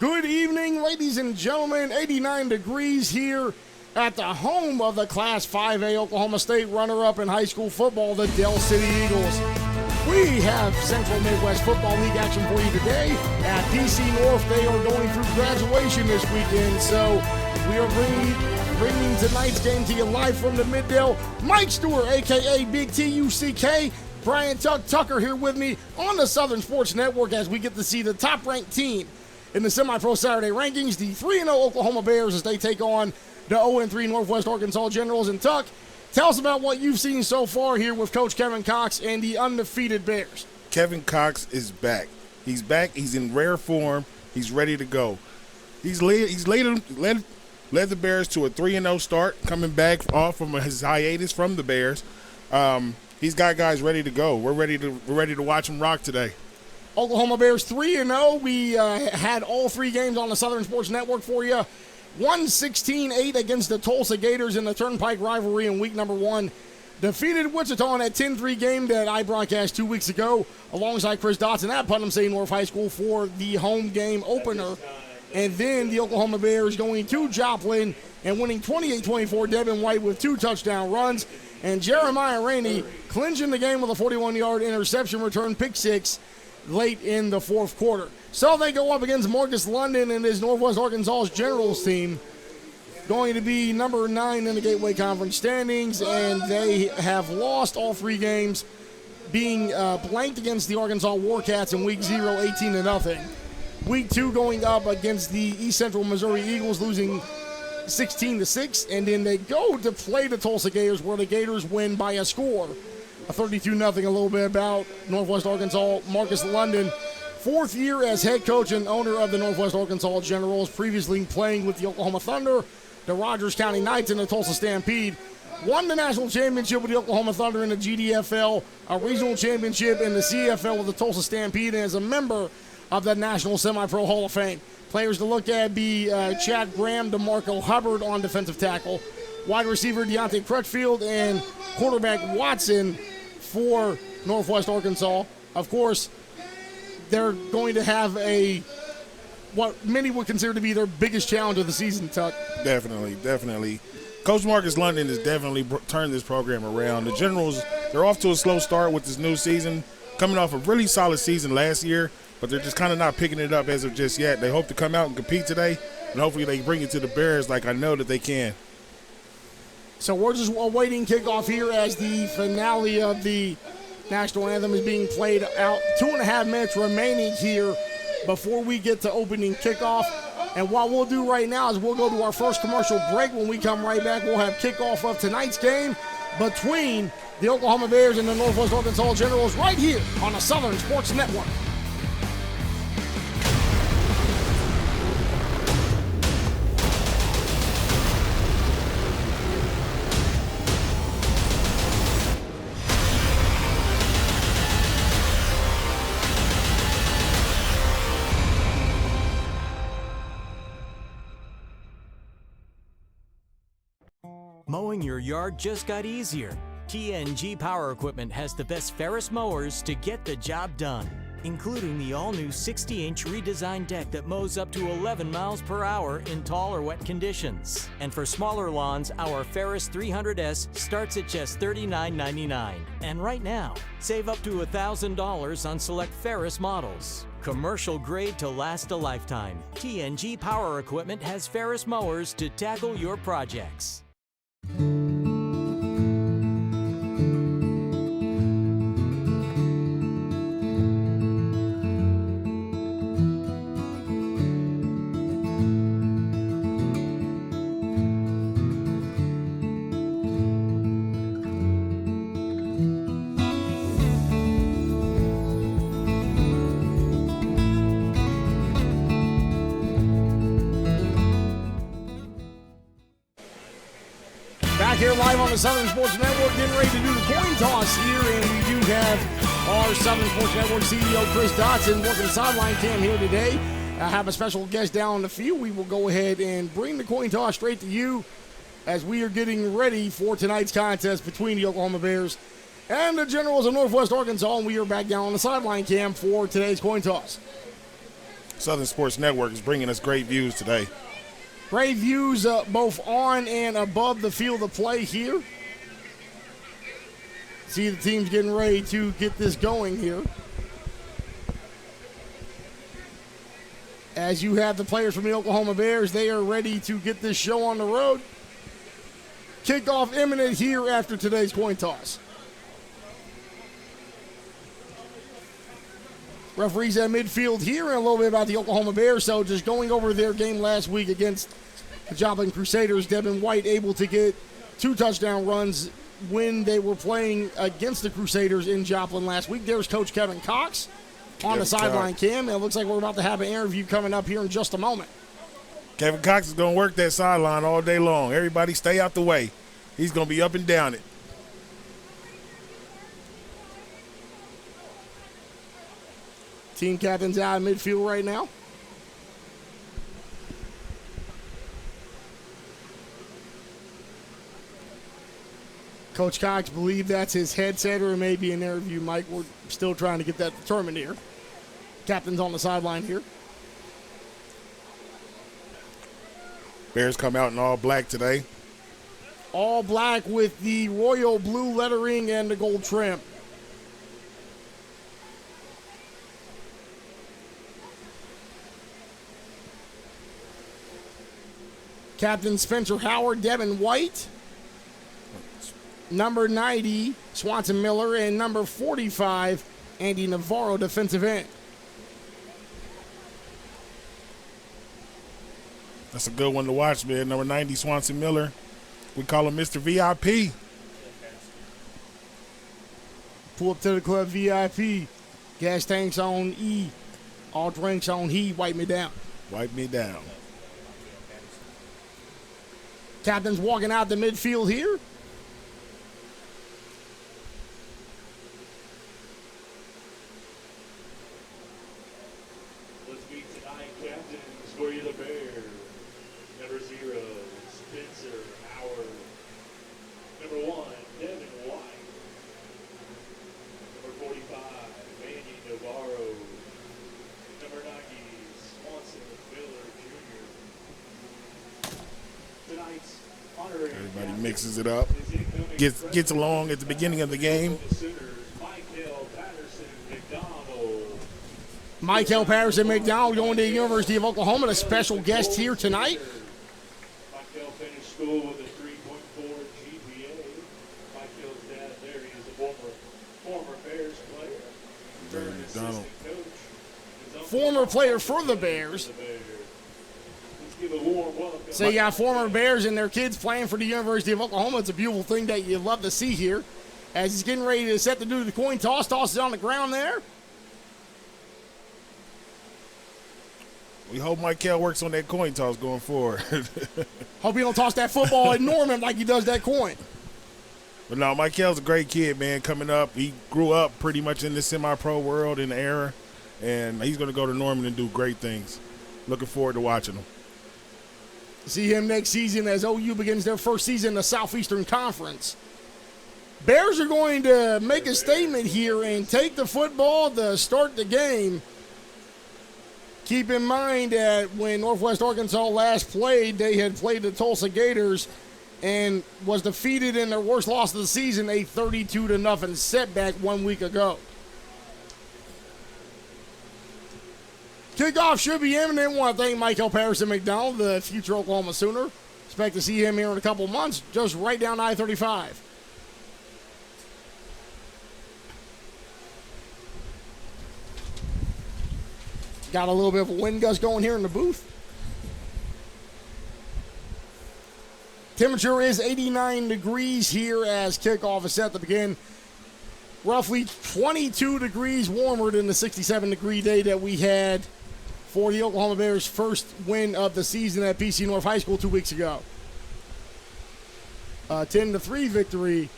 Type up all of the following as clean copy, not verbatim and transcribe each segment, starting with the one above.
Good evening, ladies and gentlemen. 89 degrees here at the home of the Class 5A Oklahoma State runner-up in high school football, the Dell City Eagles. We have Central Midwest Football League action for you today. At DC North, they are going through graduation this weekend, so we are bringing tonight's game to you live from the Middale. Mike Stewart, a.k.a. Big T-U-C-K. Brian Tucker here with me on the Southern Sports Network as we get to see the top-ranked team in the Semi-Pro Saturday rankings, the 3-0 Oklahoma Bears, as they take on the 0-3 Northwest Arkansas Generals. And Tuck, tell us about what you've seen so far here with Coach Kevin Cox and the undefeated Bears. Kevin Cox is back. He's back. He's in rare form. He's ready to go. He's led the Bears to a 3-0 start, coming back off from his hiatus from the Bears. He's got guys ready to go. We're ready to watch him rock today. Oklahoma Bears 3-0. We had all three games on the Southern Sports Network for you. 116-8 against the Tulsa Gators in the Turnpike rivalry in week number 1. Defeated Wichita in that 10-3 game that I broadcast 2 weeks ago alongside Chris Dotson at Putnam St. North High School for the home game opener. And then the Oklahoma Bears going to Joplin and winning 28-24. Devin White with 2 touchdown runs. And Jeremiah Rainey clinching the game with a 41-yard interception return, pick 6, late in the fourth quarter. So they go up against Marcus London and his Northwest Arkansas Generals team, going to be number 9 in the Gateway Conference standings, and they have lost all 3 games, being blanked against the Arkansas Warcats in week 0, 18-0. Week 2 going up against the East Central Missouri Eagles, losing 16-6, and then they go to play the Tulsa Gators, where the Gators win by a score, a 32-0. A little bit about Northwest Arkansas. Marcus London, 4th year as head coach and owner of the Northwest Arkansas Generals, previously playing with the Oklahoma Thunder, the Rogers County Knights, and the Tulsa Stampede. Won the national championship with the Oklahoma Thunder in the GDFL, a regional championship in the CFL with the Tulsa Stampede, and is a member of the National Semi-Pro Hall of Fame. Players to look at be Chad Graham, DeMarco Hubbard on defensive tackle, wide receiver Deontay Crutchfield, and quarterback Watson for Northwest Arkansas. Of course, they're going to have what many would consider to be their biggest challenge of the season, Tuck. Definitely. Coach Marcus London has definitely turned this program around. The Generals, they're off to a slow start with this new season, coming off a really solid season last year, but they're just kind of not picking it up as of just yet. They hope to come out and compete today, and hopefully they bring it to the Bears like I know that they can. So we're just awaiting kickoff here as the finale of the national anthem is being played out. 2.5 minutes remaining here before we get to opening kickoff. And what we'll do right now is we'll go to our first commercial break. When we come right back, we'll have kickoff of tonight's game between the Oklahoma Bears and the Northwest Arkansas Generals right here on the Southern Sports Network. Mowing your yard just got easier. TNG Power Equipment has the best Ferris mowers to get the job done, including the all-new 60-inch redesigned deck that mows up to 11 miles per hour in tall or wet conditions. And for smaller lawns, our Ferris 300S starts at just $39.99. And right now, save up to $1,000 on select Ferris models. Commercial grade to last a lifetime. TNG Power Equipment has Ferris mowers to tackle your projects. Here live on the Southern Sports Network, getting ready to do the coin toss here, and we do have our Southern Sports Network CEO Chris Dotson working sideline cam here today. I have a special guest down in the field. We will go ahead and bring the coin toss straight to you as we are getting ready for tonight's contest between the Oklahoma Bears and the Generals of Northwest Arkansas, and we are back down on the sideline cam for today's coin toss. Southern Sports Network is bringing us great views today. Great views both on and above the field of play here. See the team's getting ready to get this going here. As you have the players from the Oklahoma Bears, they are ready to get this show on the road. Kickoff imminent here after today's coin toss. Referees at midfield here, and a little bit about the Oklahoma Bears. So just going over their game last week against the Joplin Crusaders, Devin White able to get 2 touchdown runs when they were playing against the Crusaders in Joplin last week. There's Coach Kevin Cox on the sideline cam. It looks like we're about to have an interview coming up here in just a moment. Kevin Cox is going to work that sideline all day long. Everybody stay out the way. He's going to be up and down it. Team captain's out in midfield right now. Coach Cox believe that's his headset or maybe an interview mic. We're still trying to get that determined here. Captain's on the sideline here. Bears come out in all black today. All black with the royal blue lettering and the gold trim. Captain Spencer Howard, Devin White. Number 90, Swanson Miller, and number 45, Andy Navarro, defensive end. That's a good one to watch, man. Number 90, Swanson Miller. We call him Mr. VIP. Pull up to the club VIP. Gas tanks on E. All drinks on he. Wipe me down. Wipe me down. Captain's walking out the midfield here. Let's meet tonight, captains for you, the Bears. Number 0, Spencer Howard. Number 1, Devin White. Number 45, Andy Navarro. Number 90, Swanson Miller Jr. Tonight's honorary Everybody mixes it up. Gets along at the beginning of the game. Michael Patterson McDonald going to the University of Oklahoma, a special guest here tonight. Michael finished school with a 3.4 GPA. Michael's dad there, he is a former Bears player. Turned McDonald. assistant coach. Former player for the Bears. Let's give a warm welcome. So you got former Bears and their kids playing for the University of Oklahoma. It's a beautiful thing that you love to see here. As he's getting ready to set to do the coin toss. Tosses on the ground there. We hope Michael works on that coin toss going forward. Hope he don't toss that football at Norman like he does that coin. But no, Michael's a great kid, man, coming up. He grew up pretty much in the semi-pro world in the era, and he's going to go to Norman and do great things. Looking forward to watching him. See him next season as OU begins their first season in the Southeastern Conference. Bears are going to make a statement here and take the football to start the game. Keep in mind that when Northwest Arkansas last played, they had played the Tulsa Gators and was defeated in their worst loss of the season, a 32-0 setback 1 week ago. Kickoff should be imminent. I want to thank Michael Patterson McDonald, the future Oklahoma Sooner. Expect to see him here in a couple months, just right down I-35. Got a little bit of a wind gust going here in the booth. Temperature is 89 degrees here as kickoff is set to begin. Roughly 22 degrees warmer than the 67-degree day that we had for the Oklahoma Bears' first win of the season at PC North High School 2 weeks ago. 10-3 victory.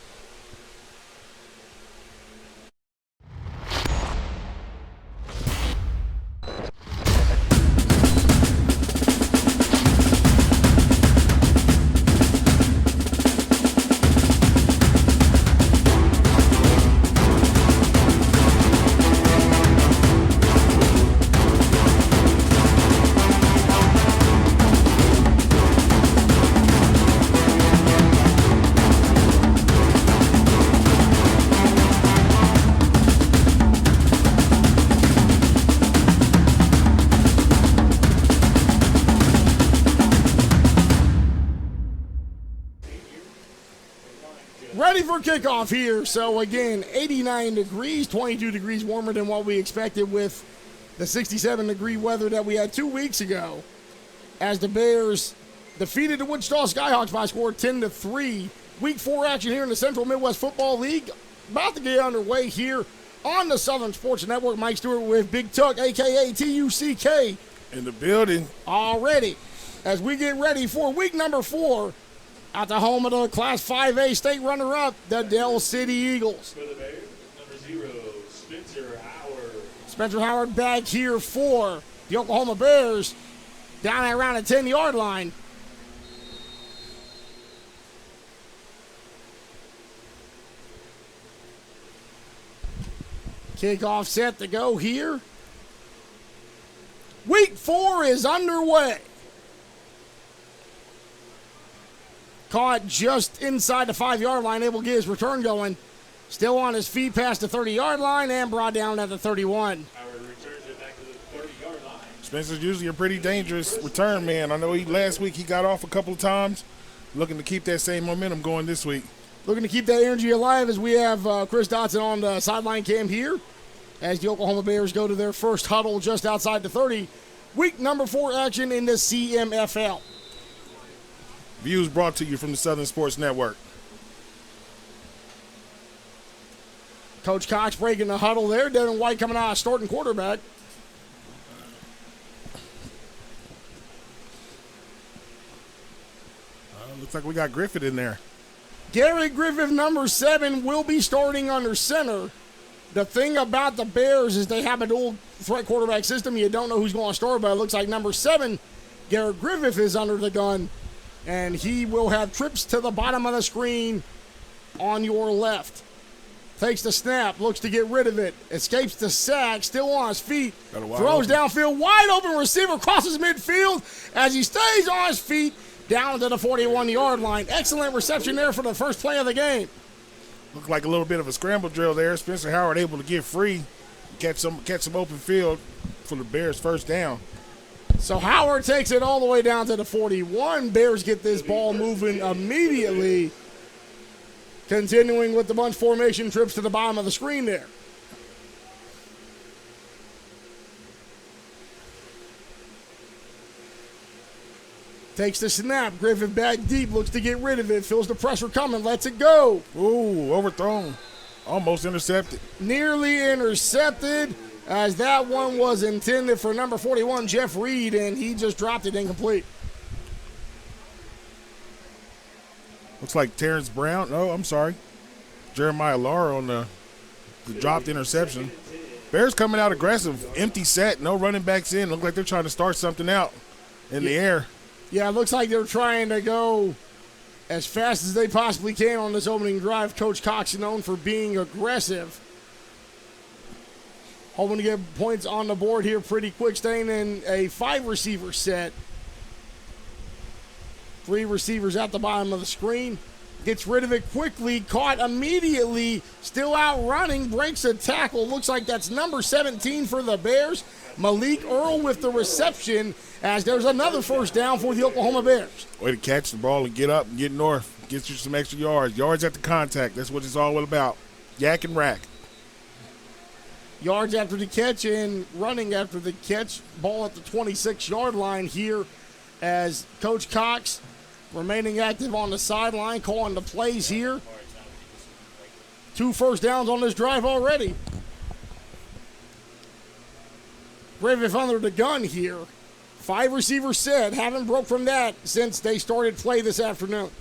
kickoff here. So again, 89 degrees, 22 degrees warmer than what we expected with the 67-degree weather that we had 2 weeks ago, as the Bears defeated the Wichita Skyhawks by a score of 10-3. Week 4 action here in the Central Midwest Football League about to get underway here on the Southern Sports Network. Mike Stewart with Big Tuck, a.k.a. Tuck, in the building already as we get ready for week number 4 at the home of the Class 5A state runner-up, the Dell City Eagles. For the Bears, number 0, Spencer Howard. Spencer Howard back here for the Oklahoma Bears down at around the 10-yard line. Kickoff set to go here. Week 4 is underway. Caught just inside the 5-yard line, able to get his return going. Still on his feet past the 30-yard line and brought down at the 31. Howard returns it back to the 30-yard line. Spencer's usually a pretty dangerous return man. I know last week he got off a couple of times. Looking to keep that same momentum going this week. Looking to keep that energy alive as we have Chris Dotson on the sideline cam here as the Oklahoma Bears go to their first huddle just outside the 30. Week number 4 action in the CMFL. Views brought to you from the Southern Sports Network. Coach Cox breaking the huddle there. Devin White coming out starting quarterback. Looks like we got Griffith in there. Garrett Griffith, number 7, will be starting under center. The thing about the Bears is they have a dual threat quarterback system. You don't know who's going to start, but it looks like number 7, Garrett Griffith, is under the gun, and he will have trips to the bottom of the screen on your left. Takes the snap, looks to get rid of it, escapes the sack, still on his feet, throws downfield, wide open receiver, crosses midfield as he stays on his feet down to the 41-yard line. Excellent reception there for the first play of the game. Looked like a little bit of a scramble drill there. Spencer Howard able to get free, catch some open field for the Bears' first down. So Howard takes it all the way down to the 41. Bears get this ball moving immediately. Continuing with the bunch formation, trips to the bottom of the screen there. Takes the snap. Griffith back deep, looks to get rid of it. Feels the pressure coming, lets it go. Ooh, overthrown. Almost intercepted. Nearly intercepted, as that one was intended for number 41, Jeff Reed, and he just dropped it incomplete. Looks like Terrence Brown. Oh, I'm sorry. Jeremiah Lara on the dropped interception. Bears coming out aggressive. Empty set, no running backs in. Look like they're trying to start something out in the air. Yeah, it looks like they're trying to go as fast as they possibly can on this opening drive. Coach Cox is known for being aggressive. Hoping to get points on the board here pretty quick, staying in a 5-receiver set. 3 receivers at the bottom of the screen. Gets rid of it quickly, caught immediately, still out running, breaks a tackle. Looks like that's number 17 for the Bears. Malik Earl with the reception, as there's another first down for the Oklahoma Bears. Way to catch the ball and get up and get north. Get you some extra yards. Yards at the contact. That's what it's all about. Yak and rack. Yards after the catch and running after the catch. Ball at the 26-yard line here as Coach Cox remaining active on the sideline, calling the plays here. 2 first downs on this drive already. Griffith under the gun here. 5-receiver set. Haven't broke from that since they started play this afternoon.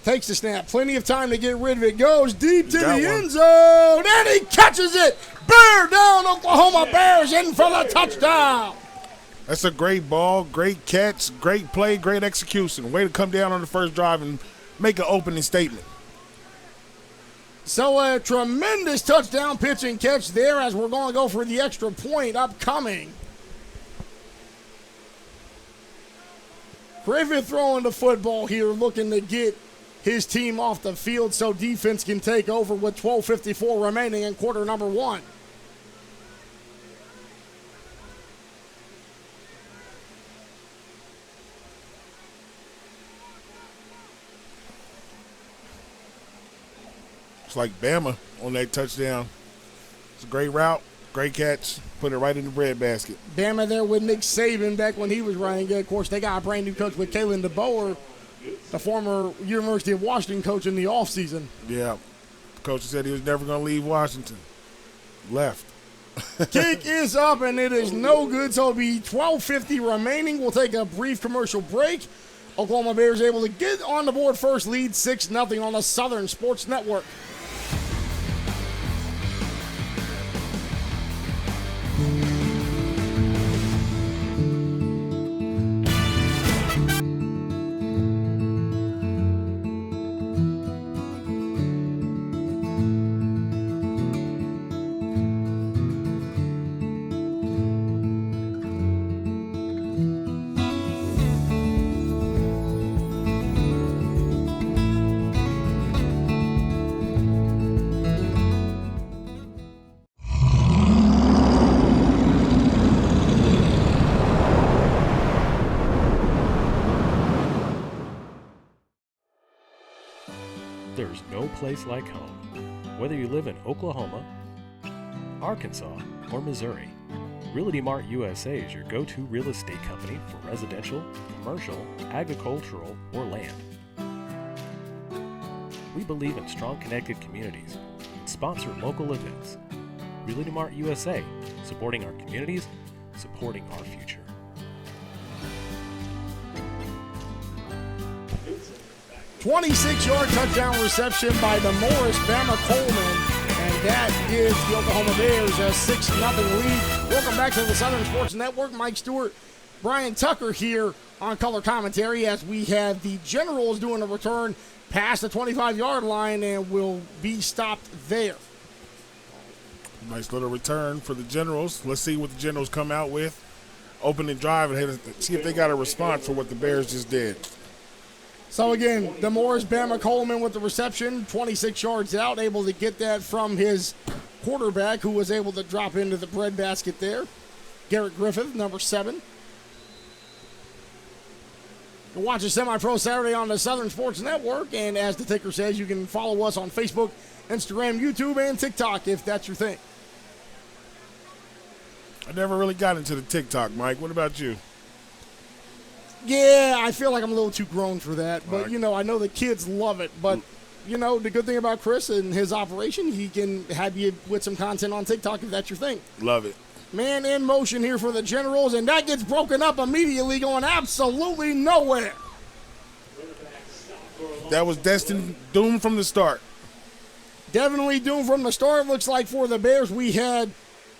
Takes the snap. Plenty of time to get rid of it. Goes deep to the end zone. And he catches it. Bear down. Oklahoma Bears in for the touchdown. That's a great ball, great catch, great play, great execution. Way to come down on the first drive and make an opening statement. So a tremendous touchdown pitch and catch there as we're going to go for the extra point upcoming. Griffith throwing the football here, looking to get his team off the field so defense can take over with 12:54 remaining in quarter number 1. It's like Bama on that touchdown. It's a great route, great catch, put it right in the breadbasket. Bama there with Nick Saban back when he was running it. Of course, they got a brand new coach with Kalen DeBoer, the former University of Washington coach in the offseason. Yeah. The coach said he was never going to leave Washington. Left. Kick is up, and it is no good, so it'll be 12:50 remaining. We'll take a brief commercial break. Oklahoma Bears able to get on the board first, lead 6-0 on the Southern Sports Network. There's no place like home. Whether you live in Oklahoma, Arkansas, or Missouri, Realty Mart USA is your go-to real estate company for residential, commercial, agricultural, or land. We believe in strong connected communities and sponsor local events. Realty Mart USA, supporting our communities, supporting our future. 26-yard touchdown reception by the Morris Bama Coleman, and that gives the Oklahoma Bears a 6-0 lead. Welcome back to the Southern Sports Network. Mike Stewart, Brian Tucker here on color commentary as we have the Generals doing a return past the 25-yard line and will be stopped there. Nice little return for the Generals. Let's see what the Generals come out with. Opening drive and see if they got a response for what the Bears just did. So again, the Morris Bama Coleman with the reception, 26 yards out, able to get that from his quarterback, who was able to drop into the breadbasket there. Garrett Griffith, number 7. You're watching Semi-Pro Saturday on the Southern Sports Network, and as the ticker says, you can follow us on Facebook, Instagram, YouTube, and TikTok if that's your thing. I never really got into the TikTok, Mike. What about you? Yeah, I feel like I'm a little too grown for that. But, you know, I know the kids love it. But, you know, the good thing about Chris and his operation, he can have you with some content on TikTok if that's your thing. Love it. Man in motion here for the Generals, and that gets broken up immediately, going absolutely nowhere. That was destined, doomed from the start. Definitely doomed from the start. Looks like for the Bears, we had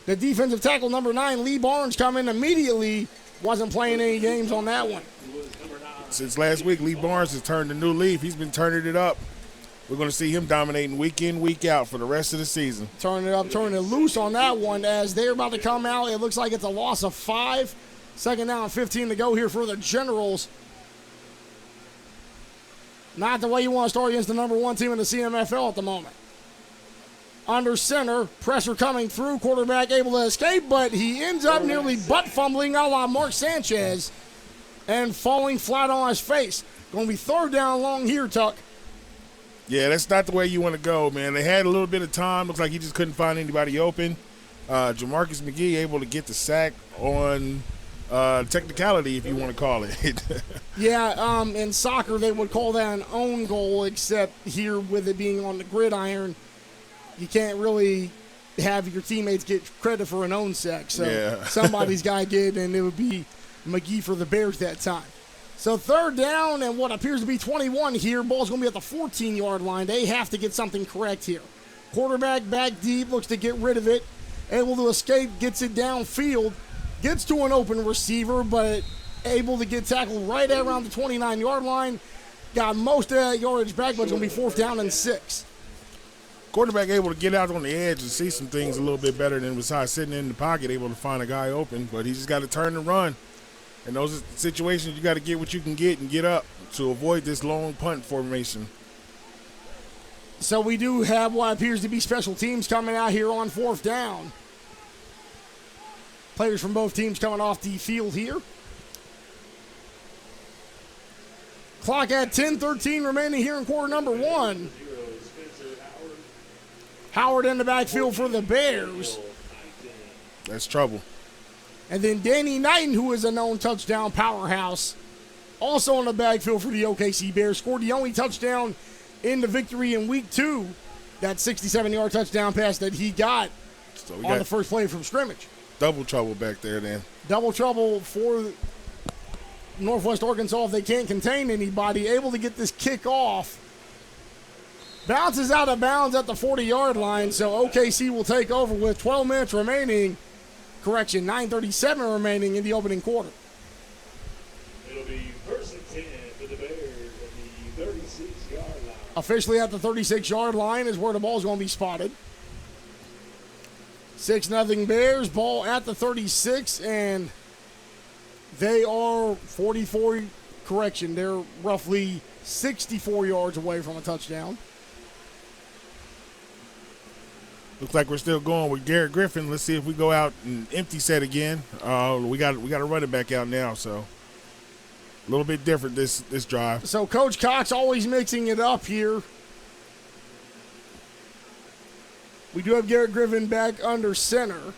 the defensive tackle, number 9, Lee Barnes, come in immediately. Wasn't playing any games on that one. Since last week, Lee Barnes has turned a new leaf. He's been turning it up. We're going to see him dominating week in, week out for the rest of the season. Turning it up, turning it loose on that one as they're about to come out. It looks like it's a loss of 5. Second down and 15 to go here for the Generals. Not the way you want to start against the number 1 team in the CMFL at the moment. Under center, pressure coming through, quarterback able to escape, but he ends up nearly butt fumbling a la Mark Sanchez and falling flat on his face. Going to be third down long here, Tuck. Yeah, that's not the way you want to go, man. They had a little bit of time. Looks like he just couldn't find anybody open. Jamarcus McGee able to get the sack on technicality, if you want to call it. Yeah, in soccer they would call that an own goal, except here with it being on the gridiron, you can't really have your teammates get credit for an own sack. So somebody's got to get it, and it would be McGee for the Bears that time. So third down and what appears to be 21 here. Ball's going to be at the 14-yard line. They have to get something correct here. Quarterback back deep, looks to get rid of it. Able to escape, gets it downfield. Gets to an open receiver, but able to get tackled right at around the 29-yard line. Got most of that yardage back, but it's going to be 4th down and 6. Quarterback able to get out on the edge and see some things a little bit better than besides sitting in the pocket, able to find a guy open, but he just got to turn and run. In those situations, you got to get what you can get and get up to avoid this long punt formation. So we do have what appears to be special teams coming out here on 4th down. Players from both teams coming off the field here. Clock at 10:13 remaining here in quarter number 1. Howard in the backfield for the Bears. That's trouble. And then Danny Knighton, who is a known touchdown powerhouse, also in the backfield for the OKC Bears, scored the only touchdown in the victory in week 2, that 67-yard touchdown pass that he got on the first play from scrimmage. Double trouble back there then. Double trouble for Northwest Arkansas if they can't contain anybody. Able to get this kick off. Bounces out of bounds at the 40-yard line, so OKC will take over with 12 minutes remaining. Correction, 9:37 remaining in the opening quarter. It'll be first and 10 for the Bears at the 36-yard line. Officially at the 36-yard line is where the ball's going to be spotted. 6-0 Bears, ball at the 36, and they are 44, correction, they're roughly 64 yards away from a touchdown. Looks like we're still going with Garrett Griffin. Let's see if we go out and empty set again. We got a running back out now, so a little bit different this drive. So Coach Cox always mixing it up here. We do have Garrett Griffin back under center.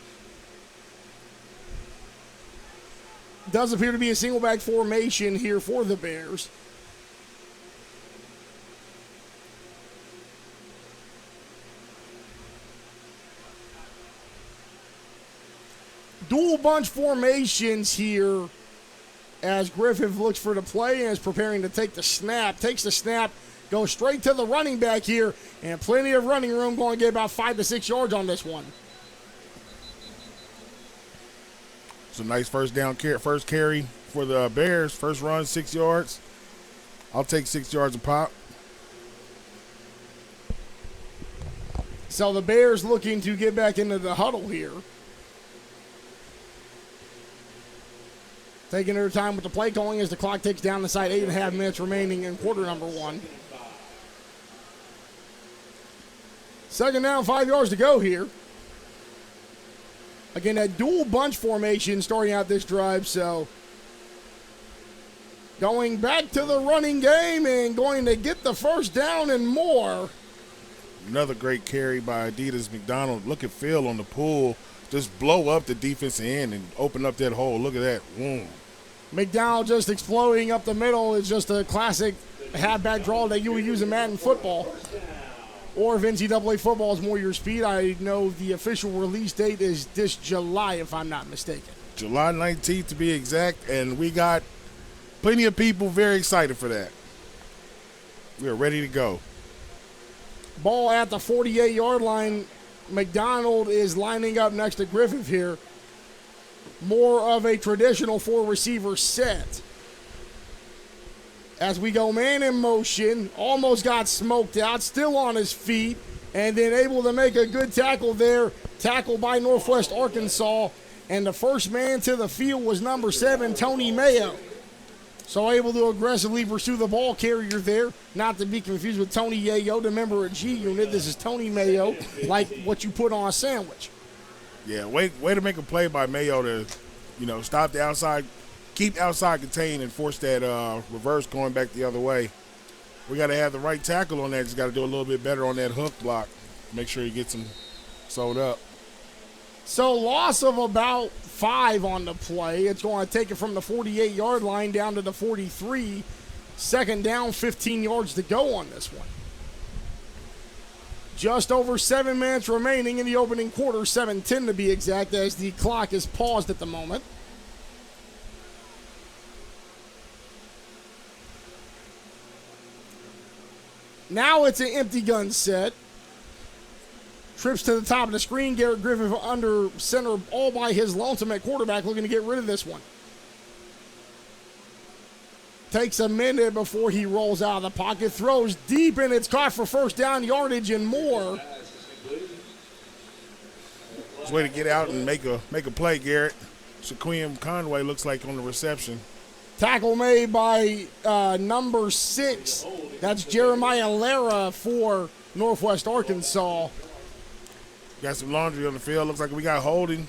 Does appear to be a single back formation here for the Bears. Dual bunch formations here as Griffin looks for the play and is preparing to take the snap. Takes the snap, goes straight to the running back here, and plenty of running room, going to get about 5 to 6 yards on this one. It's a nice first carry for the Bears. First run, 6 yards. I'll take 6 yards a pop. So the Bears looking to get back into the huddle here. Taking their time with the play calling as the clock ticks down the side. 8.5 minutes remaining in quarter number 1. Second down, 5 yards to go here. Again, that dual bunch formation starting out this drive, so going back to the running game and going to get the first down and more. Another great carry by Adidas McDonald. Look at Phil on the pull. Just blow up the defensive end and open up that hole. Look at that. Boom. McDonald just exploding up the middle is just a classic halfback draw that you would use in Madden football. Or if NCAA football is more your speed. I know the official release date is this July, if I'm not mistaken. July 19th to be exact, and we got plenty of people very excited for that. We are ready to go. Ball at the 48-yard line. McDonald is lining up next to Griffith here. More of a traditional 4-receiver set. As we go man in motion, almost got smoked out, still on his feet, and then able to make a good tackle there. Tackle by Northwest Arkansas, and the first man to the field was number 7, Tony Mayo. So able to aggressively pursue the ball carrier there, not to be confused with Tony Yayo, the member of G Unit. This is Tony Mayo, like what you put on a sandwich. Yeah, way to make a play by Mayo to, stop the outside, keep outside contained and force that reverse going back the other way. We got to have the right tackle on that. Just got to do a little bit better on that hook block. Make sure he gets him sewed up. So loss of about 5 on the play. It's going to take it from the 48-yard line down to the 43. Second down, 15 yards to go on this one. Just over 7 minutes remaining in the opening quarter, 7:10 to be exact, as the clock is paused at the moment. Now it's an empty gun set. Trips to the top of the screen. Garrett Griffin under center all by his lonesome at quarterback, looking to get rid of this one. Takes a minute before he rolls out of the pocket. Throws deep, and it's caught for first down yardage and more. It's a way to get out and make a play, Garrett. Shaquem Conway looks like on the reception. Tackle made by number 6. That's Jeremiah Lara for Northwest Arkansas. Got some laundry on the field. Looks like we got holding.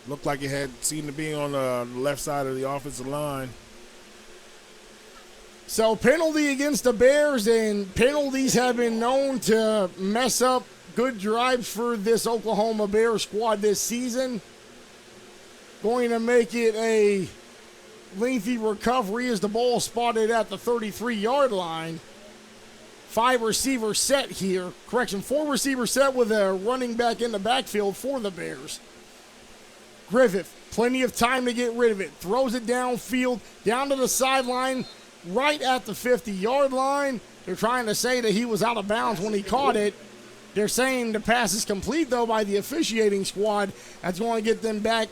Looked like it seemed to be on the left side of the offensive line. So penalty against the Bears, and penalties have been known to mess up good drives for this Oklahoma Bears squad this season. Going to make it a lengthy recovery as the ball spotted at the 33-yard line. 5-receiver set here. Correction, 4-receiver set with a running back in the backfield for the Bears. Griffith, plenty of time to get rid of it. Throws it downfield, down to the sideline, right at the 50-yard line. They're trying to say that he was out of bounds when he caught it. They're saying the pass is complete, though, by the officiating squad. That's going to get them back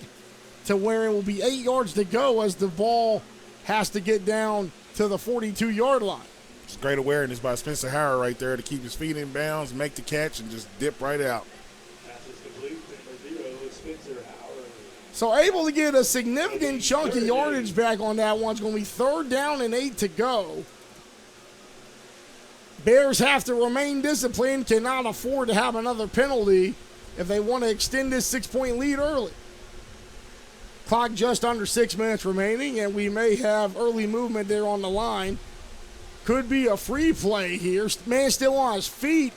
to where it will be 8 yards to go as the ball has to get down to the 42-yard line. It's great awareness by Spencer Howard right there to keep his feet in bounds, make the catch, and just dip right out. Pass is complete. Number 0 is Spencer Howard. So able to get a significant chunk of yardage back on that one. It's going to be 3rd down and 8 to go. Bears have to remain disciplined, cannot afford to have another penalty if they want to extend this 6-point lead early. Clock just under 6 minutes remaining, and we may have early movement there on the line. Could be a free play here. Man still on his feet.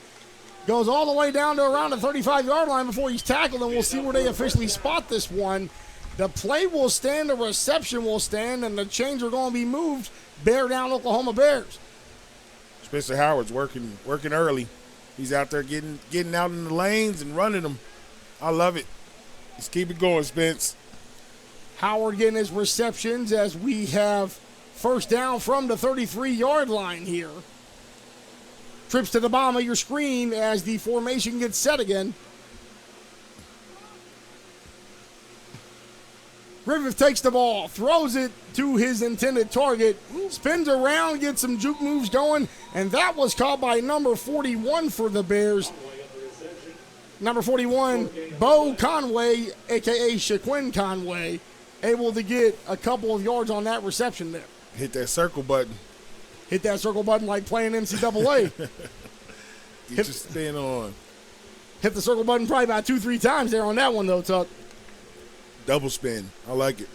Goes all the way down to around the 35-yard line before he's tackled, and we'll see where they officially spot this one. The play will stand, the reception will stand, and the chains are going to be moved. Bear down, Oklahoma Bears. Spencer Howard's working early. He's out there getting out in the lanes and running them. I love it. Let's keep it going, Spence. Howard getting his receptions as we have first down from the 33-yard line here. Trips to the bottom of your screen as the formation gets set again. Griffith takes the ball, throws it to his intended target, spins around, gets some juke moves going, and that was caught by number 41 for the Bears. Number 41, Bo Conway, a.k.a. Shaquin Conway, able to get a couple of yards on that reception there. Hit that circle button. Hit that circle button like playing NCAA. Get your spin on. Hit the circle button probably about 2-3 times there on that one, though, Tuck. Double spin. I like it.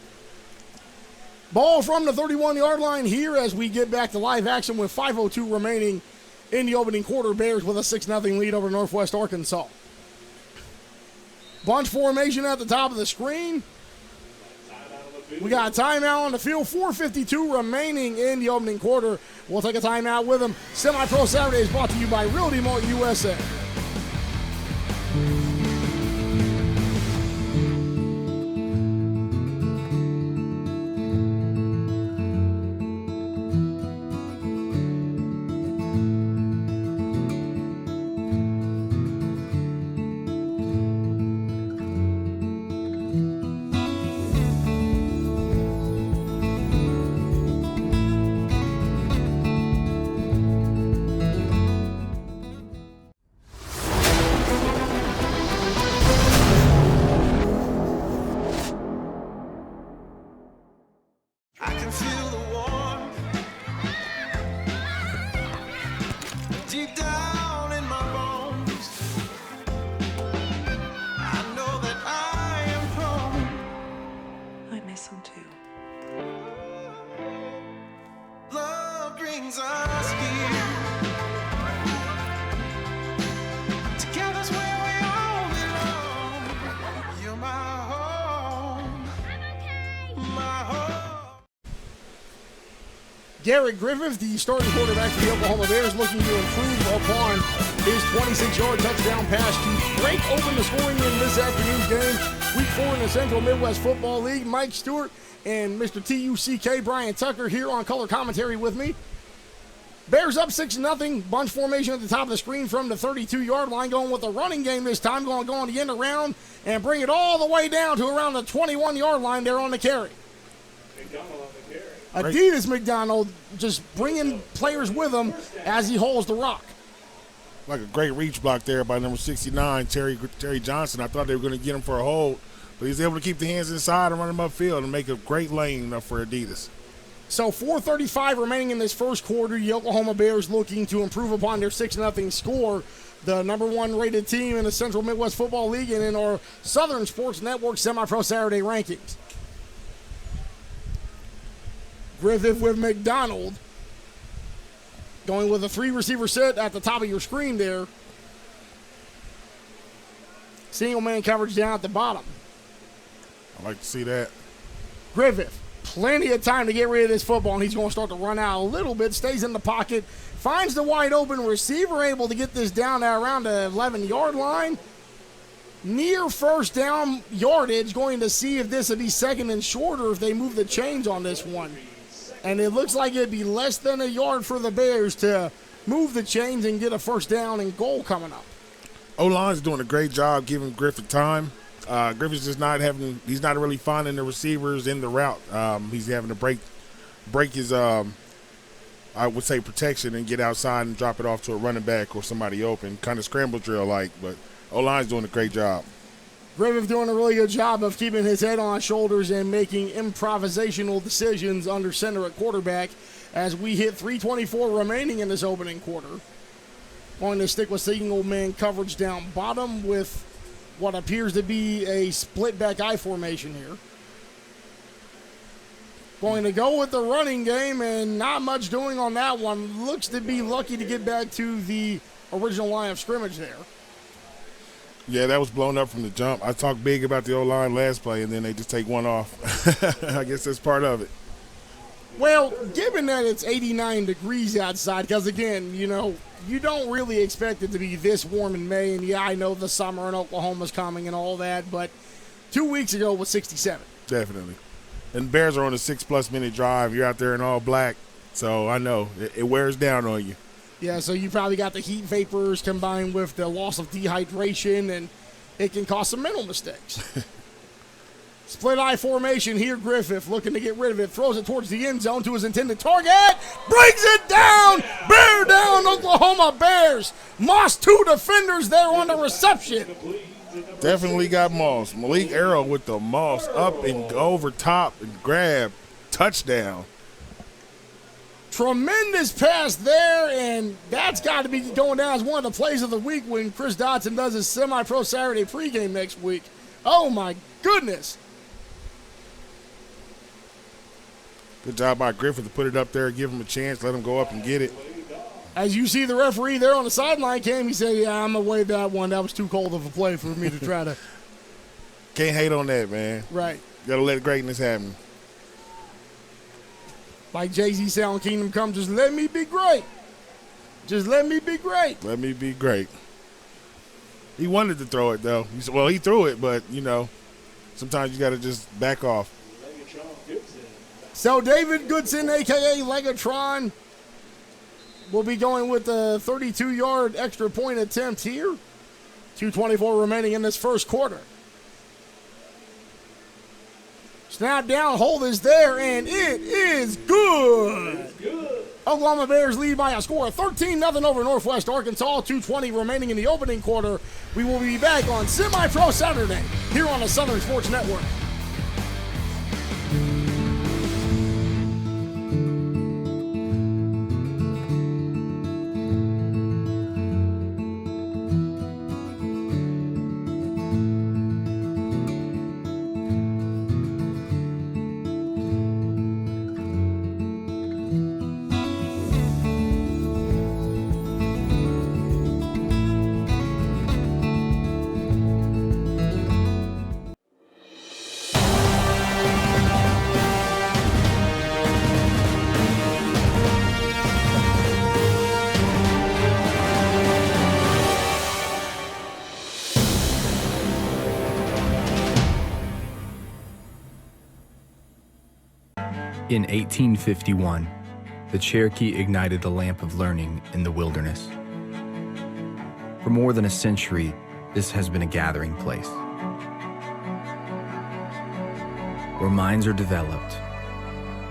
Ball from the 31-yard line here as we get back to live action with 5:02 remaining in the opening quarter. Bears with a 6-0 lead over Northwest Arkansas. Bunch formation at the top of the screen. We got a timeout on the field. 4:52 remaining in the opening quarter. We'll take a timeout with them. Semi-Pro Saturday is brought to you by Realty Mart USA. Garrett Griffith, the starting quarterback for the Oklahoma Bears, looking to improve upon his 26-yard touchdown pass to break open the scoring in this afternoon's game. Week 4 in the Central Midwest Football League. Mike Stewart and Mr. TUCK Brian Tucker here on color commentary with me. Bears up 6-0. Bunch formation at the top of the screen from the 32-yard line, going with the running game this time, going to go on the end around and bring it all the way down to around the 21-yard line there on the carry. Adidas McDonald just bringing players with him as he hauls the rock. Like a great reach block there by number 69, Terry Johnson. I thought they were going to get him for a hold, but he's able to keep the hands inside and run him upfield and make a great lane for Adidas. So 4:35 remaining in this first quarter. The Oklahoma Bears looking to improve upon their 6-0 score. The number 1 rated team in the Central Midwest Football League and in our Southern Sports Network Semi-Pro Saturday rankings. Griffith with McDonald. Going with a 3-receiver set at the top of your screen there. Single man coverage down at the bottom. I like to see that. Griffith, plenty of time to get rid of this football, and he's going to start to run out a little bit. Stays in the pocket, finds the wide open receiver, able to get this down at around the 11-yard line. Near first down yardage, going to see if this would be second and shorter if they move the chains on this one. And it looks like it'd be less than a yard for the Bears to move the chains and get a first down and goal coming up. O-line's doing a great job giving Griffith time. Griffith's just he's not really finding the receivers in the route. He's having to break his, I would say, protection and get outside and drop it off to a running back or somebody open, kind of scramble drill like, but O-line's doing a great job. Griffith doing a really good job of keeping his head on shoulders and making improvisational decisions under center at quarterback as we hit 3:24 remaining in this opening quarter. Going to stick with single man coverage down bottom with what appears to be a split back I formation here. Going to go with the running game, and not much doing on that one. Looks to be lucky to get back to the original line of scrimmage there. Yeah, that was blown up from the jump. I talked big about the O-line last play, and then they just take one off. I guess that's part of it. Well, given that it's 89 degrees outside, because, again, you don't really expect it to be this warm in May, and, yeah, I know the summer in Oklahoma's coming and all that, but 2 weeks ago it was 67. Definitely. And Bears are on a 6+ minute drive. You're out there in all black, so I know it wears down on you. Yeah, so you probably got the heat vapors combined with the loss of dehydration, and it can cause some mental mistakes. Split eye formation here. Griffith looking to get rid of it. Throws it towards the end zone to his intended target. Brings it down. Bear down, Oklahoma Bears. Moss, 2 defenders there on the reception. Definitely got Moss. Malik Arrow with the Moss up and over top and grab. Touchdown. Tremendous pass there, and that's got to be going down as one of the plays of the week when Chris Dotson does his semi-pro Saturday pregame next week. Oh, my goodness. Good job by Griffith to put it up there, give him a chance, let him go up and get it. As you see the referee there on the sideline came, he said, yeah, I'm going to waive that one. That was too cold of a play for me to try to. Can't hate on that, man. Right. Got to let greatness happen. Like Jay-Z said on Kingdom Come, just let me be great. Just let me be great. Let me be great. He wanted to throw it, though. He threw it, but, sometimes you got to just back off. So David Goodson, a.k.a. Legatron, will be going with the 32-yard extra point attempt here. 2:24 remaining in this first quarter. Snap down, hold is there, and it is good. Oklahoma Bears lead by a score of 13-0 over Northwest Arkansas. 2:20 remaining in the opening quarter. We will be back on Semi-Pro Saturday here on the Southern Sports Network. In 1851, the Cherokee ignited the lamp of learning in the wilderness. For more than a century, this has been a gathering place where minds are developed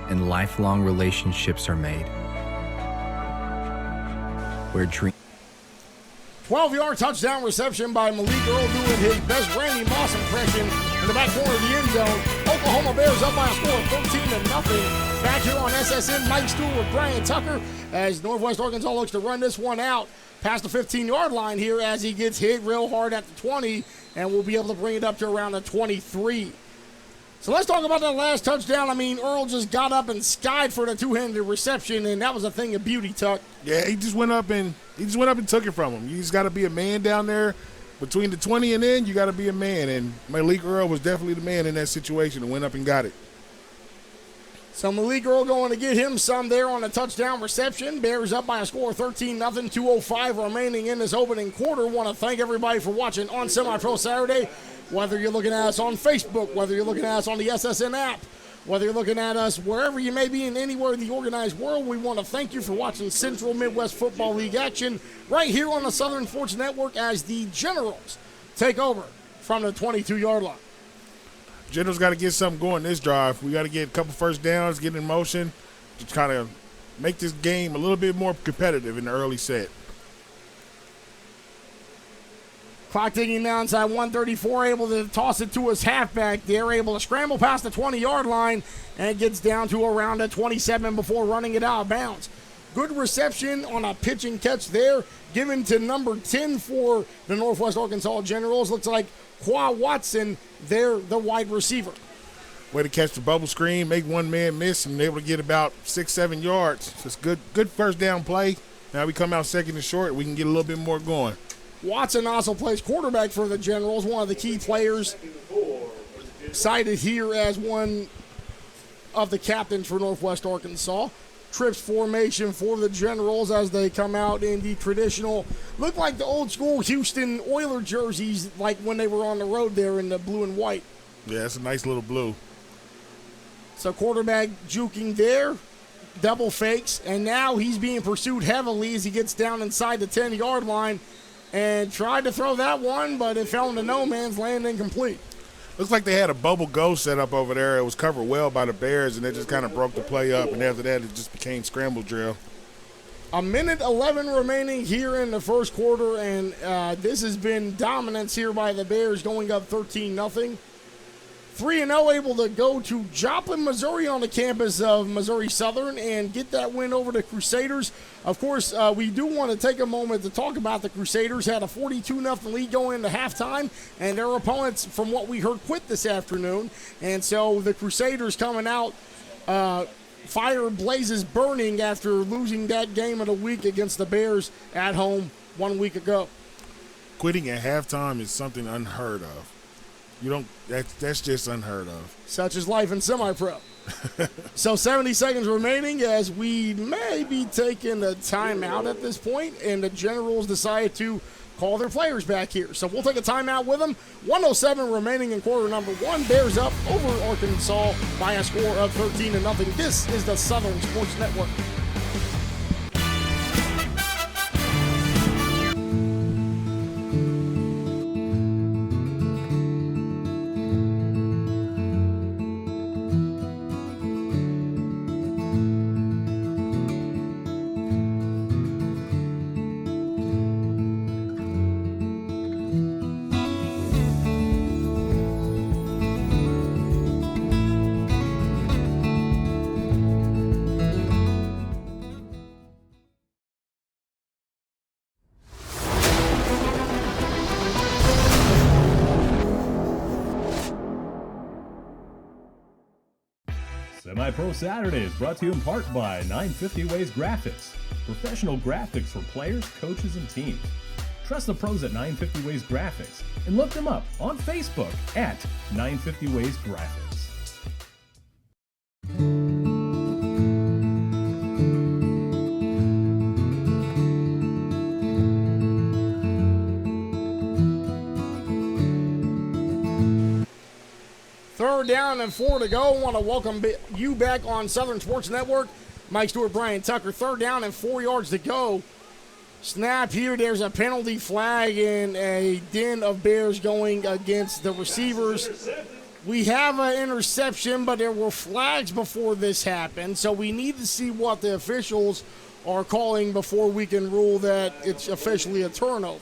and lifelong relationships are made, where dreams. 12-yard touchdown reception by Malik Earl doing his best Randy Moss impression in the back corner of the end zone. Oklahoma Bears up by a score of 13-0. Back here on SSN, Mike Stewart with Brian Tucker as Northwest Arkansas looks to run this one out past the 15-yard line here as he gets hit real hard at the 20, and we'll be able to bring it up to around the 23. So let's talk about that last touchdown. I mean, Earl just got up and skied for the two-handed reception, and that was a thing of beauty, Tuck. Yeah, he just went up and took it from him. You just got to be a man down there between the 20 and in, you got to be a man. And Malik Earl was definitely the man in that situation and went up and got it. So Malik Earl going to get him some there on a touchdown reception. Bears up by a score of 13-0, 2:05 remaining in this opening quarter. Want to thank everybody for watching on Semi-Pro Saturday. Whether you're looking at us on Facebook, whether you're looking at us on the SSN app, whether you're looking at us wherever you may be in anywhere in the organized world, we want to thank you for watching Central Midwest Football League action right here on the Southern Sports Network as the Generals take over from the 22-yard line. Generals got to get something going this drive. We got to get a couple first downs, get in motion, to kind of make this game a little bit more competitive in the early set. Clock ticking down inside 134, able to toss it to his halfback. They're able to scramble past the 20-yard line, and it gets down to around a 27 before running it out of bounds. Good reception on a pitch and catch there, given to number 10 for the Northwest Arkansas Generals. Looks like Qua Watson, they're the wide receiver. Way to catch the bubble screen, make one man miss, and able to get about 6-7 yards. Just good first down play. Now we come out second and short, we can get a little bit more going. Watson also plays quarterback for the Generals, one of the key players cited here as one of the captains for Northwest Arkansas. Trips formation for the Generals as they come out in the traditional, look like the old school Houston Oiler jerseys, like when they were on the road there in the blue and white. Yeah, it's a nice little blue. So quarterback juking there, double fakes, and now he's being pursued heavily as he gets down inside the 10-yard line and tried to throw that one, but it fell into no man's land, incomplete. Looks like they had a bubble go set up over there. It was covered well by the Bears, and they just kind of broke the play up, and after that it just became scramble drill. A minute 11 remaining here in the first quarter, and this has been dominance here by the Bears, going up 13-0. 3-0, able to go to Joplin, Missouri on the campus of Missouri Southern and get that win over the Crusaders. Of course, we do want to take a moment to talk about the Crusaders. Had a 42-0 lead going into halftime, and their opponents, from what we heard, quit this afternoon. And so the Crusaders coming out, fire blazes burning after losing that game of the week against the Bears at home 1 week ago. Quitting at halftime is something unheard of. That's just unheard of. Such is life in semi-pro. So 70 seconds remaining as we may be taking a timeout at this point, and the Generals decide to call their players back here. So we'll take a timeout with them. 1:07 remaining in quarter number one. Bears up over Arkansas by a score of 13-0. This is the Southern Sports Network. Semi-Pro Saturday is brought to you in part by 950 Ways Graphics. Professional graphics for players, coaches, and teams. Trust the pros at 950 Ways Graphics and look them up on Facebook at 950 Ways Graphics. Third down and 4 to go. Want to welcome you back on Southern Sports Network. Mike Stewart, Brian Tucker. Third down and 4 yards to go. Snap here. There's a penalty flag and a den of Bears going against the receivers. We have an interception, but there were flags before this happened, so we need to see what the officials are calling before we can rule that it's officially a turnover.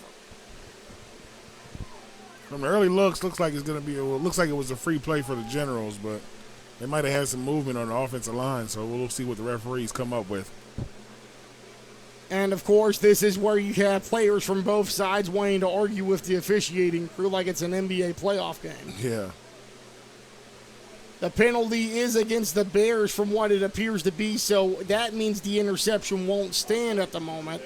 From the early looks like it's going to be. Looks like it was a free play for the Generals, but they might have had some movement on the offensive line, so we'll see what the referees come up with. And, of course, this is where you have players from both sides wanting to argue with the officiating crew like it's an NBA playoff game. Yeah. The penalty is against the Bears from what it appears to be, so that means the interception won't stand at the moment.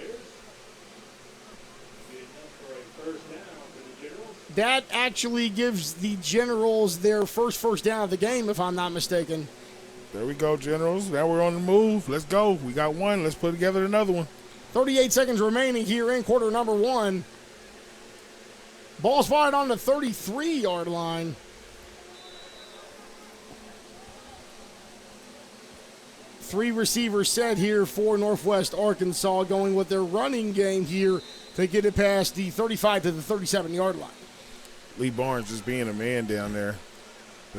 That actually gives the Generals their first down of the game, if I'm not mistaken. There we go, Generals. Now we're on the move. Let's go. We got one. Let's put together another one. 38 seconds remaining here in quarter number 1. Ball's fired on the 33-yard line. Three receivers set here for Northwest Arkansas, going with their running game here to get it past the 35 to the 37-yard line. Lee Barnes just being a man down there.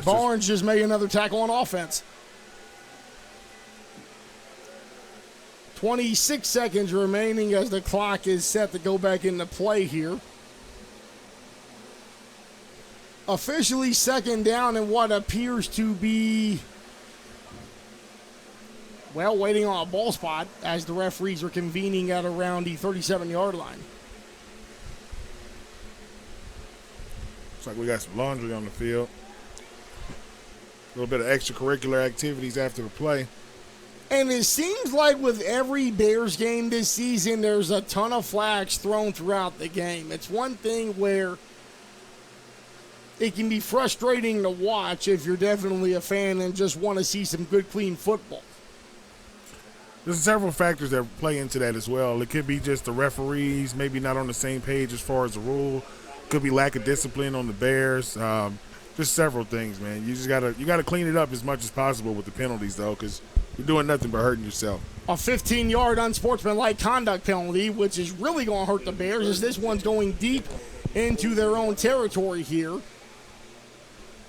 Barnes just made another tackle on offense. 26 seconds remaining as the clock is set to go back into play here. Officially second down in what appears to be, well, waiting on a ball spot as the referees are convening at around the 37-yard line. Looks like we got some laundry on the field. A little bit of extracurricular activities after the play. And it seems like with every Bears game this season, there's a ton of flags thrown throughout the game. It's one thing where it can be frustrating to watch if you're definitely a fan and just want to see some good, clean football. There's several factors that play into that as well. It could be just the referees, maybe not on the same page as far as the rule. Could be lack of discipline on the Bears. Just several things, man. You just gotta clean it up as much as possible with the penalties, though, because you're doing nothing but hurting yourself. A 15-yard unsportsmanlike conduct penalty, which is really going to hurt the Bears, as this one's going deep into their own territory here.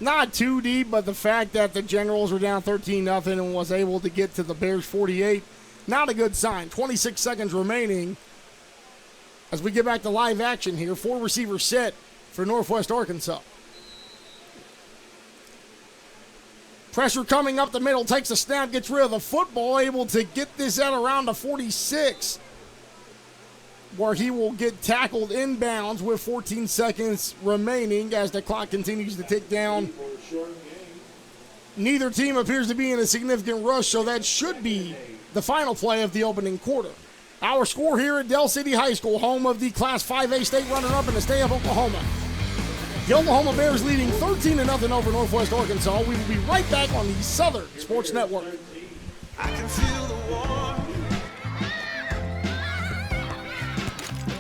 Not too deep, but the fact that the Generals were down 13-0 and was able to get to the Bears 48, not a good sign. 26 seconds remaining as we get back to live action here. 4 receivers set for Northwest Arkansas. Pressure coming up the middle, takes a snap, gets rid of the football, able to get this at around the 46, where he will get tackled inbounds with 14 seconds remaining as the clock continues to tick down. Neither team appears to be in a significant rush, so that should be the final play of the opening quarter. Our score here at Del City High School, home of the Class 5A state runner-up in the state of Oklahoma. The Oklahoma Bears leading 13-0 over Northwest Arkansas. We will be right back on the Southern Sports Network. I can feel the warmth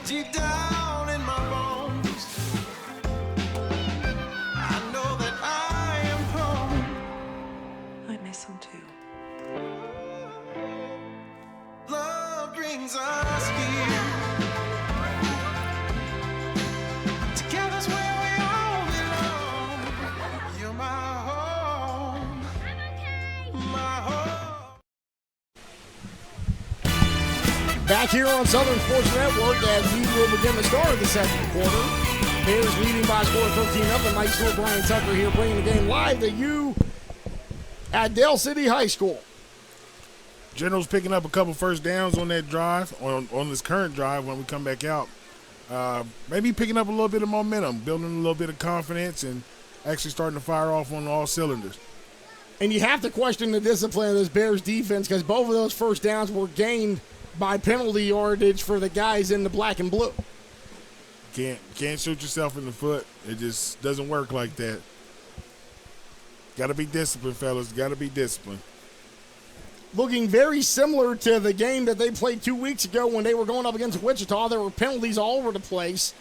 deep down in my bones. I know that I am home. I miss him too. Love brings us here. Together's where we all belong. You're my home. My home. Back here on Southern Sports Network as we will begin the start of the second quarter. Bears leading by a score of 13-0. Mike Stewart, Brian Tucker here bringing the game live to you at Del City High School. Generals picking up a couple first downs on that drive, on this current drive when we come back out. Maybe picking up a little bit of momentum, building a little bit of confidence, and actually starting to fire off on all cylinders. And you have to question the discipline of this Bears defense because both of those first downs were gained by penalty yardage for the guys in the black and blue. Can't shoot yourself in the foot. It just doesn't work like that. Got to be disciplined, fellas. Got to be disciplined. Looking very similar to the game that they played 2 weeks ago when they were going up against Wichita. There were penalties all over the place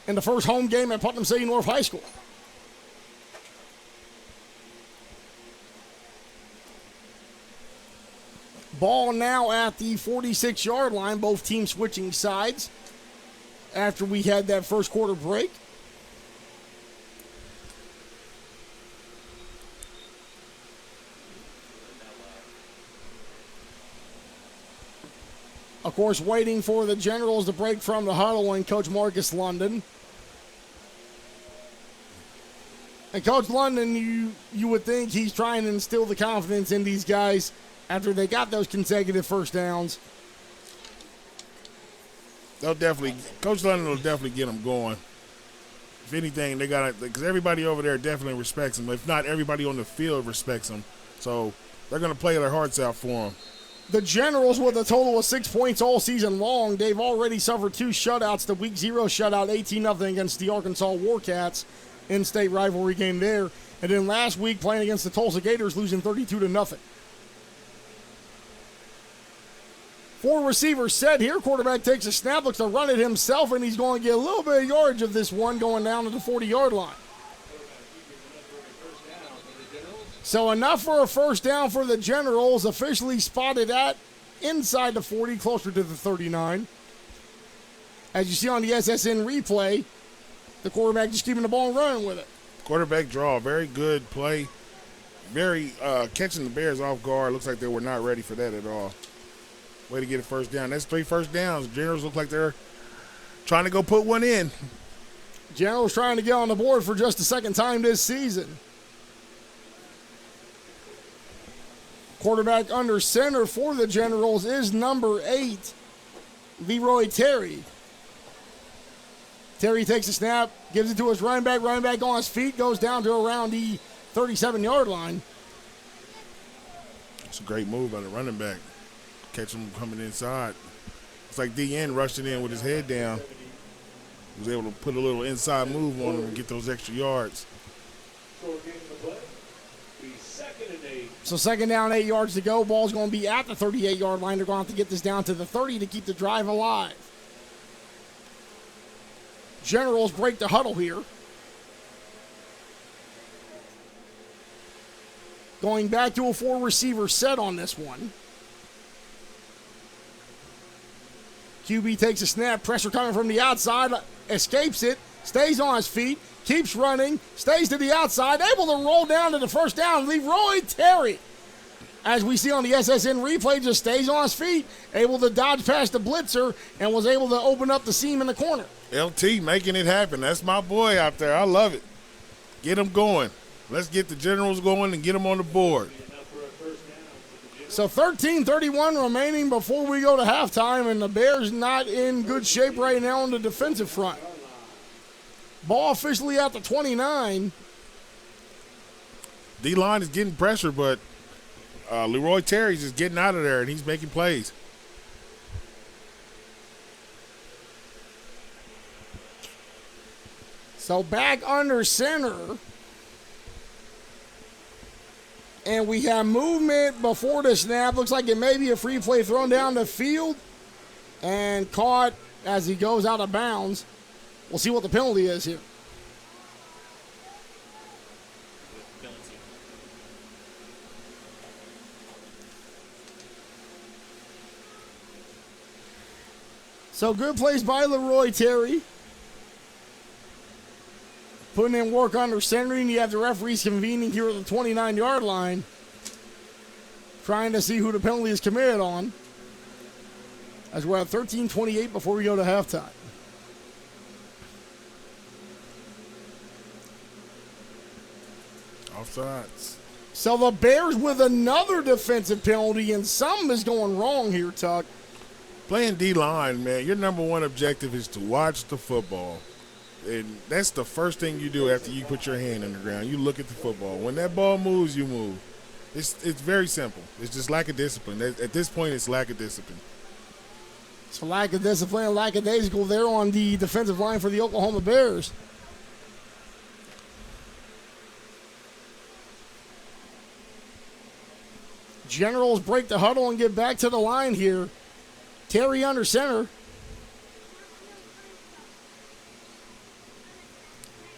in the first home game at Putnam City North High School. Ball now at the 46-yard line. Both teams switching sides after we had that first quarter break. Of course, waiting for the Generals to break from the huddle and Coach Marcus London. And Coach London, you would think he's trying to instill the confidence in these guys after they got those consecutive first downs. Coach London will definitely get them going. If anything, they got to, because everybody over there definitely respects him. If not, everybody on the field respects him. So they're going to play their hearts out for him. The Generals with a total of 6 points all season long. They've already suffered 2 shutouts. The Week 0 shutout, 18-0 against the Arkansas Warcats. In-state rivalry game there. And then last week playing against the Tulsa Gators, losing 32-0. 4 receivers set here. Quarterback takes a snap, looks to run it himself, and he's going to get a little bit of yardage of this one going down to the 40-yard line. So enough for a first down for the Generals, officially spotted at inside the 40, closer to the 39. As you see on the SSN replay, the quarterback just keeping the ball and running with it. Quarterback draw, very good play. Very catching the Bears off guard. Looks like they were not ready for that at all. Way to get a first down. That's 3 first downs. Generals look like they're trying to go put one in. Generals trying to get on the board for just the second time this season. Quarterback under center for the Generals is number 8, Leroy Terry. Terry takes a snap, gives it to his running back. Running back on his feet, goes down to around the 37-yard line. It's a great move by the running back. Catch him coming inside. It's like DN rushed it in with his head down. He was able to put a little inside move on him and get those extra yards. So second down, 8 yards to go. Ball's going to be at the 38-yard line. They're going to have to get this down to the 30 to keep the drive alive. Generals break the huddle here. Going back to a 4-receiver set on this one. QB takes a snap. Pressure coming from the outside. Escapes it. Stays on his feet. Keeps running, stays to the outside, able to roll down to the first down. Leroy Terry, as we see on the SSN replay, just stays on his feet, able to dodge past the blitzer, and was able to open up the seam in the corner. LT making it happen. That's my boy out there. I love it. Get him going. Let's get the Generals going and get them on the board. So 13:31 remaining before we go to halftime, and the Bears not in good shape right now on the defensive front. Ball officially at the 29. D-line is getting pressure, but Leroy Terry's just getting out of there, and he's making plays. So back under center. And we have movement before the snap. Looks like it may be a free play thrown down the field and caught as he goes out of bounds. We'll see what the penalty is here. So good plays by Leroy Terry. Putting in work under centering. You have the referees convening here at the 29-yard line. Trying to see who the penalty is committed on. As we're at 13:28 before we go to halftime. Offsides. So the Bears with another defensive penalty, and something is going wrong here, Tuck. Playing D-line, man, your number one objective is to watch the football. And that's the first thing you do after you put your hand in the ground. You look at the football. When that ball moves, you move. It's very simple. It's just lack of discipline. At this point, it's lack of discipline. So lack of discipline, lackadaisical there on the defensive line for the Oklahoma Bears. Generals break the huddle and get back to the line here. Terry under center.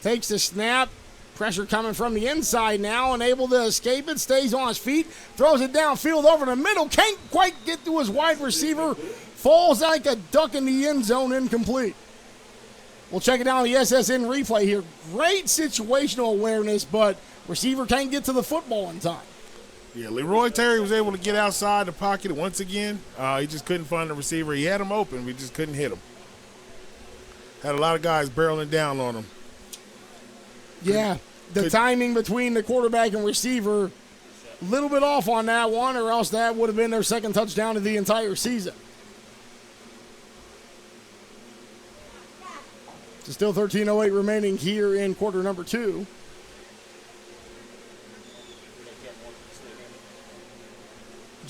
Takes the snap. Pressure coming from the inside now and able to escape it. Stays on his feet. Throws it downfield over the middle. Can't quite get to his wide receiver. Falls like a duck in the end zone, incomplete. We'll check it out on the SSN replay here. Great situational awareness, but receiver can't get to the football in time. Yeah, Leroy Terry was able to get outside the pocket once again. He just couldn't find the receiver. He had him open. We just couldn't hit him. Had a lot of guys barreling down on him. Yeah, the timing between the quarterback and receiver, a little bit off on that one, or else that would have been their second touchdown of the entire season. So still 13:08 remaining here in quarter number 2.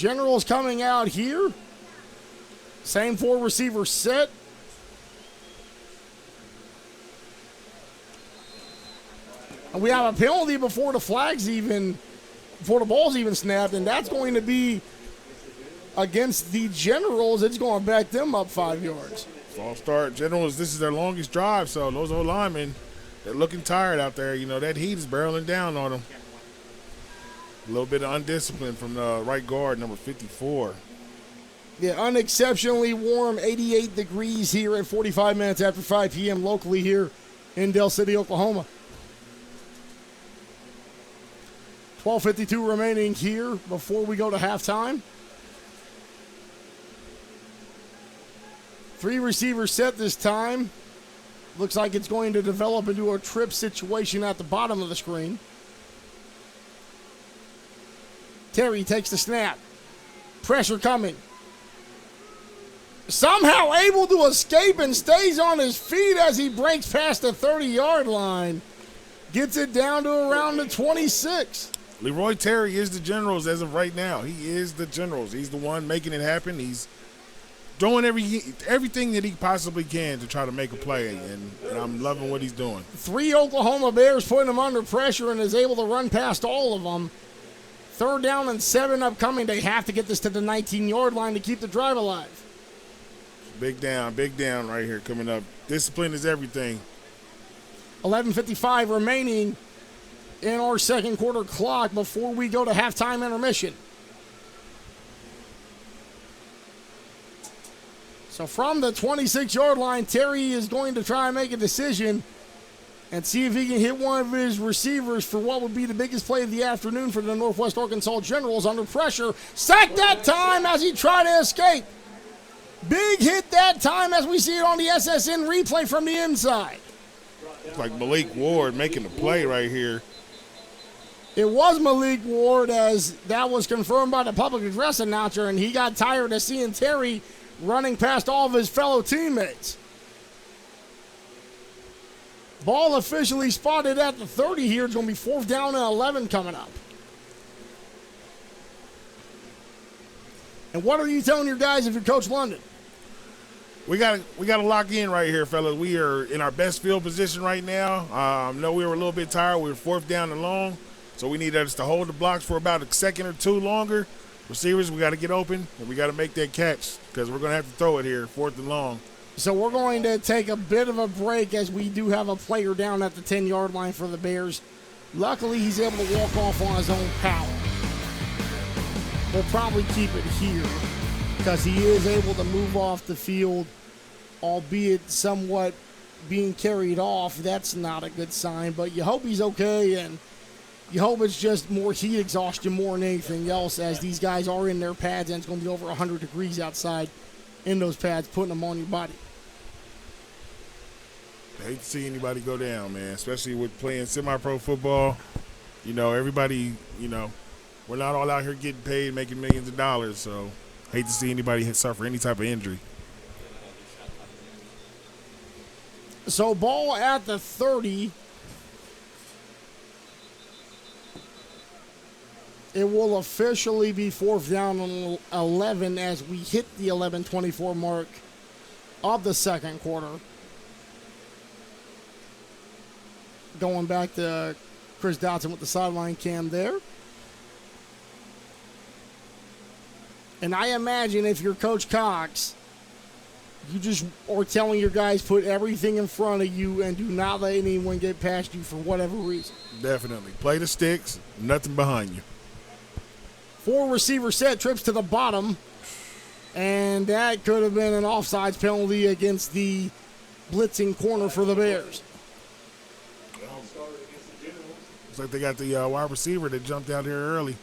Generals coming out here. Same 4 receiver set. And we have a penalty before the ball's even snapped, and that's going to be against the Generals. It's going to back them up 5 yards. False start. Generals, this is their longest drive, so those old linemen, they're looking tired out there. You know, that heat is barreling down on them. A little bit of undiscipline from the right guard, number 54. Yeah, unexceptionally warm, 88 degrees here at 45 minutes after 5 p.m. locally here in Del City, Oklahoma. 12:52 remaining here before we go to halftime. 3 receivers set this time. Looks like it's going to develop into a trip situation at the bottom of the screen. Terry takes the snap. Pressure coming. Somehow able to escape and stays on his feet as he breaks past the 30-yard line. Gets it down to around the 26. Leroy Terry is the Generals as of right now. He is the Generals. He's the one making it happen. He's doing everything that he possibly can to try to make a play, and I'm loving what he's doing. 3 Oklahoma Bears putting him under pressure and is able to run past all of them. 3rd down and 7 upcoming. They have to get this to the 19-yard line to keep the drive alive. Big down right here coming up. Discipline is everything. 11:55 remaining in our second quarter clock before we go to halftime intermission. So from the 26-yard line, Terry is going to try and make a decision and see if he can hit one of his receivers for what would be the biggest play of the afternoon for the Northwest Arkansas Generals. Under pressure, sacked that time as he tried to escape. Big hit that time as we see it on the SSN replay from the inside. It's like Malik Ward making the play right here. It was Malik Ward, as that was confirmed by the public address announcer, and he got tired of seeing Terry running past all of his fellow teammates. Ball officially spotted at the 30 here. It's going to be 4th down and 11 coming up. And what are you telling your guys if you're Coach London? We got to lock in right here, fellas. We are in our best field position right now. No, we were a little bit tired. We were 4th down and long, so we need us to hold the blocks for about a second or two longer. Receivers, we got to get open, and we got to make that catch because we're going to have to throw it here, 4th and long. So we're going to take a bit of a break as we do have a player down at the 10-yard line for the Bears. Luckily, he's able to walk off on his own power. We'll probably keep it here because he is able to move off the field, albeit somewhat being carried off. That's not a good sign, but you hope he's okay, and you hope it's just more heat exhaustion more than anything else, as these guys are in their pads and it's going to be over 100 degrees outside in those pads, putting them on your body. I hate to see anybody go down, man, especially with playing semi-pro football. You know, everybody, you know, we're not all out here getting paid, making millions of dollars, so hate to see anybody suffer any type of injury. So ball at the 30. It will officially be 4th down and 11 as we hit the 11:24 mark of the second quarter. Going back to Chris Dotson with the sideline cam there. And I imagine if you're Coach Cox, you just are telling your guys put everything in front of you and do not let anyone get past you for whatever reason. Definitely. Play the sticks, nothing behind you. 4 receiver set, trips to the bottom, and that could have been an offsides penalty against the blitzing corner for the Bears. Looks like they got the wide receiver that jumped out here early.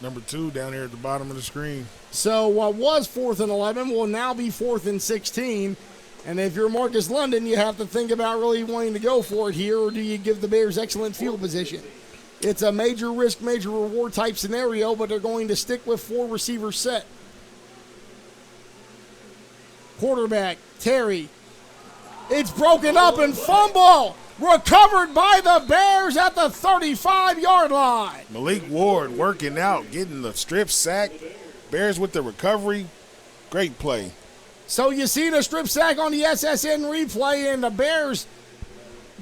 Number 2 down here at the bottom of the screen. So what was 4th and 11 will now be 4th and 16. And if you're Marcus London, you have to think about really wanting to go for it here, or do you give the Bears excellent field position? It's a major risk, major reward type scenario, but they're going to stick with 4 receivers set. Quarterback, Terry. It's broken up and fumble. Recovered by the Bears at the 35-yard line. Malik Ward working out, getting the strip sack. Bears with the recovery. Great play. So you see the strip sack on the SSN replay, and the Bears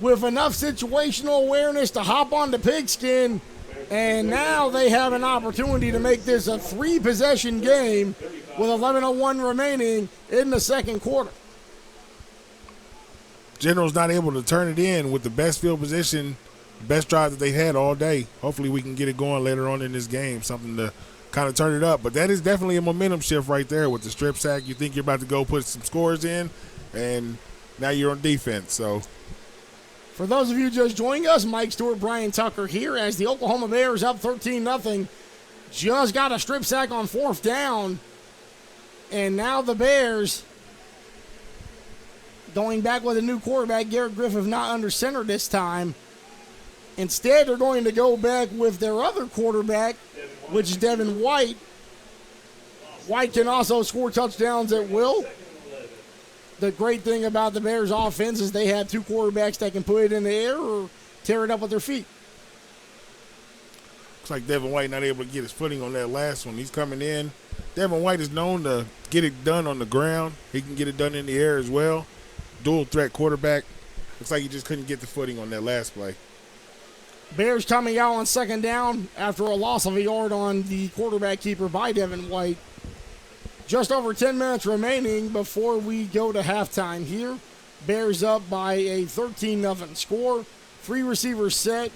with enough situational awareness to hop on the pigskin, and now they have an opportunity to make this a 3-possession game with 11:01 remaining in the second quarter. General's not able to turn it in with the best field position, best drive that they had all day. Hopefully we can get it going later on in this game, something to kind of turn it up. But that is definitely a momentum shift right there with the strip sack. You think you're about to go put some scores in, and now you're on defense. So, for those of you just joining us, Mike Stewart, Brian Tucker here as the Oklahoma Bears up 13-0. Just got a strip sack on 4th down, and now the Bears going back with a new quarterback, Garrett Griffith, not under center this time. Instead, they're going to go back with their other quarterback, which is Devin White. White can also score touchdowns at will. The great thing about the Bears' offense is they have 2 quarterbacks that can put it in the air or tear it up with their feet. Looks like Devin White not able to get his footing on that last one. He's coming in. Devin White is known to get it done on the ground. He can get it done in the air as well. Dual threat quarterback. Looks like he just couldn't get the footing on that last play. Bears coming out on 2nd down after a loss of a yard on the quarterback keeper by Devin White. Just over 10 minutes remaining before we go to halftime here. Bears up by a 13-0 score. 3 receivers set.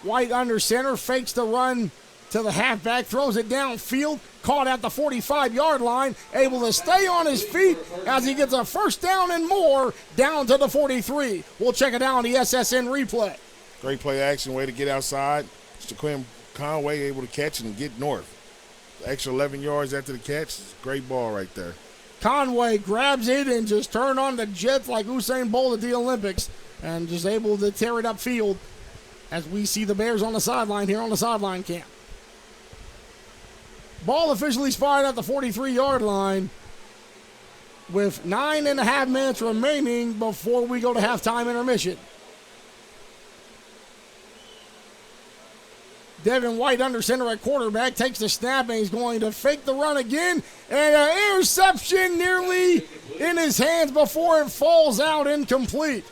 White under center, fakes the run to the halfback, throws it downfield, caught at the 45-yard line, able to stay on his feet as he gets a first down and more down to the 43. We'll check it out on the SSN replay. Great play action, way to get outside. Jaquim Conway able to catch and get north. The extra 11 yards after the catch, great ball right there. Conway grabs it and just turned on the jets like Usain Bolt at the Olympics and just able to tear it upfield as we see the Bears on the sideline here on the sideline cam. Ball officially spotted at the 43-yard line with 9.5 minutes remaining before we go to halftime intermission. Devin White under center at quarterback, takes the snap, and he's going to fake the run again. And an interception nearly in his hands before it falls out incomplete.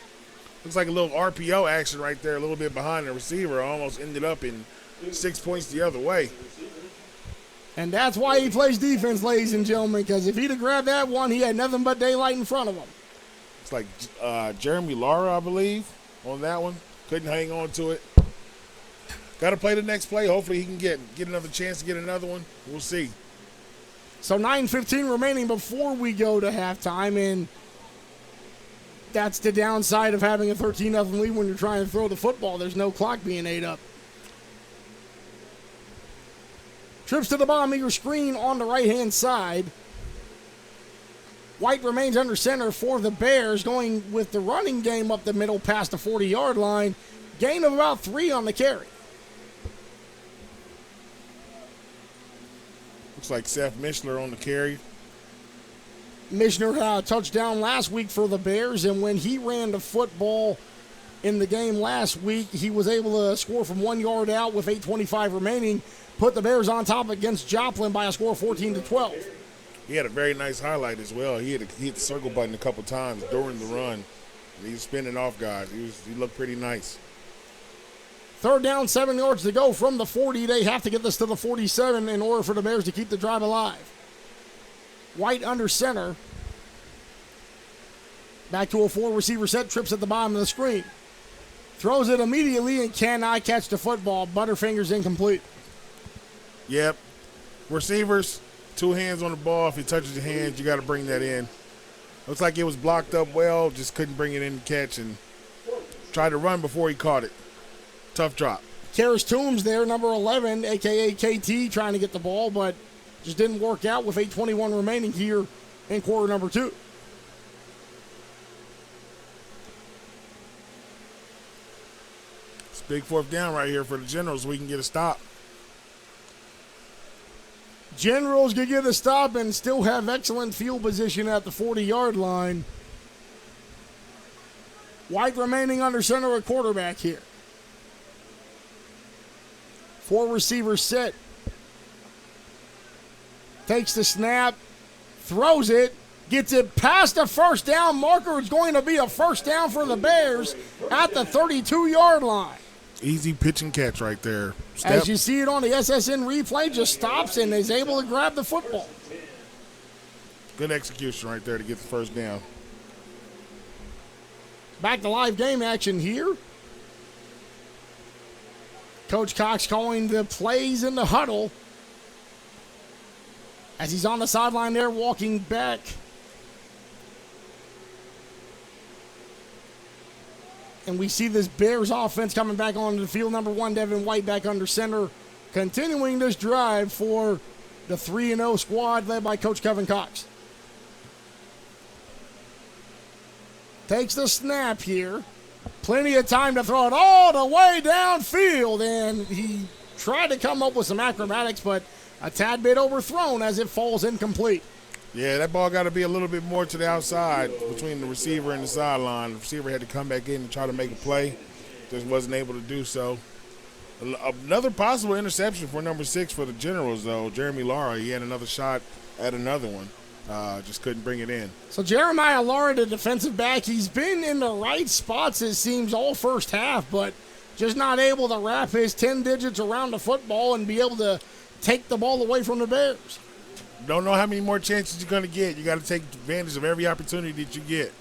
Looks like a little RPO action right there, a little bit behind the receiver. Almost ended up in 6 points the other way. And that's why he plays defense, ladies and gentlemen, because if he'd have grabbed that one, he had nothing but daylight in front of him. It's like Jeremy Lara, I believe, on that one. Couldn't hang on to it. Got to play the next play. Hopefully he can get another chance to get another one. We'll see. So 9:15 remaining before we go to halftime, and that's the downside of having a 13-0 lead when you're trying to throw the football. There's no clock being ate up. Trips to the bottom of your screen on the right-hand side. White remains under center for the Bears, going with the running game up the middle past the 40-yard line. Gain of about 3 on the carry. Looks like Seth Mishler on the carry. Mishner had a touchdown last week for the Bears, and when he ran the football in the game last week, he was able to score from 1 yard out with 8:25 remaining, put the Bears on top against Joplin by a score of 14-12. He had a very nice highlight as well. He hit the circle button a couple times during the run. He was spinning off guys. He looked pretty nice. 3rd down, 7 yards to go from the 40. They have to get this to the 47 in order for the Bears to keep the drive alive. White under center. Back to a 4-receiver set, trips at the bottom of the screen. Throws it immediately and cannot catch the football. Butterfinger's incomplete. Yep. Receivers, 2 hands on the ball. If he touches your hands, you got to bring that in. Looks like it was blocked up well, just couldn't bring it in to catch and tried to run before he caught it. Tough drop. Karis Toombs there, number 11, a.k.a. KT, trying to get the ball, but just didn't work out with 8:21 remaining here in quarter number 2. It's big 4th down right here for the Generals so we can get a stop. Generals can get a stop and still have excellent field position at the 40-yard line. White remaining under center at quarterback here. 4 receivers set. Takes the snap, throws it, gets it past the first down marker. It's going to be a first down for the Bears at the 32-yard line. Easy pitch and catch right there. Step. As you see it on the SSN replay, just stops and is able to grab the football. Good execution right there to get the first down. Back to live game action here. Coach Cox calling the plays in the huddle. As he's on the sideline there, walking back. And we see this Bears offense coming back onto the field. Number 1, Devin White back under center. Continuing this drive for the 3-0 squad led by Coach Kevin Cox. Takes the snap here. Plenty of time to throw it all the way downfield. And he tried to come up with some acrobatics, but a tad bit overthrown as it falls incomplete. Yeah, that ball got to be a little bit more to the outside between the receiver and the sideline. The receiver had to come back in and try to make a play. Just wasn't able to do so. Another possible interception for number 6 for the Generals, though. Jeremy Lara, he had another shot at another one. Just couldn't bring it in. So Jeremiah Lara, the defensive back, he's been in the right spots, it seems, all first half, but just not able to wrap his 10 digits around the football and be able to take the ball away from the Bears. Don't know how many more chances you're going to get. You got to take advantage of every opportunity that you get.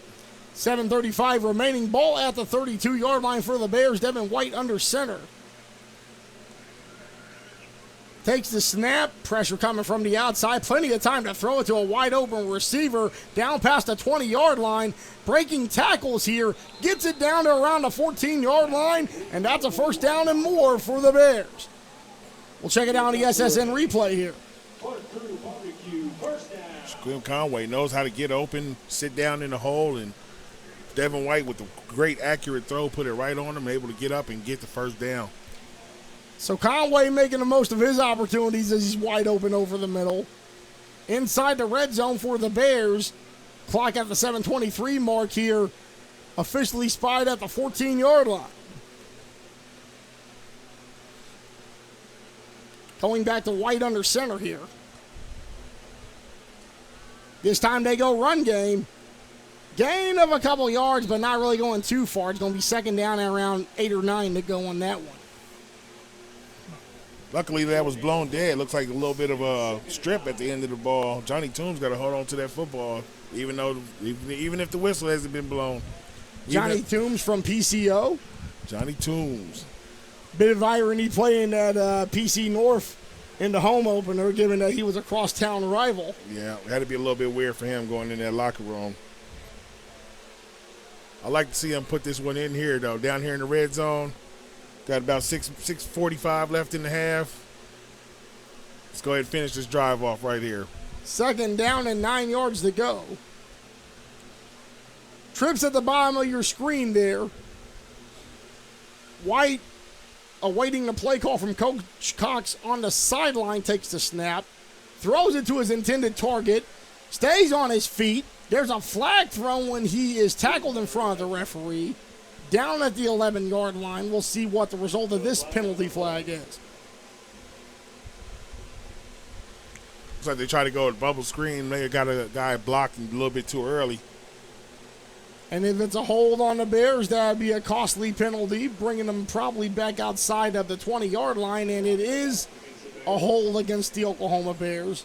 7:35 remaining. Ball at the 32-yard line for the Bears. Devin White under center. Takes the snap. Pressure coming from the outside. Plenty of time to throw it to a wide-open receiver down past the 20-yard line. Breaking tackles here. Gets it down to around the 14-yard line, and that's a first down and more for the Bears. We'll check it out on the SSN replay here. Squim Conway knows how to get open, sit down in the hole, and Devin White with a great accurate throw, put it right on him, able to get up and get the first down. So Conway making the most of his opportunities as he's wide open over the middle. Inside the red zone for the Bears. Clock at the 7:23 mark here. Officially spied at the 14-yard line. Going back to White under center here. This time they go run game. Gain of a couple yards, but not really going too far. It's going to be second down and around 8 or 9 to go on that one. Luckily, that was blown dead. Looks like a little bit of a strip at the end of the ball. Johnny Toombs got to hold on to that football, even if the whistle hasn't been blown. Johnny Toombs from PCO. Johnny Toombs. Bit of irony playing at PC North in the home opener, given that he was a crosstown rival. Yeah, it had to be a little bit weird for him going in that locker room. I like to see him put this one in here, though, down here in the red zone. Got about 6:45 left in the half. Let's go ahead and finish this drive off right here. Second down and 9 yards to go. Trips at the bottom of your screen there. White awaiting the play call from Coach Cox on the sideline, takes the snap, throws it to his intended target, stays on his feet. There's a flag thrown when he is tackled in front of the referee. Down at the 11-yard line, we'll see what the result of this penalty flag is. Looks like they try to go with bubble screen. They got a guy blocked a little bit too early. And if it's a hold on the Bears, that would be a costly penalty, bringing them probably back outside of the 20-yard line, and it is a hold against the Oklahoma Bears.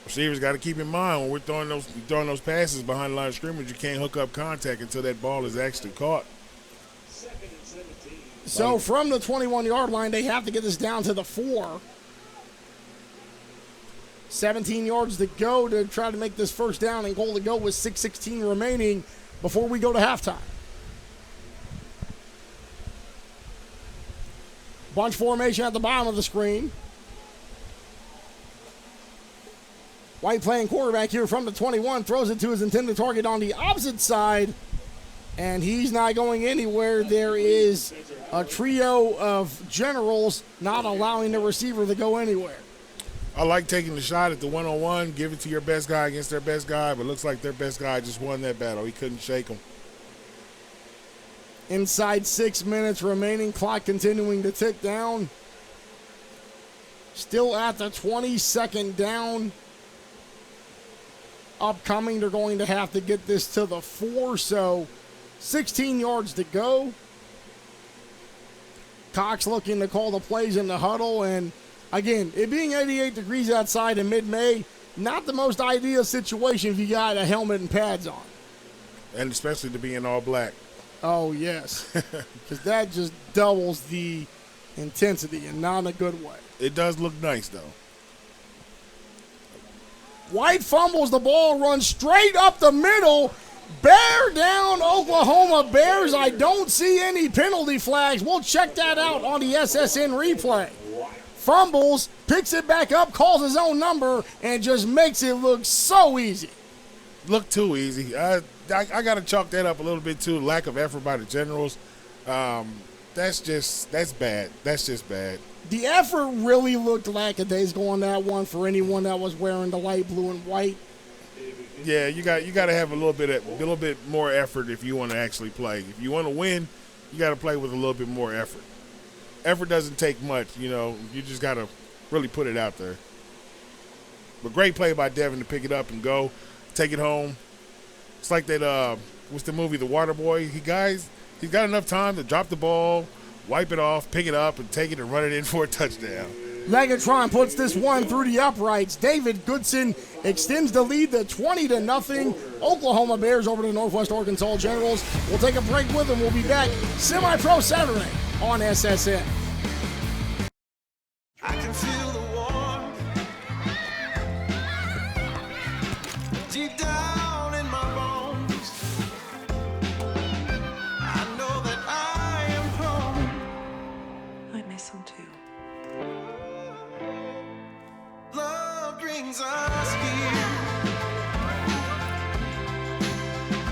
Receivers got to keep in mind when we're throwing those passes behind the line of scrimmage, you can't hook up contact until that ball is actually caught. So from the 21-yard line, they have to get this down to the 4. 17 yards to go to try to make this first down and goal to go with 6:16 remaining before we go to halftime. Bunch formation at the bottom of the screen. White playing quarterback here from the 21, throws it to his intended target on the opposite side, and he's not going anywhere. There is a trio of generals not allowing the receiver to go anywhere. I like taking the shot at the one-on-one, give it to your best guy against their best guy, but looks like their best guy just won that battle. He couldn't shake him. Inside 6 minutes remaining, clock continuing to tick down. Still at the 22nd down. Upcoming, they're going to have to get this to the 4, so 16 yards to go. Cox looking to call the plays in the huddle, and again, it being 88 degrees outside in mid-May, not the most ideal situation if you got a helmet and pads on. And especially to be in all black. Oh, yes, because that just doubles the intensity and not in a good way. It does look nice, though. White fumbles the ball, runs straight up the middle. Bear down, Oklahoma Bears. I don't see any penalty flags. We'll check that out on the SSN replay. Fumbles, picks it back up, calls his own number, and just makes it look so easy. Look too easy. I got to chalk that up a little bit, too. Lack of effort by the Generals. That's bad. That's just bad. The effort really looked lackadaisical on that one for anyone that was wearing the light blue and white. Yeah, you got to have a little bit more effort if you want to actually play. If you want to win, you got to play with a little bit more effort. Effort doesn't take much, You just got to really put it out there. But great play by Devin to pick it up and go, take it home. It's like that. What's the movie, The Water Boy? He's got enough time to drop the ball, wipe it off, pick it up, and take it and run it in for a touchdown. Megatron puts this one through the uprights. David Goodson extends the lead to 20-0. Oklahoma Bears over the Northwest Arkansas Generals. We'll take a break with them. We'll be back Semi-Pro Saturday on SSN. I can feel the warmth deep down in my bones. I know that I am home. I miss him too. Love brings us here.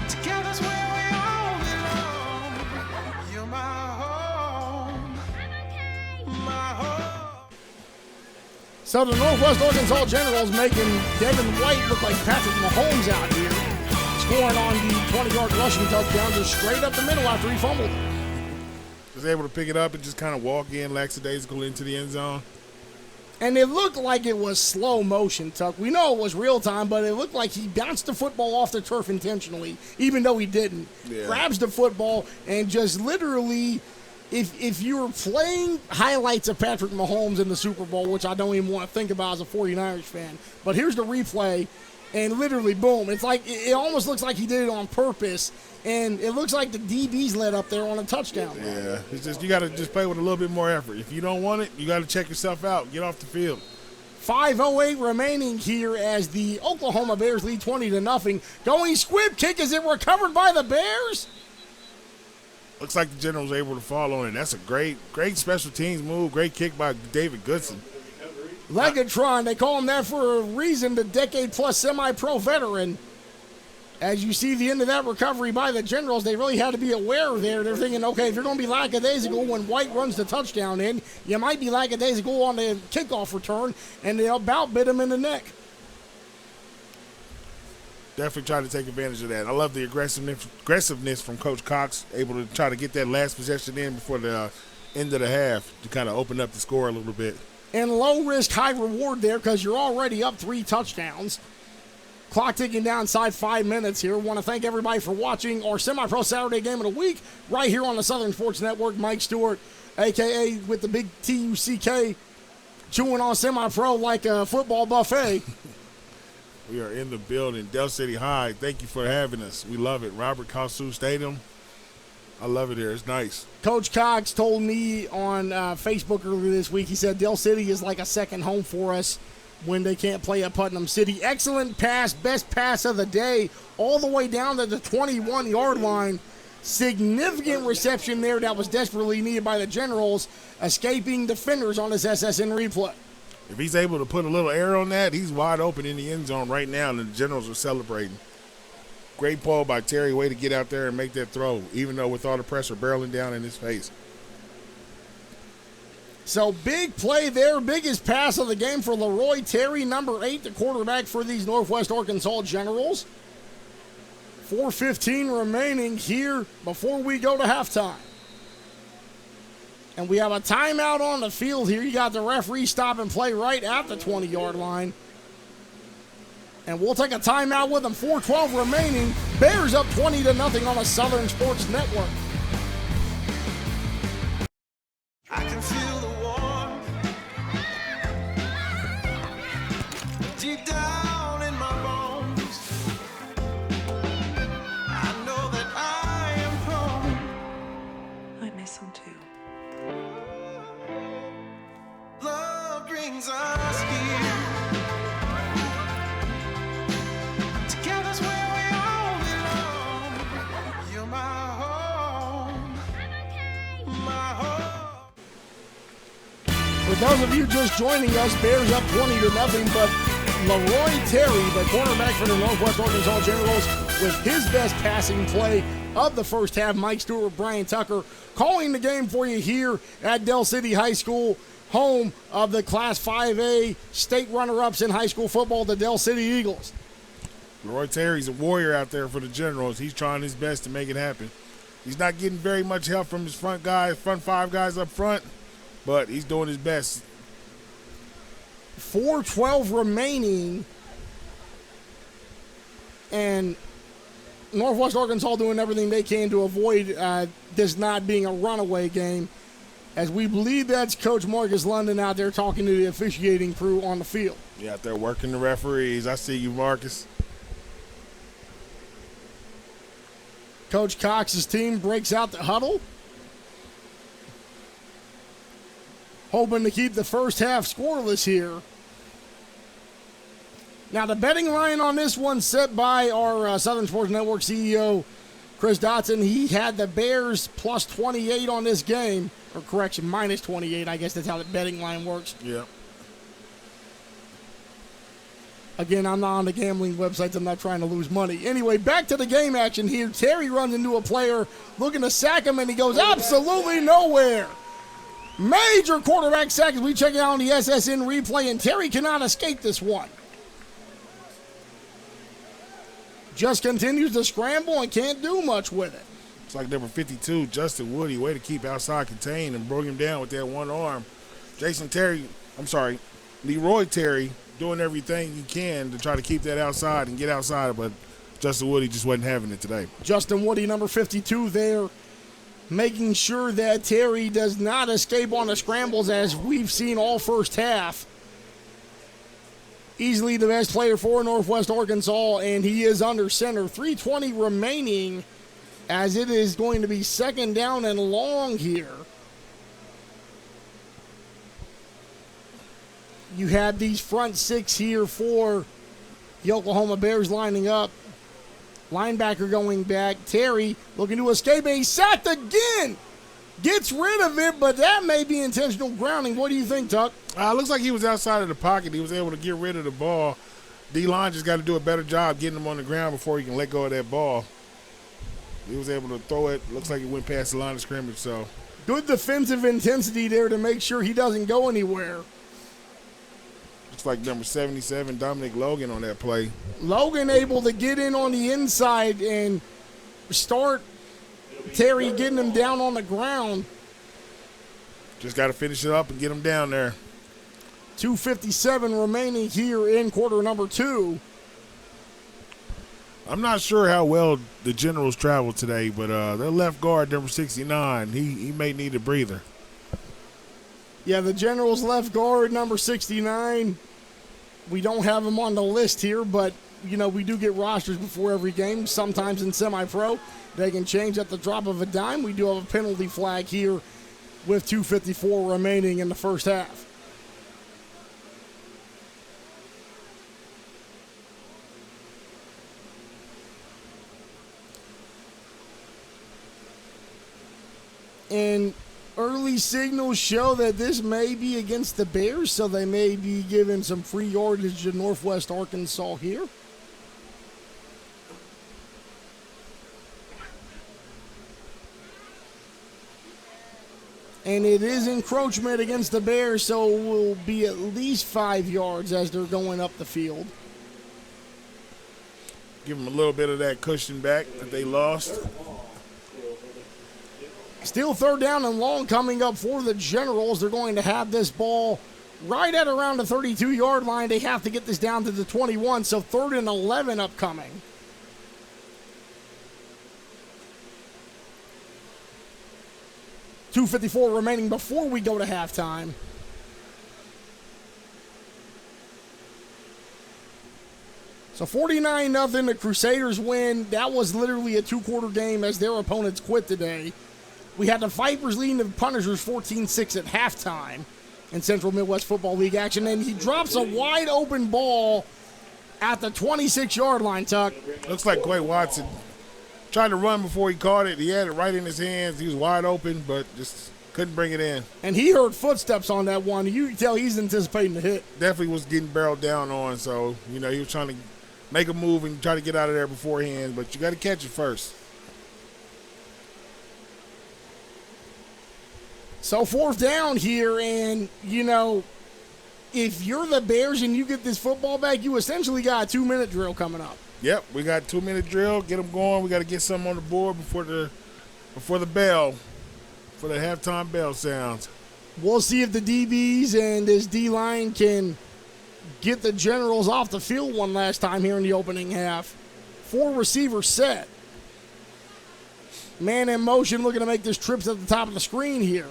Together's where we all belong. You're my home. My home. So the Northwest Arkansas Generals making Devin White look like Patrick Mahomes out here. Scoring on the 20-yard rushing touchdown just straight up the middle after he fumbled. Was able to pick it up and just kind of walk in lackadaisical into the end zone. And it looked like it was slow motion, Tuck. We know it was real time, but it looked like he bounced the football off the turf intentionally, even though he didn't. Yeah. Grabs the football and just literally, if you were playing highlights of Patrick Mahomes in the Super Bowl, which I don't even want to think about as a 49ers fan, but here's the replay, and literally, boom. It's like, it almost looks like he did it on purpose, and it looks like the DB's let up there on a touchdown. Yeah, it's just you got to just play with a little bit more effort. If you don't want it, you got to check yourself out. Get off the field. 5:08 remaining here as the Oklahoma Bears lead 20-0. Going squib kick, is it recovered by the Bears? Looks like the Generals were able to fall on it. That's a great special teams move. Great kick by David Goodson. Legatron, they call him that for a reason, the decade-plus semi-pro veteran. As you see the end of that recovery by the Generals, they really had to be aware there. They're thinking, okay, if you're going to be lackadaisical when White runs the touchdown in, you might be lackadaisical on the kickoff return, and they about bit him in the neck. Definitely try to take advantage of that. I love the aggressiveness from Coach Cox, able to try to get that last possession in before the end of the half to kind of open up the score a little bit. And low risk, high reward there because you're already up 3 touchdowns. Clock ticking down inside 5 minutes here. Want to thank everybody for watching our Semi-Pro Saturday Game of the Week right here on the Southern Sports Network. Mike Stewart, a.k.a. with the big T-U-C-K, chewing on Semi-Pro like a football buffet. We are in the building, Del City High. Thank you for having us. We love it. Robert Kossu Stadium. I love it here. It's nice. Coach Cox told me on Facebook earlier this week, he said Del City is like a second home for us when they can't play at Putnam City. Excellent pass, best pass of the day, all the way down to the 21-yard line. Significant reception there that was desperately needed by the Generals, escaping defenders on this SSN replay. If he's able to put a little air on that, he's wide open in the end zone right now, and the Generals are celebrating. Great ball by Terry. Way to get out there and make that throw, even though with all the pressure barreling down in his face. So big play there. Biggest pass of the game for Leroy Terry, number 8, the quarterback for these Northwest Arkansas Generals. 4:15 remaining here before we go to halftime. And we have a timeout on the field here. You got the referee stop and play right at the 20-yard line. And we'll take a timeout with them. 4:12 remaining. Bears up 20-0 on the Southern Sports Network. I can feel the warmth deep down in my bones. I know that I am home. I miss him too. Love brings us here. Together's where we all belong. You're my home. My home. For those of you just joining us, Bears up 20-0, but Leroy Terry, the quarterback for the Northwest Arkansas Generals, with his best passing play of the first half. Mike Stewart, Brian Tucker, calling the game for you here at Dell City High School, home of the Class 5A state runner-ups in high school football, the Dell City Eagles. Leroy Terry's a warrior out there for the Generals. He's trying his best to make it happen. He's not getting very much help from his front five guys up front, but he's doing his best. 4:12 remaining, and Northwest Arkansas doing everything they can to avoid this not being a runaway game, as we believe that's Coach Marcus London out there talking to the officiating crew on the field. Yeah, out there working the referees. I see you, Marcus. Coach Cox's team breaks out the huddle, hoping to keep the first half scoreless here. Now, the betting line on this one set by our Southern Sports Network CEO, Chris Dotson. He had the Bears plus 28 on this game. Or correction, minus 28. I guess that's how the betting line works. Yeah. Again, I'm not on the gambling websites. I'm not trying to lose money. Anyway, back to the game action here. Terry runs into a player looking to sack him, and he goes absolutely nowhere. Major quarterback sack as we check it out on the SSN replay, and Terry cannot escape this one. Just continues to scramble and can't do much with it. It's like number 52, Justin Woody, way to keep outside contained and broke him down with that one arm. Leroy Terry doing everything he can to try to keep that outside and get outside, but Justin Woody just wasn't having it today. Justin Woody, number 52 there, making sure that Terry does not escape on the scrambles as we've seen all first half. Easily the best player for Northwest Arkansas, and he is under center. 3:20 remaining as it is going to be second down and long here. You have these front six here for the Oklahoma Bears lining up. Linebacker going back. Terry looking to escape, and he's sacked again. Gets rid of it, but that may be intentional grounding. What do you think, Tuck? Looks like he was outside of the pocket. He was able to get rid of the ball. D-line just got to do a better job getting him on the ground before he can let go of that ball. He was able to throw it. Looks like it went past the line of scrimmage. So good defensive intensity there to make sure he doesn't go anywhere. looks like number 77, Dominic Logan, on that play. Logan able to get in on the inside and start Terry getting him down on the ground. Just got to finish it up and get him down there. 2:57 remaining here in quarter number 2. I'm not sure how well the Generals traveled today, but their left guard, number 69, he may need a breather. Yeah, the Generals left guard, number 69. We don't have him on the list here, but, you know, we do get rosters before every game. Sometimes in semi-pro, they can change at the drop of a dime. We do have a penalty flag here with 2:54 remaining in the first half. And early signals show that this may be against the Bears, so they may be giving some free yardage to Northwest Arkansas here. And it is encroachment against the Bears, so it will be at least 5 yards as they're going up the field. Give them a little bit of that cushion back that they lost. Still third down and long coming up for the Generals. They're going to have this ball right at around the 32-yard line. They have to get this down to the 21, so 3rd and 11 upcoming. .254 remaining before we go to halftime. So 49-0, the Crusaders win. That was literally a 2-quarter game as their opponents quit today. We had the Vipers leading the Punishers 14-6 at halftime in Central Midwest Football League action, and he drops a wide open ball at the 26-yard line, Tuck. Looks like Quay Watson tried to run before he caught it. He had it right in his hands. He was wide open, but just couldn't bring it in. And he heard footsteps on that one. You can tell he's anticipating the hit. Definitely was getting barreled down on, so, he was trying to make a move and try to get out of there beforehand, but you got to catch it first. So 4th down here, and, if you're the Bears and you get this football back, you essentially got a 2-minute drill coming up. Yep, we got a 2-minute drill. Get them going. We got to get something on the board before the bell, before the halftime bell sounds. We'll see if the DBs and this D-line can get the Generals off the field one last time here in the opening half. 4 receivers set. Man in motion looking to make this trip to the top of the screen here.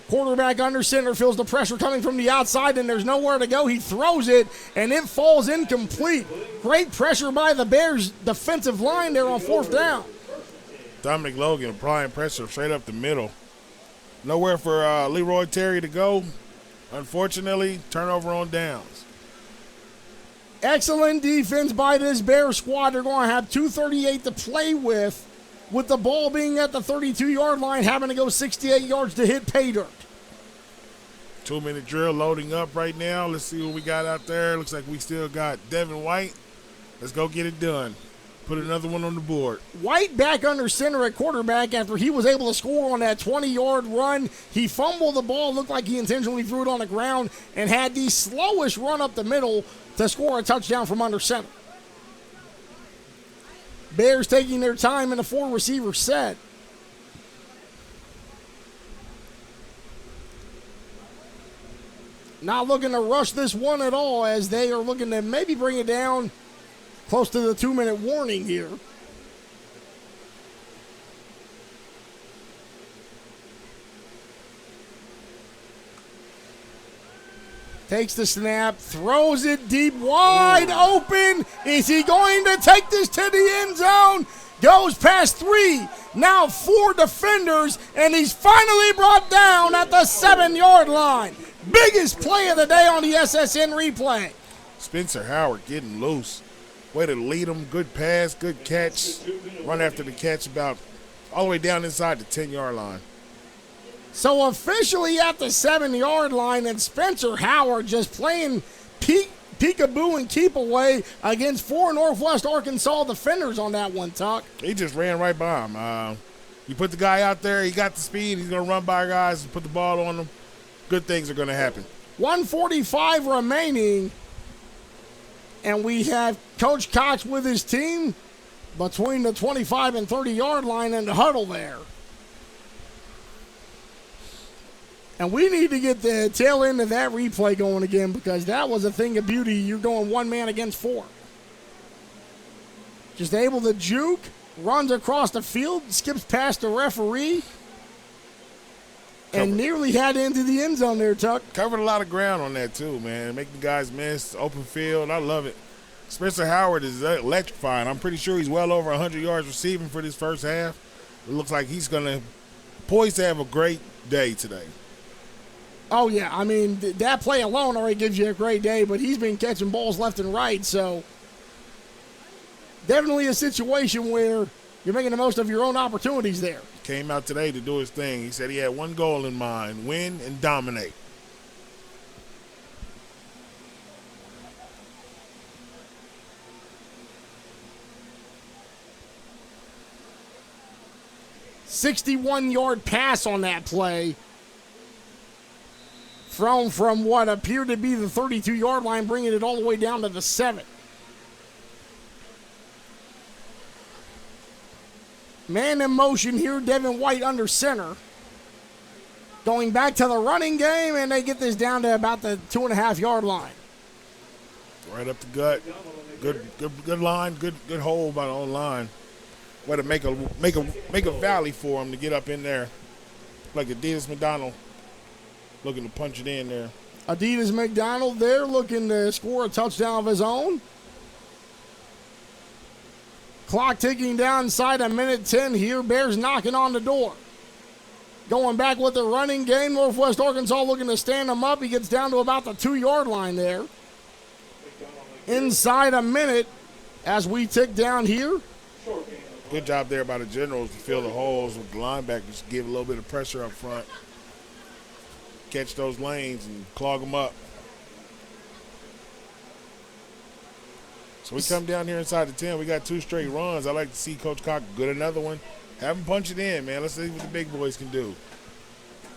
Quarterback under center, feels the pressure coming from the outside, and there's nowhere to go. He throws it, and it falls incomplete. Great pressure by the Bears' defensive line there on 4th down. Dominic Logan applying pressure straight up the middle. Nowhere for Leroy Terry to go. Unfortunately, turnover on downs. Excellent defense by this Bears squad. They're going to have 2:38 to play with the ball being at the 32-yard line, having to go 68 yards to hit pay dirt. 2-minute drill loading up right now. Let's see what we got out there. Looks like we still got Devin White. Let's go get it done. Put another one on the board. White back under center at quarterback after he was able to score on that 20-yard run. He fumbled the ball, looked like he intentionally threw it on the ground, and had the slowest run up the middle to score a touchdown from under center. Bears taking their time in a 4-receiver set. Not looking to rush this one at all, as they are looking to maybe bring it down close to the 2-minute warning here. Takes the snap, throws it deep, wide open. Is he going to take this to the end zone? Goes past 3, now 4 defenders, and he's finally brought down at the 7-yard line. Biggest play of the day on the SSN replay. Spencer Howard getting loose. Way to lead him. Good pass, good catch. Run after the catch about all the way down inside the 10-yard line. So officially at the 7-yard line, and Spencer Howard just playing peekaboo and keep away against 4 Northwest Arkansas defenders on that one, Tuck. He just ran right by him. You put the guy out there, he got the speed, he's going to run by guys and put the ball on them. Good things are going to happen. 1:45 remaining, and we have Coach Cox with his team between the 25 and 30-yard line in the huddle there. And we need to get the tail end of that replay going again, because that was a thing of beauty. You're going 1 man against 4. Just able to juke, runs across the field, skips past the referee, and nearly had into the end zone there, Tuck. Covered a lot of ground on that too, man. Making guys miss, open field. I love it. Spencer Howard is electrifying. I'm pretty sure he's well over 100 yards receiving for this first half. It looks like he's going to poised to have a great day today. Oh, yeah. I mean, that play alone already gives you a great day, but he's been catching balls left and right, so definitely a situation where you're making the most of your own opportunities there. Came out today to do his thing. He said he had one goal in mind, win and dominate. "61-yard pass on that play. Thrown from what appeared to be the 32-yard line, bringing it all the way down to the 7. Man in motion here, Devin White under center. Going back to the running game, and they get this down to about the 2.5-yard line. Right up the gut. Good line, good hole by the own line. Way to make a valley for him to get up in there. Like Adidas McDonald looking to punch it in there. Adidas McDonald there looking to score a touchdown of his own. Clock ticking down inside a minute 10 here. Bears knocking on the door. Going back with the running game. Northwest Arkansas looking to stand him up. He gets down to about the 2-yard line there. Inside a minute as we tick down here. Good job there by the Generals to fill the holes with the linebackers, give a little bit of pressure up front. Catch those lanes and clog them up. So we come down here inside the 10. We got 2 straight runs. I like to see Coach Cock good another one. Have him punch it in, man. Let's see what the big boys can do.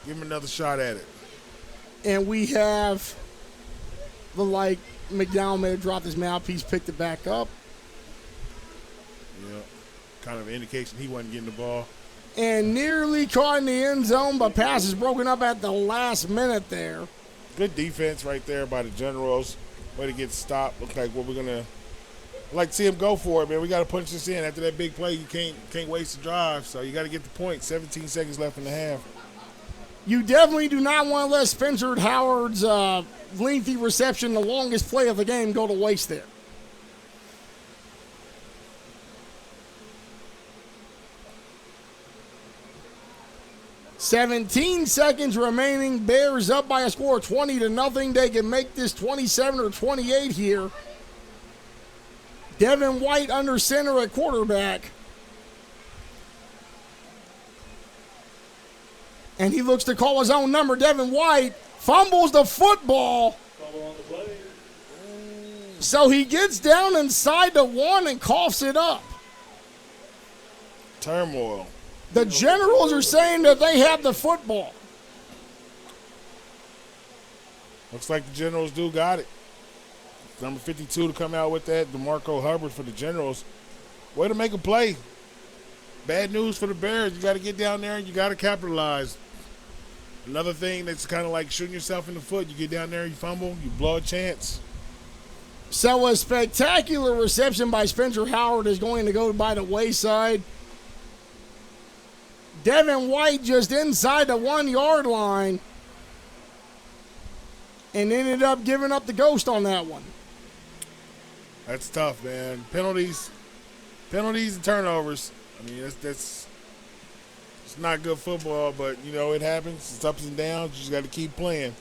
Give him another shot at it. And we have the McDowell may have dropped his mouthpiece, picked it back up. Yeah, kind of an indication he wasn't getting the ball. And nearly caught in the end zone, but pass is broken up at the last minute there. Good defense right there by the Generals. Way to get stopped. Looks like what we're going to – I'd like to see him go for it, man. We got to punch this in. After that big play, you can't waste the drive, so you got to get the point. 17 seconds left in the half. You definitely do not want to let Spencer Howard's lengthy reception, the longest play of the game, go to waste there. "17 seconds remaining. Bears up by a score of 20-0. They can make this 27 or 28 here. Devin White under center at quarterback. And he looks to call his own number. Devin White fumbles the football. So he gets down inside the 1 and coughs it up. Turmoil. The Generals are saying that they have the football. Looks like the Generals do got it. Number 52 to come out with that, DeMarco Hubbard for the Generals. Way to make a play. Bad news for the Bears. You got to get down there and you got to capitalize. Another thing that's kind of like shooting yourself in the foot. You get down there, you fumble, you blow a chance. So a spectacular reception by Spencer Howard is going to go by the wayside. Devin White just inside the 1-yard line and ended up giving up the ghost on that one. That's tough, man. Penalties and turnovers. I mean, that's it's not good football, but, it happens. It's ups and downs. You just got to keep playing.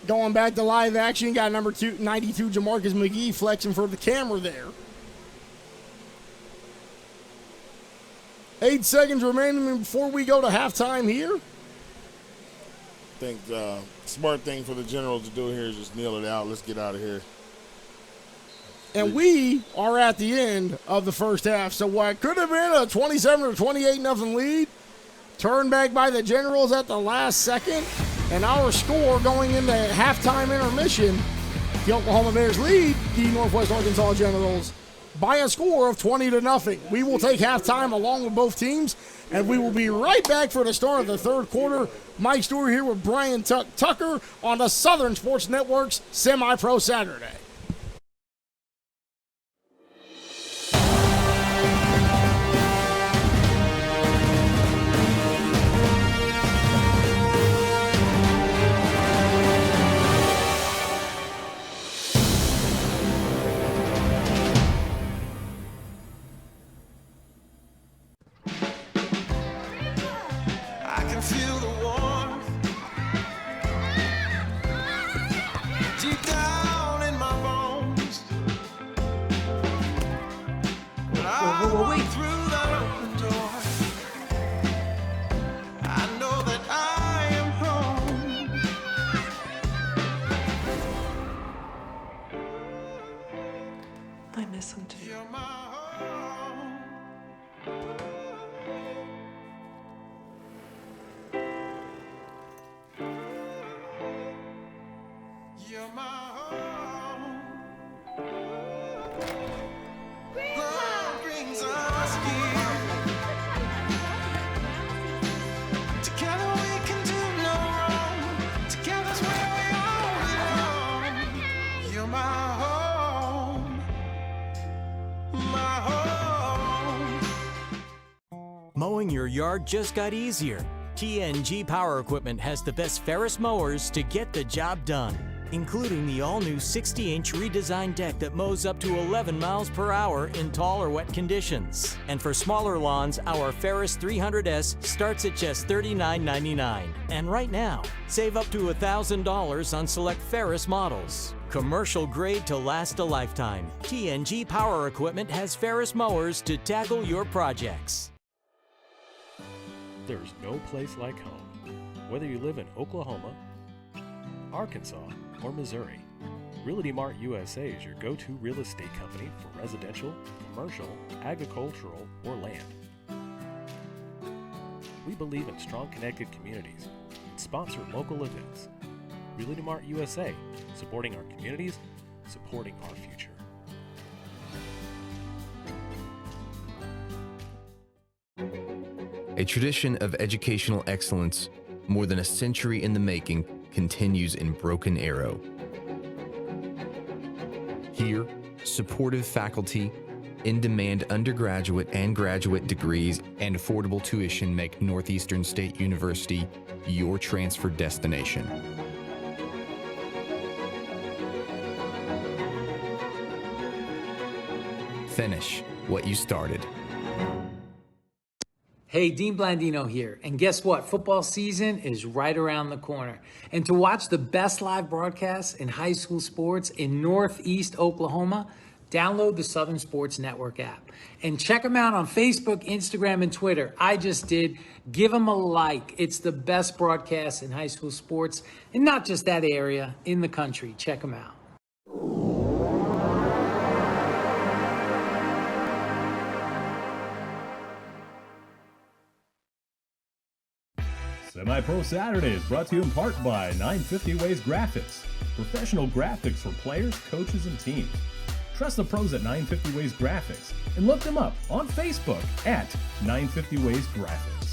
Going back to live action, got number 92 Jamarcus McGee flexing for the camera there. 8 seconds remaining before we go to halftime here. I think the smart thing for the Generals to do here is just kneel it out. Let's get out of here. And we are at the end of the first half. So what could have been a 27 or 28-0 lead, turned back by the Generals at the last second. And our score going into halftime intermission, the Oklahoma Bears lead the Northwest Arkansas Generals by a score of 20-0. We will take halftime along with both teams, and we will be right back for the start of the third quarter. Mike Stewart here with Brian Tucker on the Southern Sports Network's Semi-Pro Saturday. I can feel the warmth deep down in my bones. When I walk through that open door, I know that I am home. I miss him too. You're my home. You're my home. Love brings us here. Mowing your yard just got easier. TNG Power Equipment has the best Ferris mowers to get the job done, including the all-new 60-inch redesigned deck that mows up to 11 miles per hour in tall or wet conditions. And for smaller lawns, our Ferris 300S starts at just $39.99. And right now, save up to $1,000 on select Ferris models. Commercial grade to last a lifetime. TNG Power Equipment has Ferris mowers to tackle your projects. There's no place like home. Whether you live in Oklahoma, Arkansas, or Missouri, Realty Mart USA is your go-to real estate company for residential, commercial, agricultural, or land. We believe in strong connected communities and sponsor local events. Realty Mart USA, supporting our communities, supporting our future. A tradition of educational excellence, more than a century in the making, continues in Broken Arrow. Here, supportive faculty, in-demand undergraduate and graduate degrees, and affordable tuition make Northeastern State University your transfer destination. Finish what you started. Hey, Dean Blandino here, and guess what? Football season is right around the corner. And to watch the best live broadcasts in high school sports in Northeast Oklahoma, download the Southern Sports Network app. And check them out on Facebook, Instagram, and Twitter. I just did. Give them a like. It's the best broadcast in high school sports, and not just that area, in the country. Check them out. Semi-Pro Saturday is brought to you in part by 950 Ways Graphics. Professional graphics for players, coaches, and teams. Trust the pros at 950 Ways Graphics and look them up on Facebook at 950 Ways Graphics.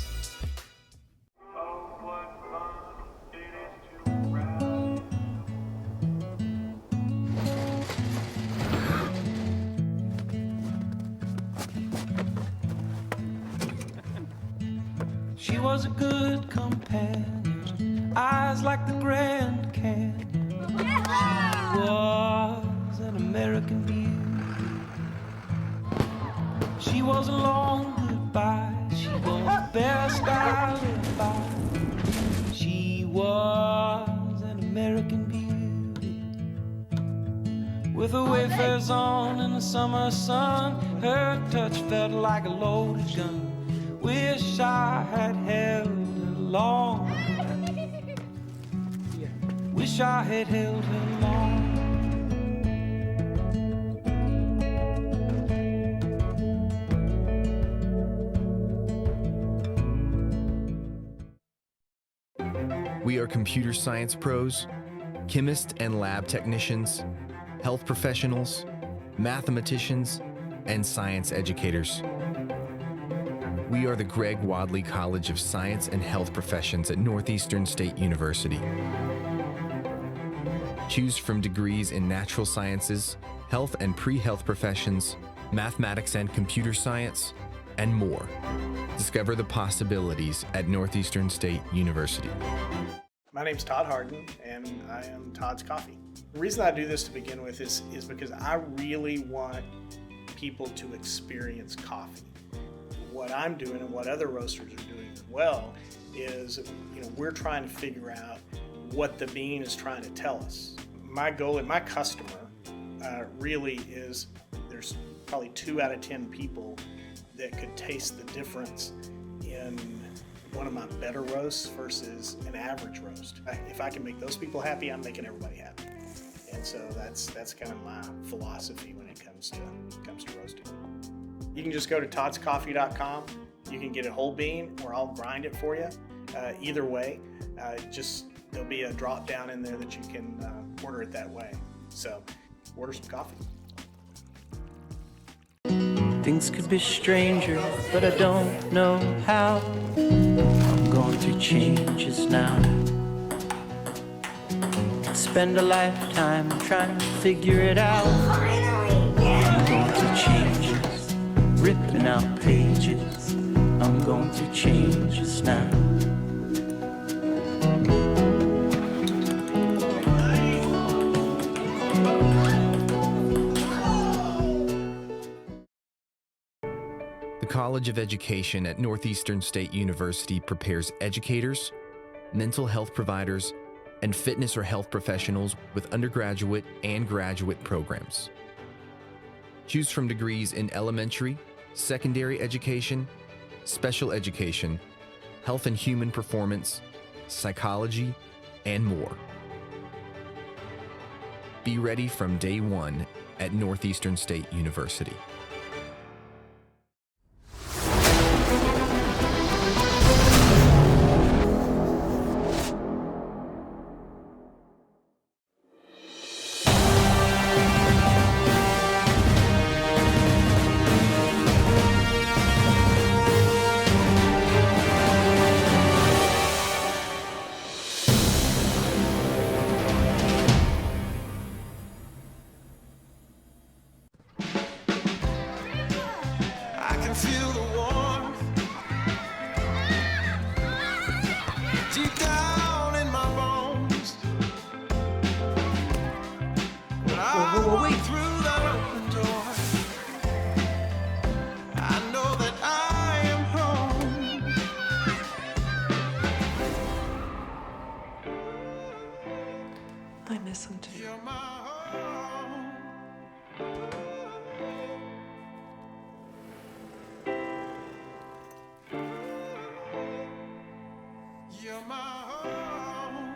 She was a good companion, eyes like the Grand Canyon. She was an American beauty. She was a long goodbye. She was the best I lived by. She was an American beauty. With her wayfarers on in the summer sun, her touch felt like a loaded gun. Wish I had held her long. Wish I had held her long. We are computer science pros, chemists and lab technicians, health professionals, mathematicians, and science educators. We are the Greg Wadley College of Science and Health Professions at Northeastern State University. Choose from degrees in natural sciences, health and pre-health professions, mathematics and computer science, and more. Discover the possibilities at Northeastern State University. My name's Todd Harden, and I am Todd's Coffee. The reason I do this to begin with is because I really want people to experience coffee. What I'm doing and what other roasters are doing as well is, we're trying to figure out what the bean is trying to tell us. My goal and my customer really is, there's probably 2 out of 10 people that could taste the difference in one of my better roasts versus an average roast. If I can make those people happy, I'm making everybody happy. And so that's kind of my philosophy when it comes to roasting. You can just go to toddscoffee.com. You can get a whole bean, or I'll grind it for you. Either way, there'll be a drop down in there that you can order it that way. So order some coffee. Things could be stranger, but I don't know how. I'm going through changes now. Spend a lifetime trying to figure it out. I'm going through changes, ripping out pages, I'm going to change just now. The College of Education at Northeastern State University prepares educators, mental health providers, and fitness or health professionals with undergraduate and graduate programs. Choose from degrees in elementary, secondary education, special education, health and human performance, psychology, and more. Be ready from day one at Northeastern State University. I can feel the warmth deep down in my bones. When I walk through that open door, I know that I am home. I miss him too. You're my home. You're my home.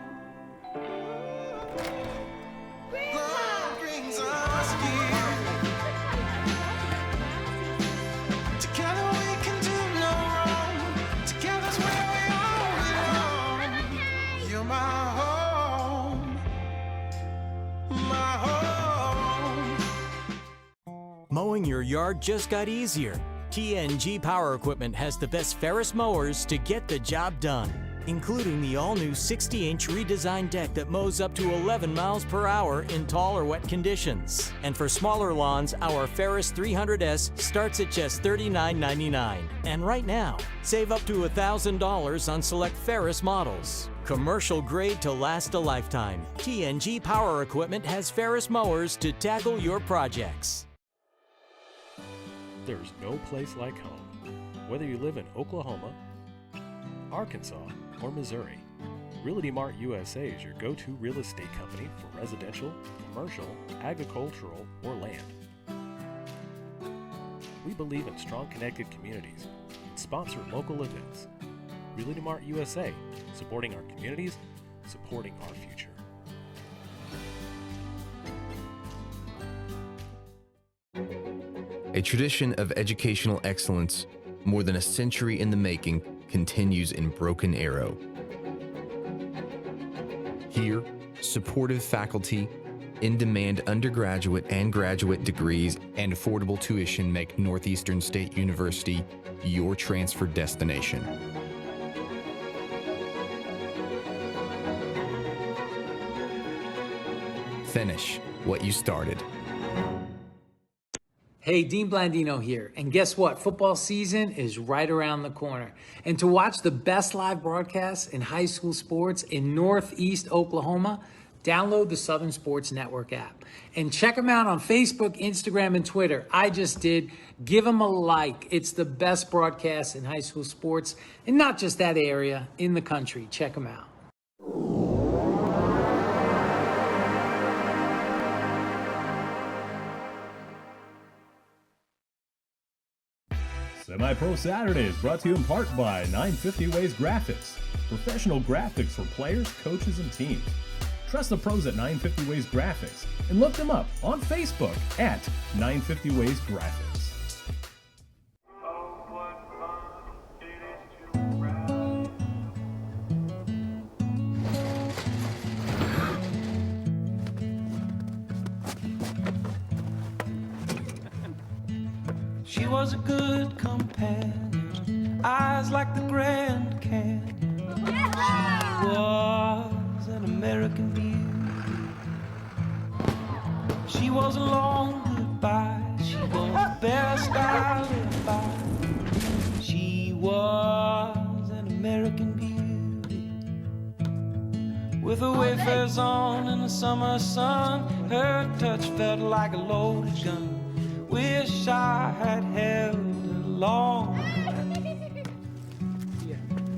Love brings us here. Together we can do no wrong. Together's where we all belong. You're my home. My home. Mowing your yard just got easier. TNG Power Equipment has the best Ferris mowers to get the job done, including the all-new 60-inch redesigned deck that mows up to 11 miles per hour in tall or wet conditions. And for smaller lawns, our Ferris 300S starts at just $39.99. And right now, save up to $1,000 on select Ferris models. Commercial grade to last a lifetime. TNG Power Equipment has Ferris mowers to tackle your projects. There's no place like home. Whether you live in Oklahoma, Arkansas, or Missouri, Realty Mart USA is your go-to real estate company for residential, commercial, agricultural, or land. We believe in strong connected communities and sponsor local events. Realty Mart USA, supporting our communities, supporting our future. A tradition of educational excellence, more than a century in the making, continues in Broken Arrow. Here, supportive faculty, in-demand undergraduate and graduate degrees, and affordable tuition make Northeastern State University your transfer destination. Finish what you started. Hey, Dean Blandino here. And guess what? Football season is right around the corner. And to watch the best live broadcasts in high school sports in Northeast Oklahoma, download the Southern Sports Network app. And check them out on Facebook, Instagram, and Twitter. I just did. Give them a like. It's the best broadcast in high school sports, and not just that area, in the country. Check them out. Semi-Pro Saturday is brought to you in part by 950 Ways Graphics. Professional graphics for players, coaches, and teams. Trust the pros at 950 Ways Graphics and look them up on Facebook at 950 Ways Graphics. She was a good companion, eyes like the Grand Canyon. She was an American beauty. She was a long goodbye. She was the best I lived by. She was the wafers on in the summer sun. Her touch felt like a loaded gun. Wish I had held her long.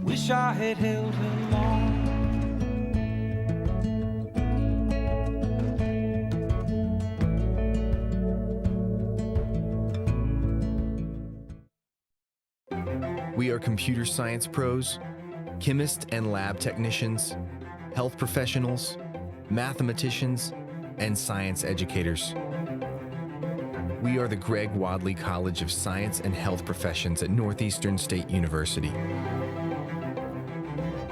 Wish I had held her long. We are computer science pros, chemists and lab technicians, health professionals, mathematicians, and science educators. We are the Greg Wadley College of Science and Health Professions at Northeastern State University.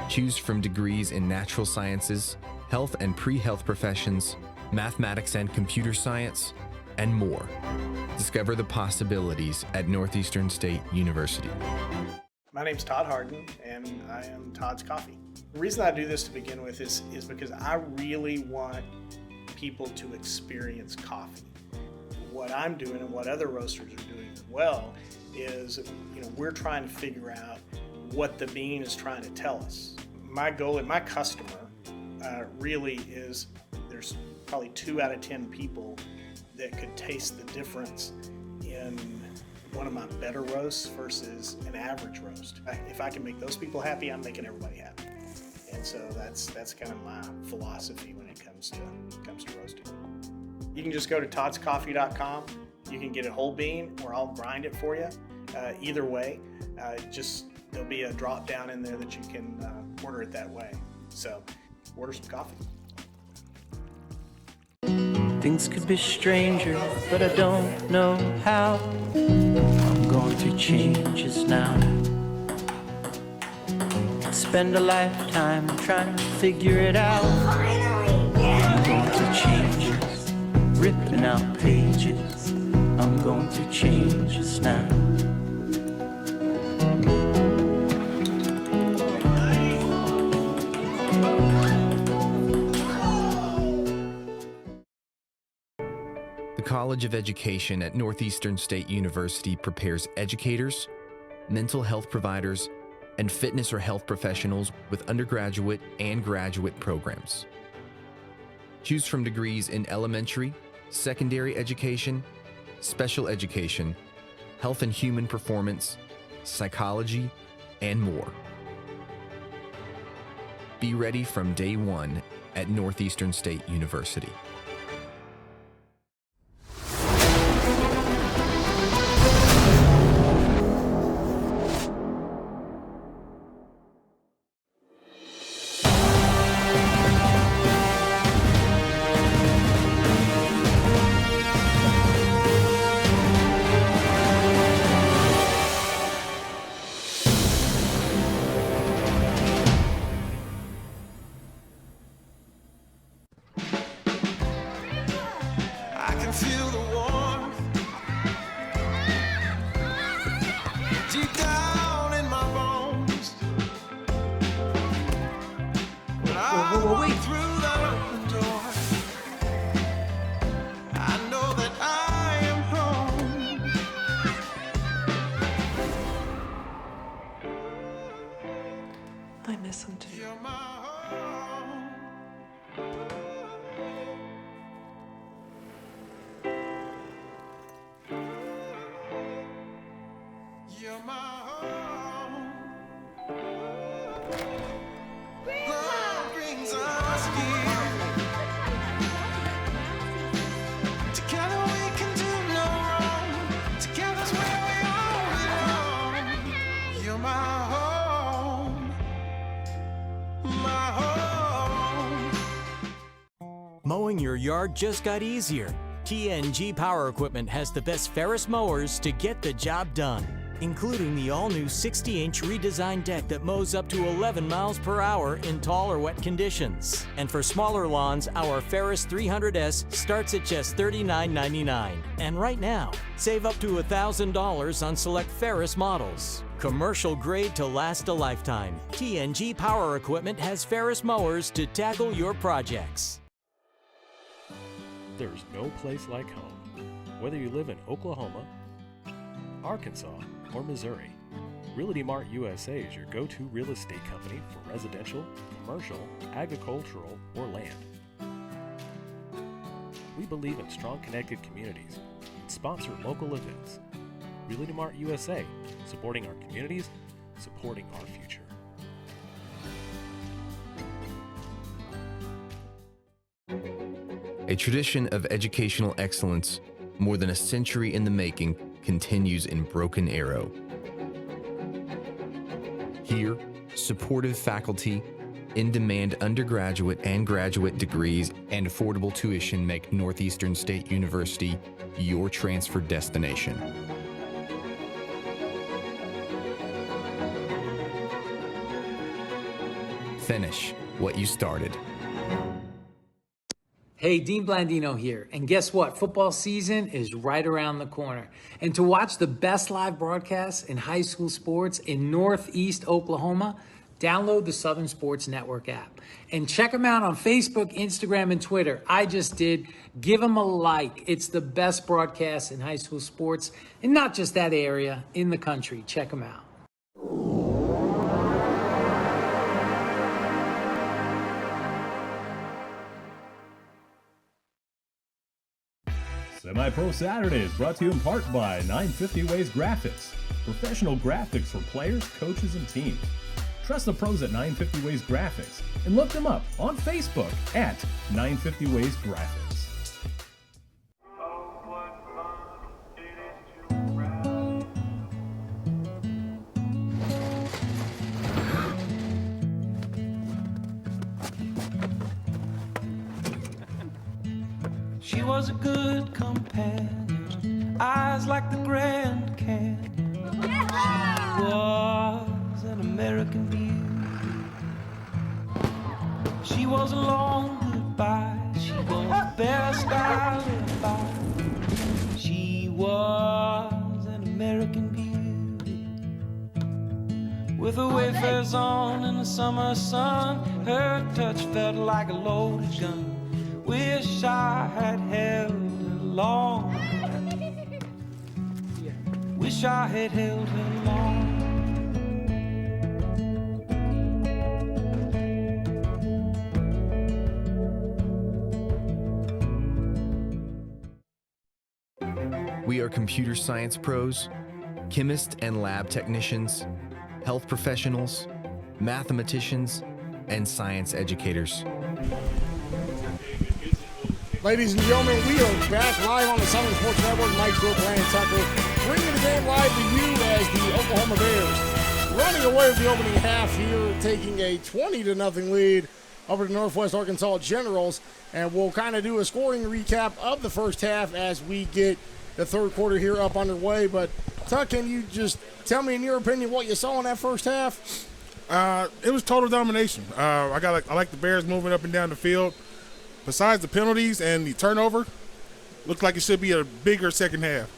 Choose from degrees in natural sciences, health and pre-health professions, mathematics and computer science, and more. Discover the possibilities at Northeastern State University. My name's Todd Harden, and I am Todd's Coffee. The reason I do this to begin with is because I really want people to experience coffee. What I'm doing and what other roasters are doing as well is, we're trying to figure out what the bean is trying to tell us. My goal and my customer really is, there's probably 2 out of 10 people that could taste the difference in one of my better roasts versus an average roast. If I can make those people happy, I'm making everybody happy. And so that's kind of my philosophy when it comes to roasting. You can just go to toddscoffee.com. You can get a whole bean, or I'll grind it for you. Either way, there'll be a drop down in there that you can order it that way. So order some coffee. Things could be stranger, but I don't know how. I'm going through changes now. Spend a lifetime trying to figure it out. I'm going through changes, ripping out pages. I'm going through changes now. The College of Education at Northeastern State University prepares educators, mental health providers, and fitness or health professionals with undergraduate and graduate programs. Choose from degrees in elementary, secondary education, special education, health and human performance, psychology, and more. Be ready from day one at Northeastern State University. I miss him too. Mowing your yard just got easier. TNG Power Equipment has the best Ferris mowers to get the job done, including the all-new 60-inch redesigned deck that mows up to 11 miles per hour in tall or wet conditions. And for smaller lawns, our Ferris 300S starts at just $39.99. And right now, save up to $1,000 on select Ferris models. Commercial grade to last a lifetime. TNG Power Equipment has Ferris mowers to tackle your projects. There's no place like home. Whether you live in Oklahoma, Arkansas, or Missouri, Realty Mart USA is your go-to real estate company for residential, commercial, agricultural, or land. We believe in strong connected communities and sponsor local events. Realty Mart USA, supporting our communities, supporting our future. A tradition of educational excellence, more than a century in the making, continues in Broken Arrow. Here, supportive faculty, in-demand undergraduate and graduate degrees, and affordable tuition make Northeastern State University your transfer destination. Finish what you started. Hey, Dean Blandino here. And guess what? Football season is right around the corner. And to watch the best live broadcasts in high school sports in Northeast Oklahoma, download the Southern Sports Network app. And check them out on Facebook, Instagram, and Twitter. I just did. Give them a like. It's the best broadcast in high school sports, and not just that area, in the country. Check them out. Semi-Pro Saturday is brought to you in part by 950 Ways Graphics. Professional graphics for players, coaches, and teams. Trust the pros at 950 Ways Graphics and look them up on Facebook at 950 Ways Graphics. She was a good companion, eyes like the Grand Canyon. She was an American beauty. She was a long goodbye. She was the best I lived by. She was an American beauty. With her wafers on in the summer sun, her touch felt like a loaded gun. Wish I had held her long. Wish I had held her long. We are computer science pros, chemists and lab technicians, health professionals, mathematicians, and science educators. Ladies and gentlemen, we are back live on the Southern Sports Network. Mike Stewart, Brandon Tucker, bringing the game live to you as the Oklahoma Bears running away with the opening half here, taking a 20-0 lead over the Northwest Arkansas Generals. And we'll kind of do a scoring recap of the first half as we get the third quarter here up underway. But, Tuck, can you just tell me, in your opinion, what you saw in that first half? It was total domination. I like the Bears moving up and down the field. Besides the penalties and the turnover, looked like it should be a bigger second half.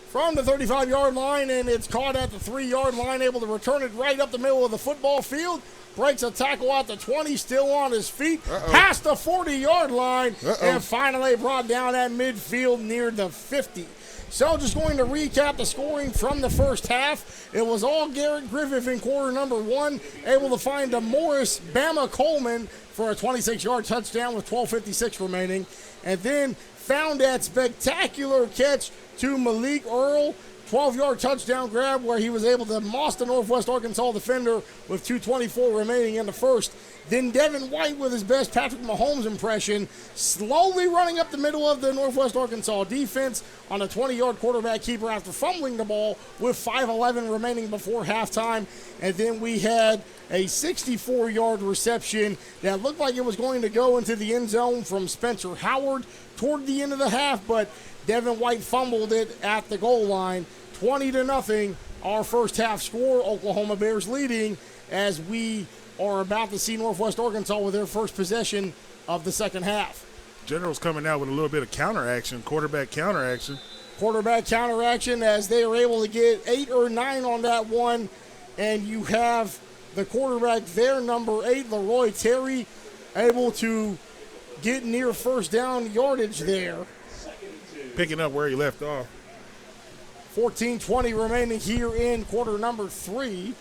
From the 35-yard line, and it's caught at the 3-yard line, able to return it right up the middle of the football field. Breaks a tackle out the 20, still on his feet, past the 40-yard line, and finally brought down at midfield near the 50. So just going to recap the scoring from the first half. It was all Garrett Griffith in quarter number one, able to find a Morris Bama Coleman for a 26-yard touchdown with 12:56 remaining. And then found that spectacular catch to Malik Earl, 12-yard touchdown grab where he was able to moss the Northwest Arkansas defender with 2:24 remaining in the first. Then Devin White with his best Patrick Mahomes impression, slowly running up the middle of the Northwest Arkansas defense on a 20-yard quarterback keeper after fumbling the ball with 5:11 remaining before halftime. And then we had a 64-yard reception that looked like it was going to go into the end zone from Spencer Howard toward the end of the half, but Devin White fumbled it at the goal line. 20-0, our first half score. Oklahoma Bears leading as we are about to see Northwest Arkansas with their first possession of the second half. Generals coming out with a little bit of counteraction, quarterback counteraction. Quarterback counteraction as they are able to get 8 or 9 on that one. And you have the quarterback there, number 8, Leroy Terry, able to get near first down yardage there. Picking up where he left off. 14:20 remaining here in quarter number 3.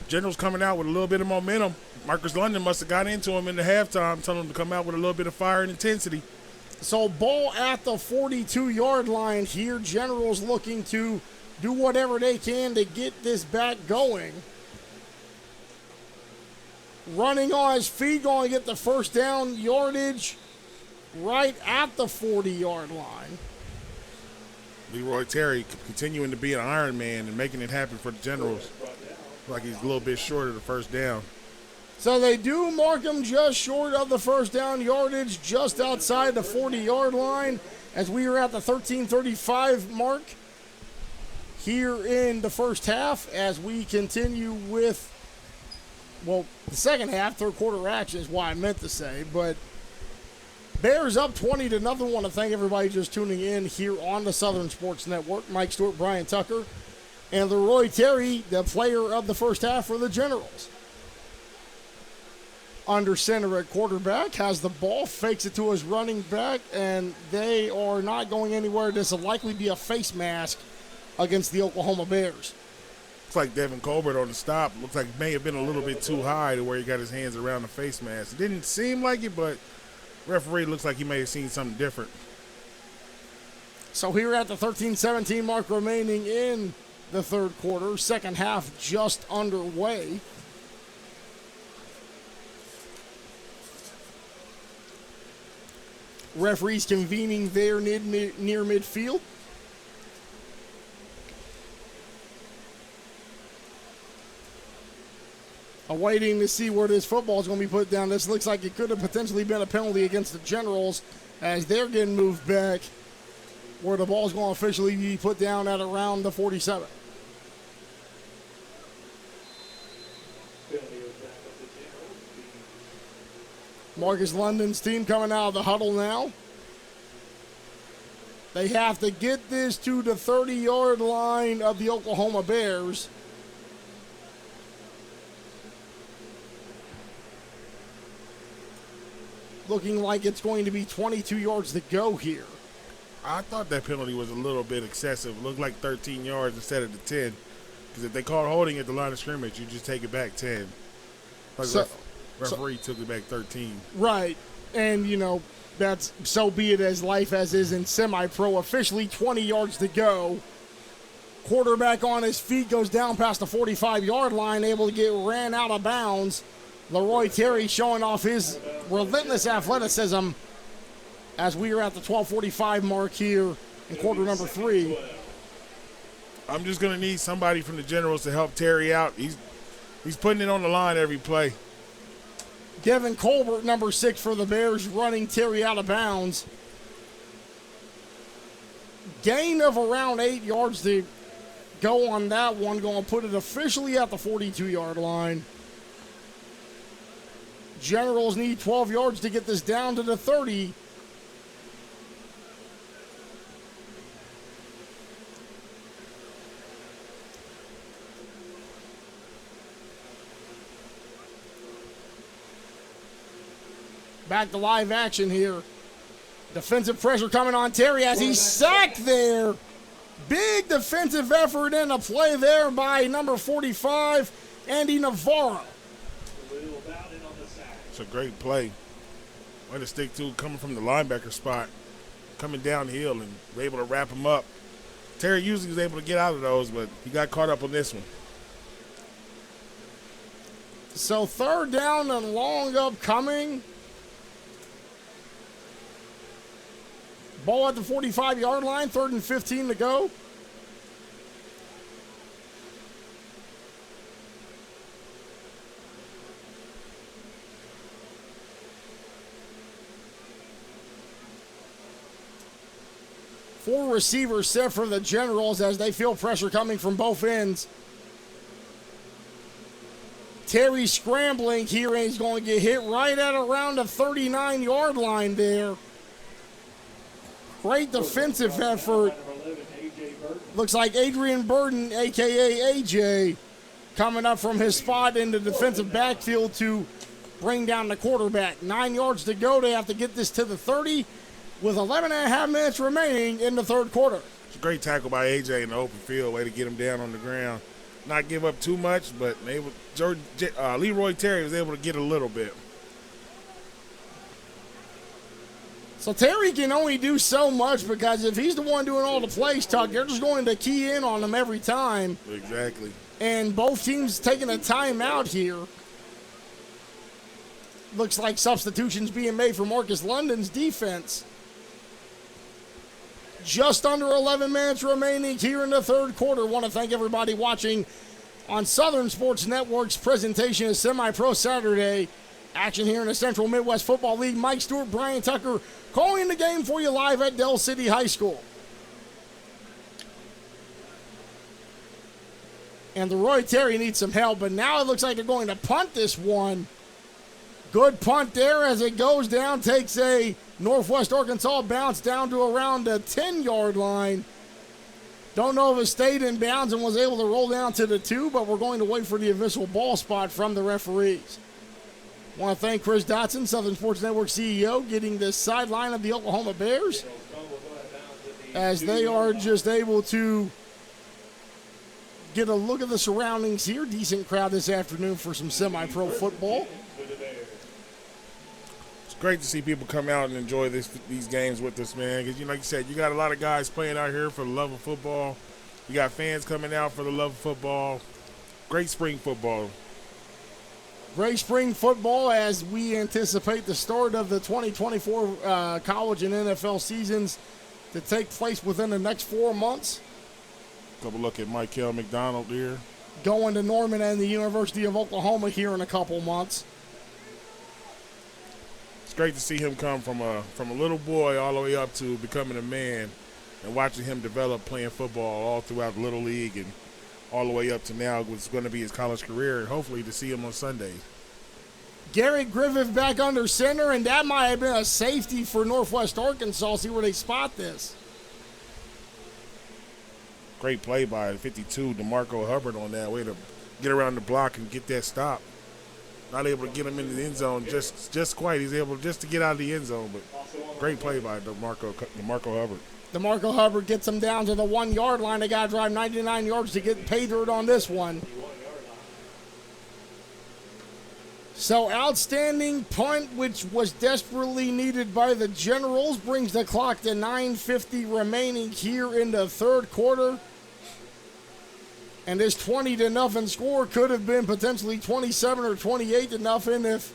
Generals coming out with a little bit of momentum. Marcus London must have got into him in the halftime, telling him to come out with a little bit of fire and intensity. So ball at the 42-yard line here. Generals looking to do whatever they can to get this back going. Running on his feet, going to get the first down yardage right at the 40-yard line. Leroy Terry continuing to be an Iron Man and making it happen for the Generals. Like he's a little bit short of the first down. So they do mark him just short of the first down yardage, just outside the 40-yard line, as we are at the 13:35 mark here in the first half, as we continue with, well, the second half, third quarter action is what I meant to say, but Bears up 20-0. Want to thank everybody just tuning in here on the Southern Sports Network. Mike Stewart, Brian Tucker, and Leroy Terry, the player of the first half for the Generals. Under center at quarterback, has the ball, fakes it to his running back, and they are not going anywhere. This will likely be a face mask against the Oklahoma Bears. Looks like Devin Colbert on the stop. Looks like it may have been a little bit too high to where he got his hands around the face mask. It didn't seem like it, but referee looks like he may have seen something different. So here at the 13:17 mark remaining in the third quarter, second half just underway. Referees convening there near midfield. Awaiting to see where this football is going to be put down. This looks like it could have potentially been a penalty against the Generals as they're getting moved back, where the ball is going to officially be put down at around the 47. Marcus London's team coming out of the huddle now. They have to get this to the 30-yard line of the Oklahoma Bears. Looking like it's going to be 22 yards to go here. I thought that penalty was a little bit excessive. It looked like 13 yards instead of the 10. Because if they called holding at the line of scrimmage, you just take it back 10. Like referee took it back 13. Right. And, you know, that's so be it as life as is in semi-pro. Officially 20 yards to go. Quarterback on his feet goes down past the 45-yard line, able to get ran out of bounds. Leroy Terry showing off his relentless athleticism as we are at the 12:45 mark here in quarter number 3. I'm just going to need somebody from the Generals to help Terry out. He's putting it on the line every play. Devin Colbert, number 6 for the Bears, running Terry out of bounds. Gain of around 8 yards to go on that one. Going to put it officially at the 42-yard line. Generals need 12 yards to get this down to the 30. Back to live action here. Defensive pressure coming on Terry as he's sacked there. Big defensive effort in a play there by number 45, Andy Navarro. It's a great play. Way to stick to coming from the linebacker spot, coming downhill and we're able to wrap him up. Terry usually was able to get out of those, but he got caught up on this one. So third down and long upcoming. Ball at the 45-yard line, 3rd and 15 to go. Four receivers set for the Generals as they feel pressure coming from both ends. Terry scrambling here, and he's going to get hit right at around the 39-yard line there. Great defensive effort. Looks like Adrian Burden, a.k.a. AJ, coming up from his spot in the defensive backfield to bring down the quarterback. 9 yards to go. They have to get this to the 30. with 11 and a half minutes remaining in the third quarter. It's a great tackle by AJ in the open field, way to get him down on the ground. Not give up too much, but Leroy Terry was able to get a little bit. So Terry can only do so much because if he's the one doing all the plays, Tuck, they're just going to key in on him every time. Exactly. And both teams taking a timeout here. Looks like substitutions being made for Marcus London's defense. Just under 11 minutes remaining here in the third quarter. Want to thank everybody watching on Southern Sports Network's presentation of Semi-Pro Saturday. Action here in the Central Midwest Football League. Mike Stewart, Brian Tucker calling the game for you live at Dell City High School. And the Roy Terry needs some help, but now it looks like they're going to punt this one. Good punt there as it goes down, takes a Northwest Arkansas bounce down to around the 10-yard line. Don't know if it stayed in bounds and was able to roll down to the 2, but we're going to wait for the official ball spot from the referees. Want to thank Chris Dotson, Southern Sports Network CEO, getting the sideline of the Oklahoma Bears as they are just able to get a look at the surroundings here. Decent crowd this afternoon for some semi-pro football. It's great to see people come out and enjoy these games with us, man. Because, like you said, you got a lot of guys playing out here for the love of football. You got fans coming out for the love of football. Great spring football. Great spring football as we anticipate the start of the 2024 college and NFL seasons to take place within the next 4 months. Couple look at Michael McDonald here. Going to Norman and the University of Oklahoma here in a couple months. It's great to see him come from a little boy all the way up to becoming a man and watching him develop playing football all throughout the Little League and all the way up to now what's going to be his college career, and hopefully to see him on Sunday. Garrett Griffith back under center, and that might have been a safety for Northwest Arkansas. See where they spot this. Great play by 52, DeMarco Hubbard on that way to get around the block and get that stop. Not able to get him into the end zone just quite. He's able just to get out of the end zone, but great play by DeMarco Hubbard. DeMarco Hubbard gets him down to the 1 yard line. They got to drive 99 yards to get pay dirt on this one. So outstanding punt, which was desperately needed by the Generals, brings the clock to 9:50 remaining here in the third quarter. And this 20-0 score could have been potentially 27 or 28-0 if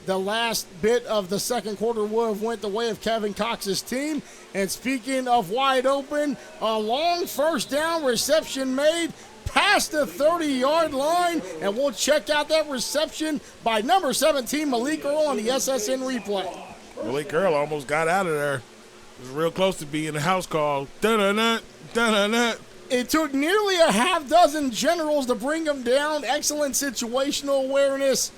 the last bit of the second quarter would have went the way of Kevin Cox's team. And speaking of wide open, a long first down reception made past the 30-yard line, and we'll check out that reception by number 17, Malik Earl, on the SSN replay. Malik Earl almost got out of there. It was real close to being a house call. Dun-dun-dun, dun-dun-dun. It took nearly a half dozen Generals to bring him down. Excellent situational awareness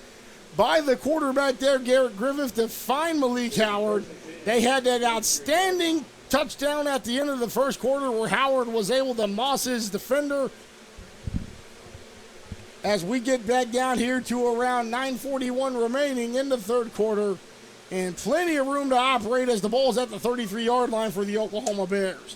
by the quarterback there, Garrett Griffith, to find Malik Howard. They had that outstanding touchdown at the end of the first quarter where Howard was able to moss his defender. As we get back down here to around 9:41 remaining in the third quarter, and plenty of room to operate as the ball's at the 33-yard line for the Oklahoma Bears.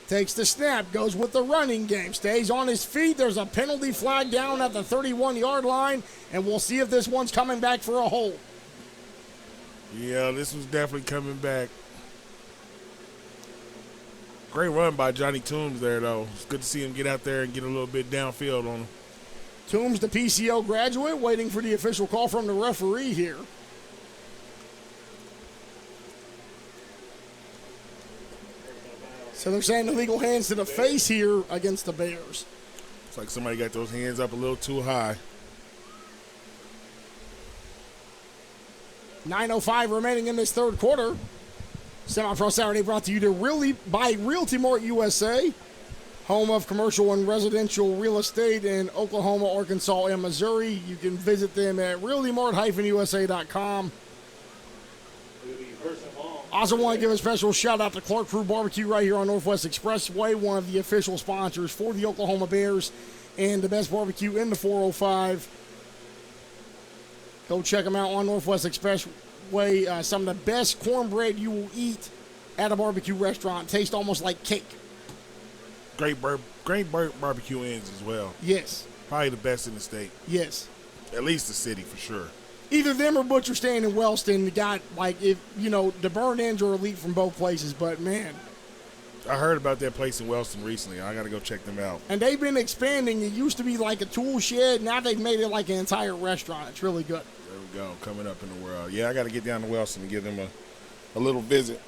Takes the snap, goes with the running game, stays on his feet. There's a penalty flag down at the 31-yard line, and we'll see if this one's coming back for a hold. Yeah, this was definitely coming back. Great run by Johnny Toombs there, though. It's good to see him get out there and get a little bit downfield on him. Toombs, the PCO graduate, waiting for the official call from the referee here. So they're saying illegal hands to the face here against the Bears. It's like somebody got those hands up a little too high. 9:05 remaining in this third quarter. Semi-Pro Saturday brought to you by Realty Mart USA, home of commercial and residential real estate in Oklahoma, Arkansas, and Missouri. You can visit them at realtymart-usa.com. Also want to give a special shout out to Clark Crew Barbecue right here on Northwest Expressway, one of the official sponsors for the Oklahoma Bears and the best barbecue in the 405. Go check them out on Northwest Expressway. Some of the best cornbread you will eat at a barbecue restaurant. Tastes almost like cake. Great barbecue ends as well. Yes. Probably the best in the state. Yes. At least the city for sure. Either them or Butcher Stand in Wellston got, like, if you know, the burn ends are elite from both places, but man. I heard about that place in Wellston recently. I got to go check them out. And they've been expanding. It used to be like a tool shed. Now they've made it like an entire restaurant. It's really good. There we go. Coming up in the world. Yeah, I got to get down to Wellston and give them a little visit.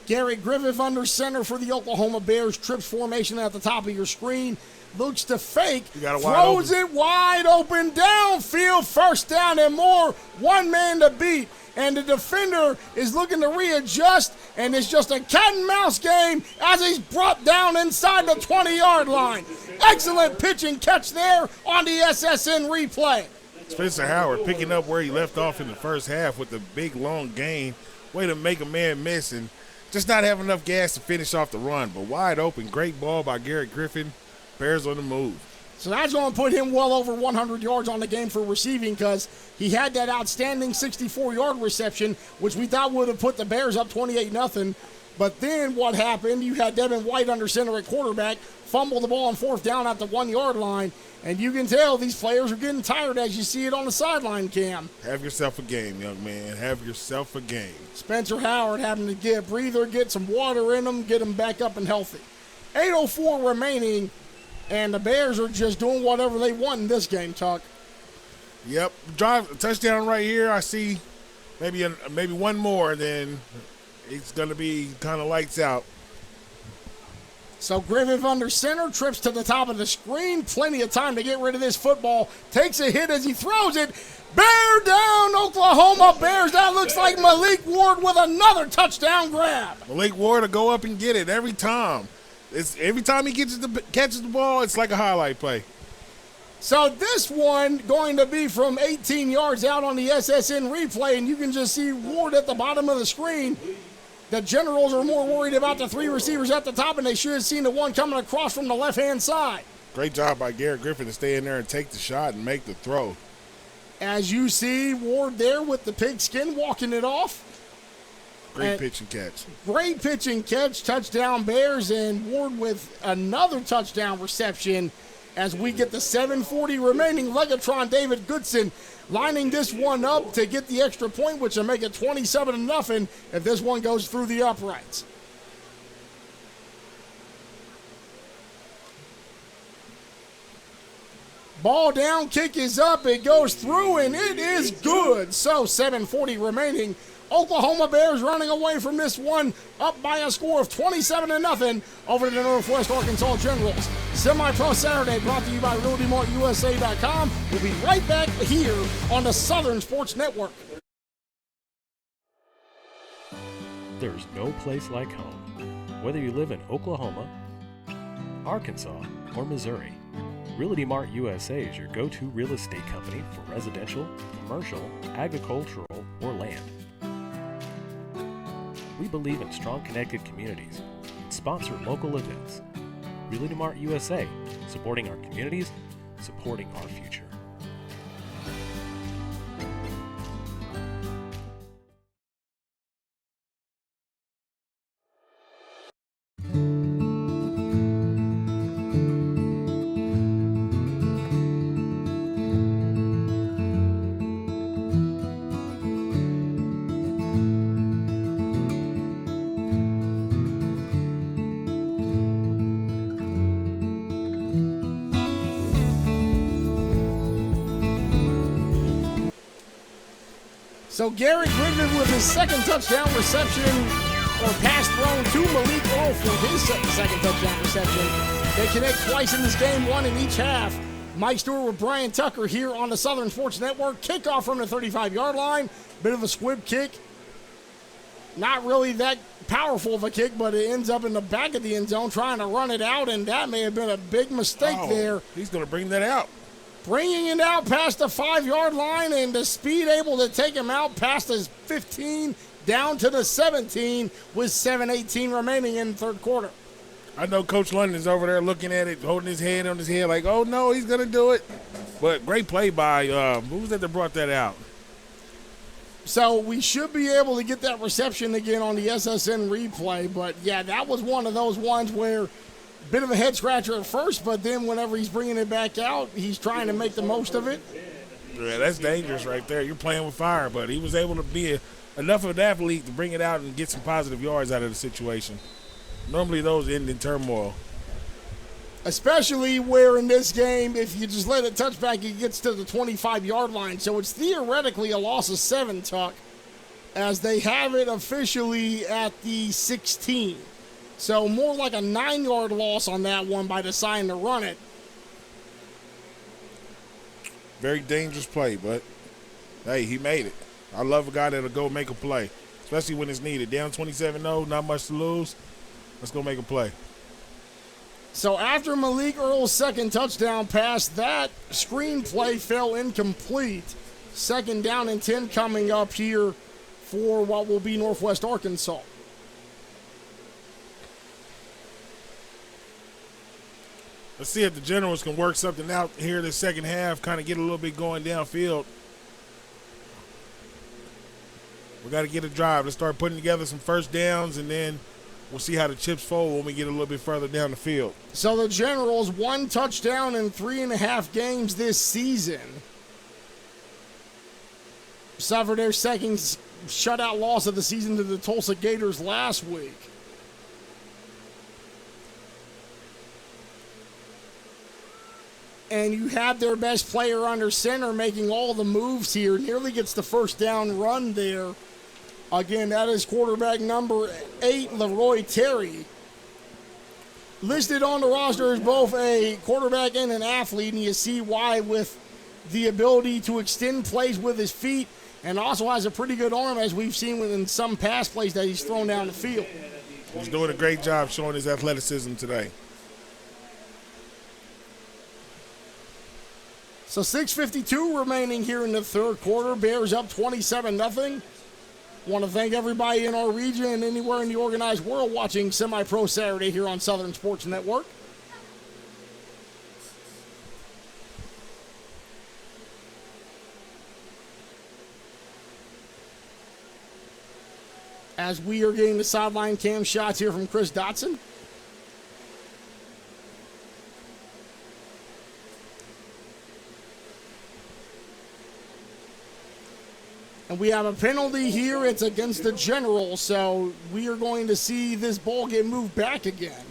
Garrett Griffith under center for the Oklahoma Bears. Trips formation at the top of your screen. Looks to fake. Throws it wide open downfield. First down and more. One man to beat. And the defender is looking to readjust. And it's just a cat and mouse game as he's brought down inside the 20-yard line. Excellent pitch and catch there on the SSN replay. Spencer Howard picking up where he left off in the first half with a big, long gain. Way to make a man miss and just not have enough gas to finish off the run. But wide open, great ball by Garrett Griffin. Bears on the move. So that's going to put him well over 100 yards on the game for receiving because he had that outstanding 64-yard reception, which we thought would have put the Bears up 28-0. But then what happened, you had Devin White under center at quarterback, fumble the ball on fourth down at the 1-yard line, and you can tell these players are getting tired as you see it on the sideline cam. Have yourself a game, young man. Have yourself a game. Spencer Howard having to get a breather, get some water in them, get them back up and healthy. 8:04 remaining, and the Bears are just doing whatever they want in this game, Tuck. Yep, drive touchdown right here. I see maybe one more, then it's going to be kind of lights out. So Griffith under center, trips to the top of the screen. Plenty of time to get rid of this football. Takes a hit as he throws it. Bear down, Oklahoma Bears. That looks like Malik Ward with another touchdown grab. Malik Ward will go up and get it every time. Every time he catches the ball, it's like a highlight play. So this one going to be from 18 yards out on the SSN replay, and you can just see Ward at the bottom of the screen. The Generals are more worried about the three receivers at the top, and they should have seen the one coming across from the left-hand side. Great job by Garrett Griffin to stay in there and take the shot and make the throw. As you see, Ward there with the pigskin walking it off. Great pitch and catch. Great pitch and catch, touchdown Bears, and Ward with another touchdown reception as we get the 7:40 remaining. Legatron David Goodson lining this one up to get the extra point, which will make it 27-0 if this one goes through the uprights. Ball down, kick is up, it goes through, and it is good. So 7:40 remaining. Oklahoma Bears running away from this one, up by a score of 27-0 over the Northwest Arkansas Generals. Semi-Pro Saturday brought to you by RealtyMartUSA.com. We'll be right back here on the Southern Sports Network. There's no place like home. Whether you live in Oklahoma, Arkansas, or Missouri, Realty Mart USA is your go-to real estate company for residential, commercial, agricultural, or land. We believe in strong connected communities and sponsor local events. Realty Mart USA, supporting our communities, supporting our future. So Garrett Griffin with his second touchdown reception, or pass thrown to Malik Earl for his second touchdown reception. They connect twice in this game, one in each half. Mike Stewart with Brian Tucker here on the Southern Sports Network. Kickoff from the 35-yard line. Bit of a squib kick. Not really that powerful of a kick, but it ends up in the back of the end zone trying to run it out, and that may have been a big mistake there. He's going to bring that out. Bringing it out past the 5-yard line, and the speed able to take him out past his 15 down to the 17 with 7:18 remaining in the third quarter. I know Coach London's over there looking at it, holding his hand on his head like, oh, no, he's going to do it. But great play by who was that brought that out? So we should be able to get that reception again on the SSN replay. But, yeah, that was one of those ones where bit of a head scratcher at first, but then whenever he's bringing it back out, he's trying to make the most of it. Yeah, that's dangerous right there. You're playing with fire, but he was able to be enough of an athlete to bring it out and get some positive yards out of the situation. Normally those end in turmoil. Especially where in this game, if you just let it touch back, it gets to the 25-yard line. So it's theoretically a loss of 7, Tuck, as they have it officially at the 16. So more like a 9-yard loss on that one by deciding to run it. Very dangerous play, but, hey, he made it. I love a guy that'll go make a play, especially when it's needed. Down 27-0, not much to lose. Let's go make a play. So after Malik Earl's second touchdown pass, that screen play fell incomplete. 2nd down and 10 coming up here for what will be Northwest Arkansas. Let's see if the Generals can work something out here in the second half, kind of get a little bit going downfield. We got to get a drive. Let's start putting together some first downs, and then we'll see how the chips fall when we get a little bit further down the field. So the Generals, 1 touchdown in 3.5 games this season. Suffered their second shutout loss of the season to the Tulsa Gators last week. And you have their best player under center making all the moves here. Nearly gets the first down run there. Again, that is quarterback number 8, Leroy Terry. Listed on the roster as both a quarterback and an athlete, and you see why, with the ability to extend plays with his feet, and also has a pretty good arm, as we've seen within some pass plays that he's thrown down the field. He's doing a great job showing his athleticism today. So 6:52 remaining here in the third quarter. Bears up 27-0. Want to thank everybody in our region and anywhere in the organized world watching Semi-Pro Saturday here on Southern Sports Network. As we are getting the sideline cam shots here from Chris Dotson. And we have a penalty here. It's against the Generals, so we are going to see this ball get moved back again.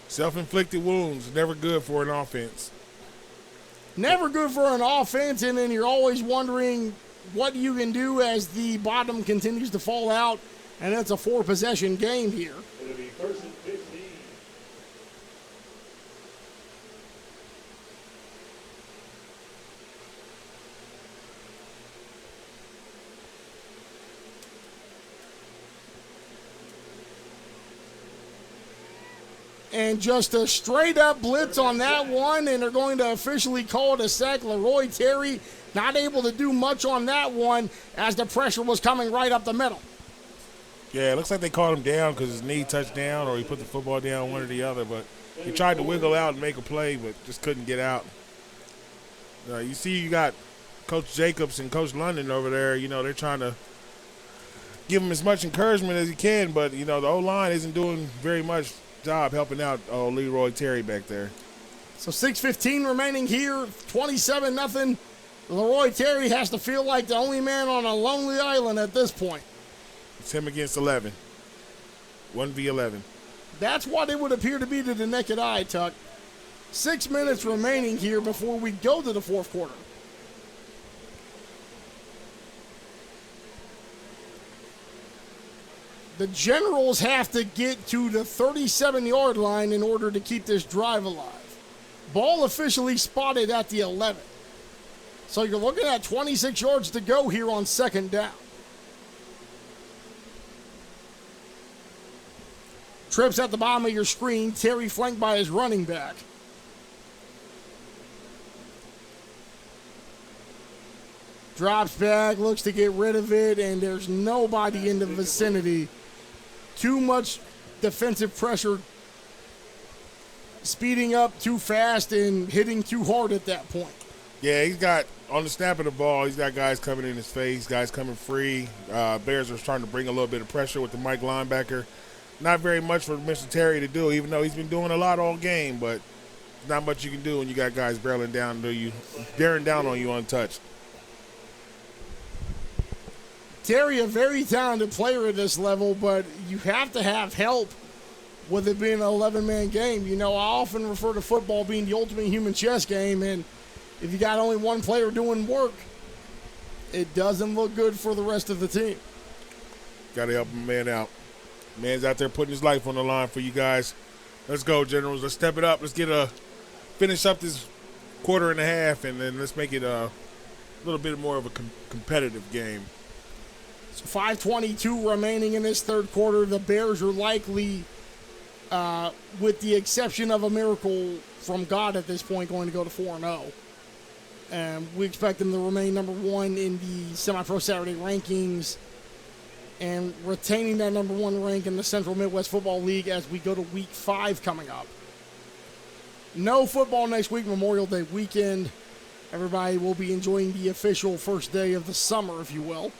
Self-inflicted wounds, never good for an offense. Never good for an offense, and then you're always wondering what you can do as the bottom continues to fall out, and it's a 4-possession game here. It'll be 1st and 15. And just a straight-up blitz on that one, and they're going to officially call it a sack. Leroy Terry not able to do much on that one as the pressure was coming right up the middle. Yeah, it looks like they called him down because his knee touched down or he put the football down, one or the other. But he tried to wiggle out and make a play, but just couldn't get out. You see you got Coach Jacobs and Coach London over there. You know, they're trying to give him as much encouragement as he can, but, you know, the O-line isn't doing very much job helping out Leroy Terry back there. So 6:15 remaining here, 27-0. Leroy Terry has to feel like the only man on a lonely island at this point. It's him against 11. 1v11. That's what it would appear to be to the naked eye, Tuck. 6 minutes remaining here before we go to the fourth quarter. The Generals have to get to the 37-yard line in order to keep this drive alive. Ball officially spotted at the 11. So you're looking at 26 yards to go here on 2nd down. Trips at the bottom of your screen. Terry flanked by his running back. Drops back, looks to get rid of it, and there's nobody in the vicinity. Too much defensive pressure, speeding up too fast and hitting too hard at that point. Yeah, he's got, on the snap of the ball, he's got guys coming in his face, guys coming free. Bears are starting to bring a little bit of pressure with the Mike linebacker. Not very much for Mr. Terry to do, even though he's been doing a lot all game, but not much you can do when you got guys bearing down on you untouched. Terry, a very talented player at this level, but you have to have help with it being an 11-man game. You know, I often refer to football being the ultimate human chess game, and if you got only one player doing work, it doesn't look good for the rest of the team. Got to help a man out. Man's out there putting his life on the line for you guys. Let's go, Generals. Let's step it up. Let's finish up this quarter and a half, and then let's make it a little bit more of a competitive game. So 5:22 remaining in this third quarter. The Bears are likely, with the exception of a miracle from God at this point, going to go to 4-0. And we expect them to remain number one in the Semi-Pro Saturday rankings and retaining that number one rank in the Central Midwest Football League as we go to Week 5 coming up. No football next week, Memorial Day weekend. Everybody will be enjoying the official first day of the summer, if you will.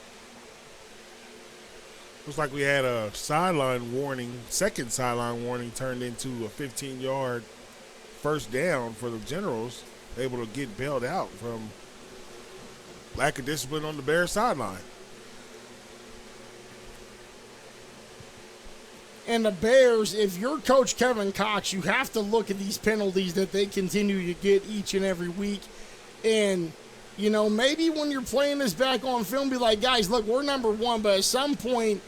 Looks like we had a sideline warning, second sideline warning turned into a 15-yard first down for the Generals, able to get bailed out from lack of discipline on the Bears sideline. And the Bears, if you're Coach Kevin Cox, you have to look at these penalties that they continue to get each and every week. And, you know, maybe when you're playing this back on film, be like, guys, look, we're number one, but at some point,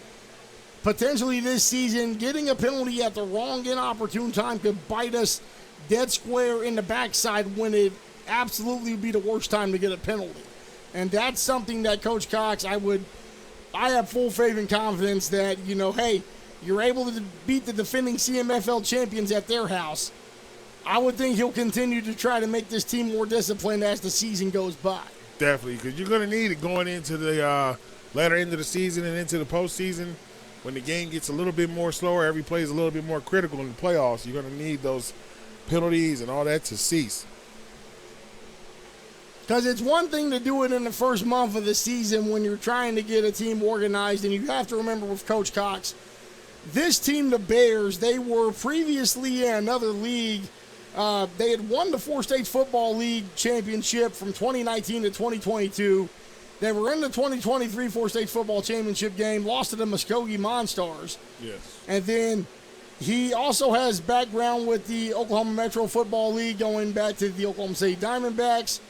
potentially this season, getting a penalty at the wrong inopportune time could bite us dead square in the backside when it absolutely would be the worst time to get a penalty. And that's something that Coach Cox, I have full faith and confidence that, you know, hey, you're able to beat the defending CMFL champions at their house. I would think he'll continue to try to make this team more disciplined as the season goes by. Definitely, because you're going to need it going into the latter end of the season and into the postseason. When the game gets a little bit more slower, every play is a little bit more critical in the playoffs. You're going to need those penalties and all that to cease. Because it's one thing to do it in the first month of the season when you're trying to get a team organized, and you have to remember with Coach Cox, this team, the Bears, they were previously in another league. They had won the Four States Football League championship from 2019 to 2022. They were in the 2023 Four States Football Championship game, lost to the Muskogee Monstars. Yes. And then he also has background with the Oklahoma Metro Football League going back to the Oklahoma City Diamondbacks.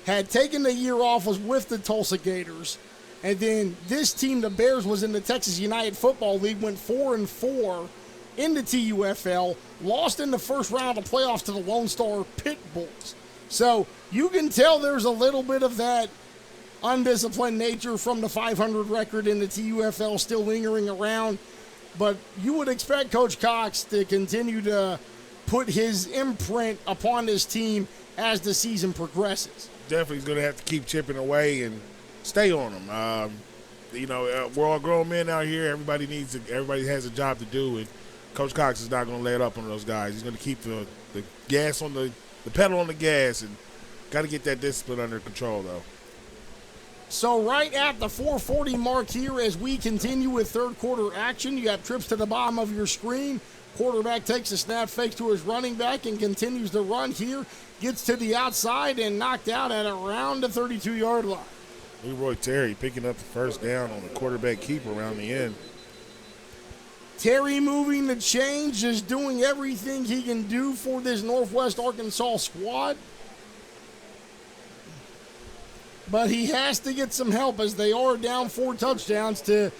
Had taken the year off, was with the Tulsa Gators. And then this team, the Bears, was in the Texas United Football League, went 4-4 in the TUFL, lost in the first round of playoffs to the Lone Star Pit Bulls. So you can tell there's a little bit of that undisciplined nature from the 500 record in the TUFL still lingering around. But you would expect Coach Cox to continue to put his imprint upon this team as the season progresses. Definitely he's going to have to keep chipping away and stay on them. We're all grown men out here. Everybody has a job to do, and Coach Cox is not going to let up on those guys. He's going to keep the gas on the pedal on the gas, and got to get that discipline under control, though. So right at the 4:40 mark here as we continue with third quarter action, you have trips to the bottom of your screen. Quarterback takes a snap, fakes to his running back, and continues to run here. Gets to the outside and knocked out at around the 32-yard line. Leroy Terry picking up the first down on the quarterback keep around the end. Terry moving the chains, just doing everything he can do for this Northwest Arkansas squad. But he has to get some help as they are down 4 touchdowns to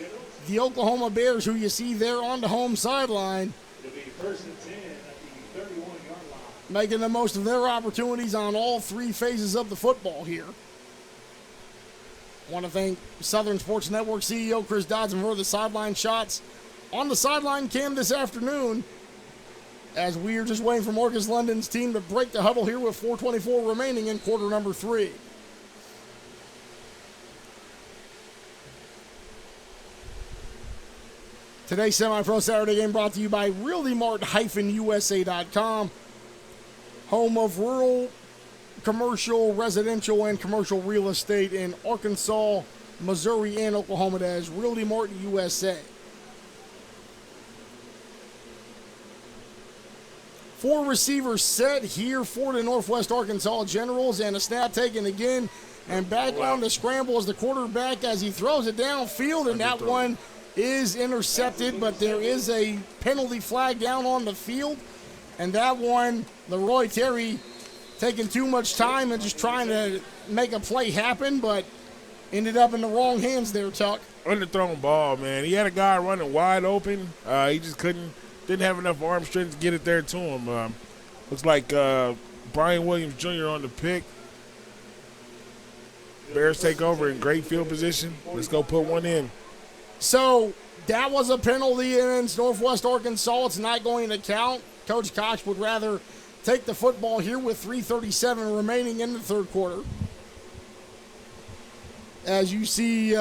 the Oklahoma Bears, who you see there on the home sideline. It'll be first and 10 at the 31-yard line. Making the most of their opportunities on all 3 phases of the football here. I want to thank Southern Sports Network CEO Chris Dodson for the sideline shots on the sideline cam this afternoon, as we are just waiting for Marcus London's team to break the huddle here with 4:24 remaining in quarter number 3. Today's Semi-Pro Saturday game brought to you by RealtyMart-USA.com, home of rural, commercial, residential, and commercial real estate in Arkansas, Missouri, and Oklahoma. That is Realty Mart USA. 4 receivers set here for the Northwest Arkansas Generals, and a snap taken again, and back on the scramble as the quarterback as he throws it downfield, and that one is intercepted, but there is a penalty flag down on the field, and that one, Leroy Terry taking too much time and just trying to make a play happen, but ended up in the wrong hands there, Tuck. Underthrown ball, man. He had a guy running wide open. He just didn't have enough arm strength to get it there to him. Looks like Brian Williams Jr. on the pick. Bears take over in great field position. Let's go put one in. So that was a penalty against Northwest Arkansas. It's not going to count. Coach Cox would rather take the football here with 3:37 remaining in the third quarter. As you see,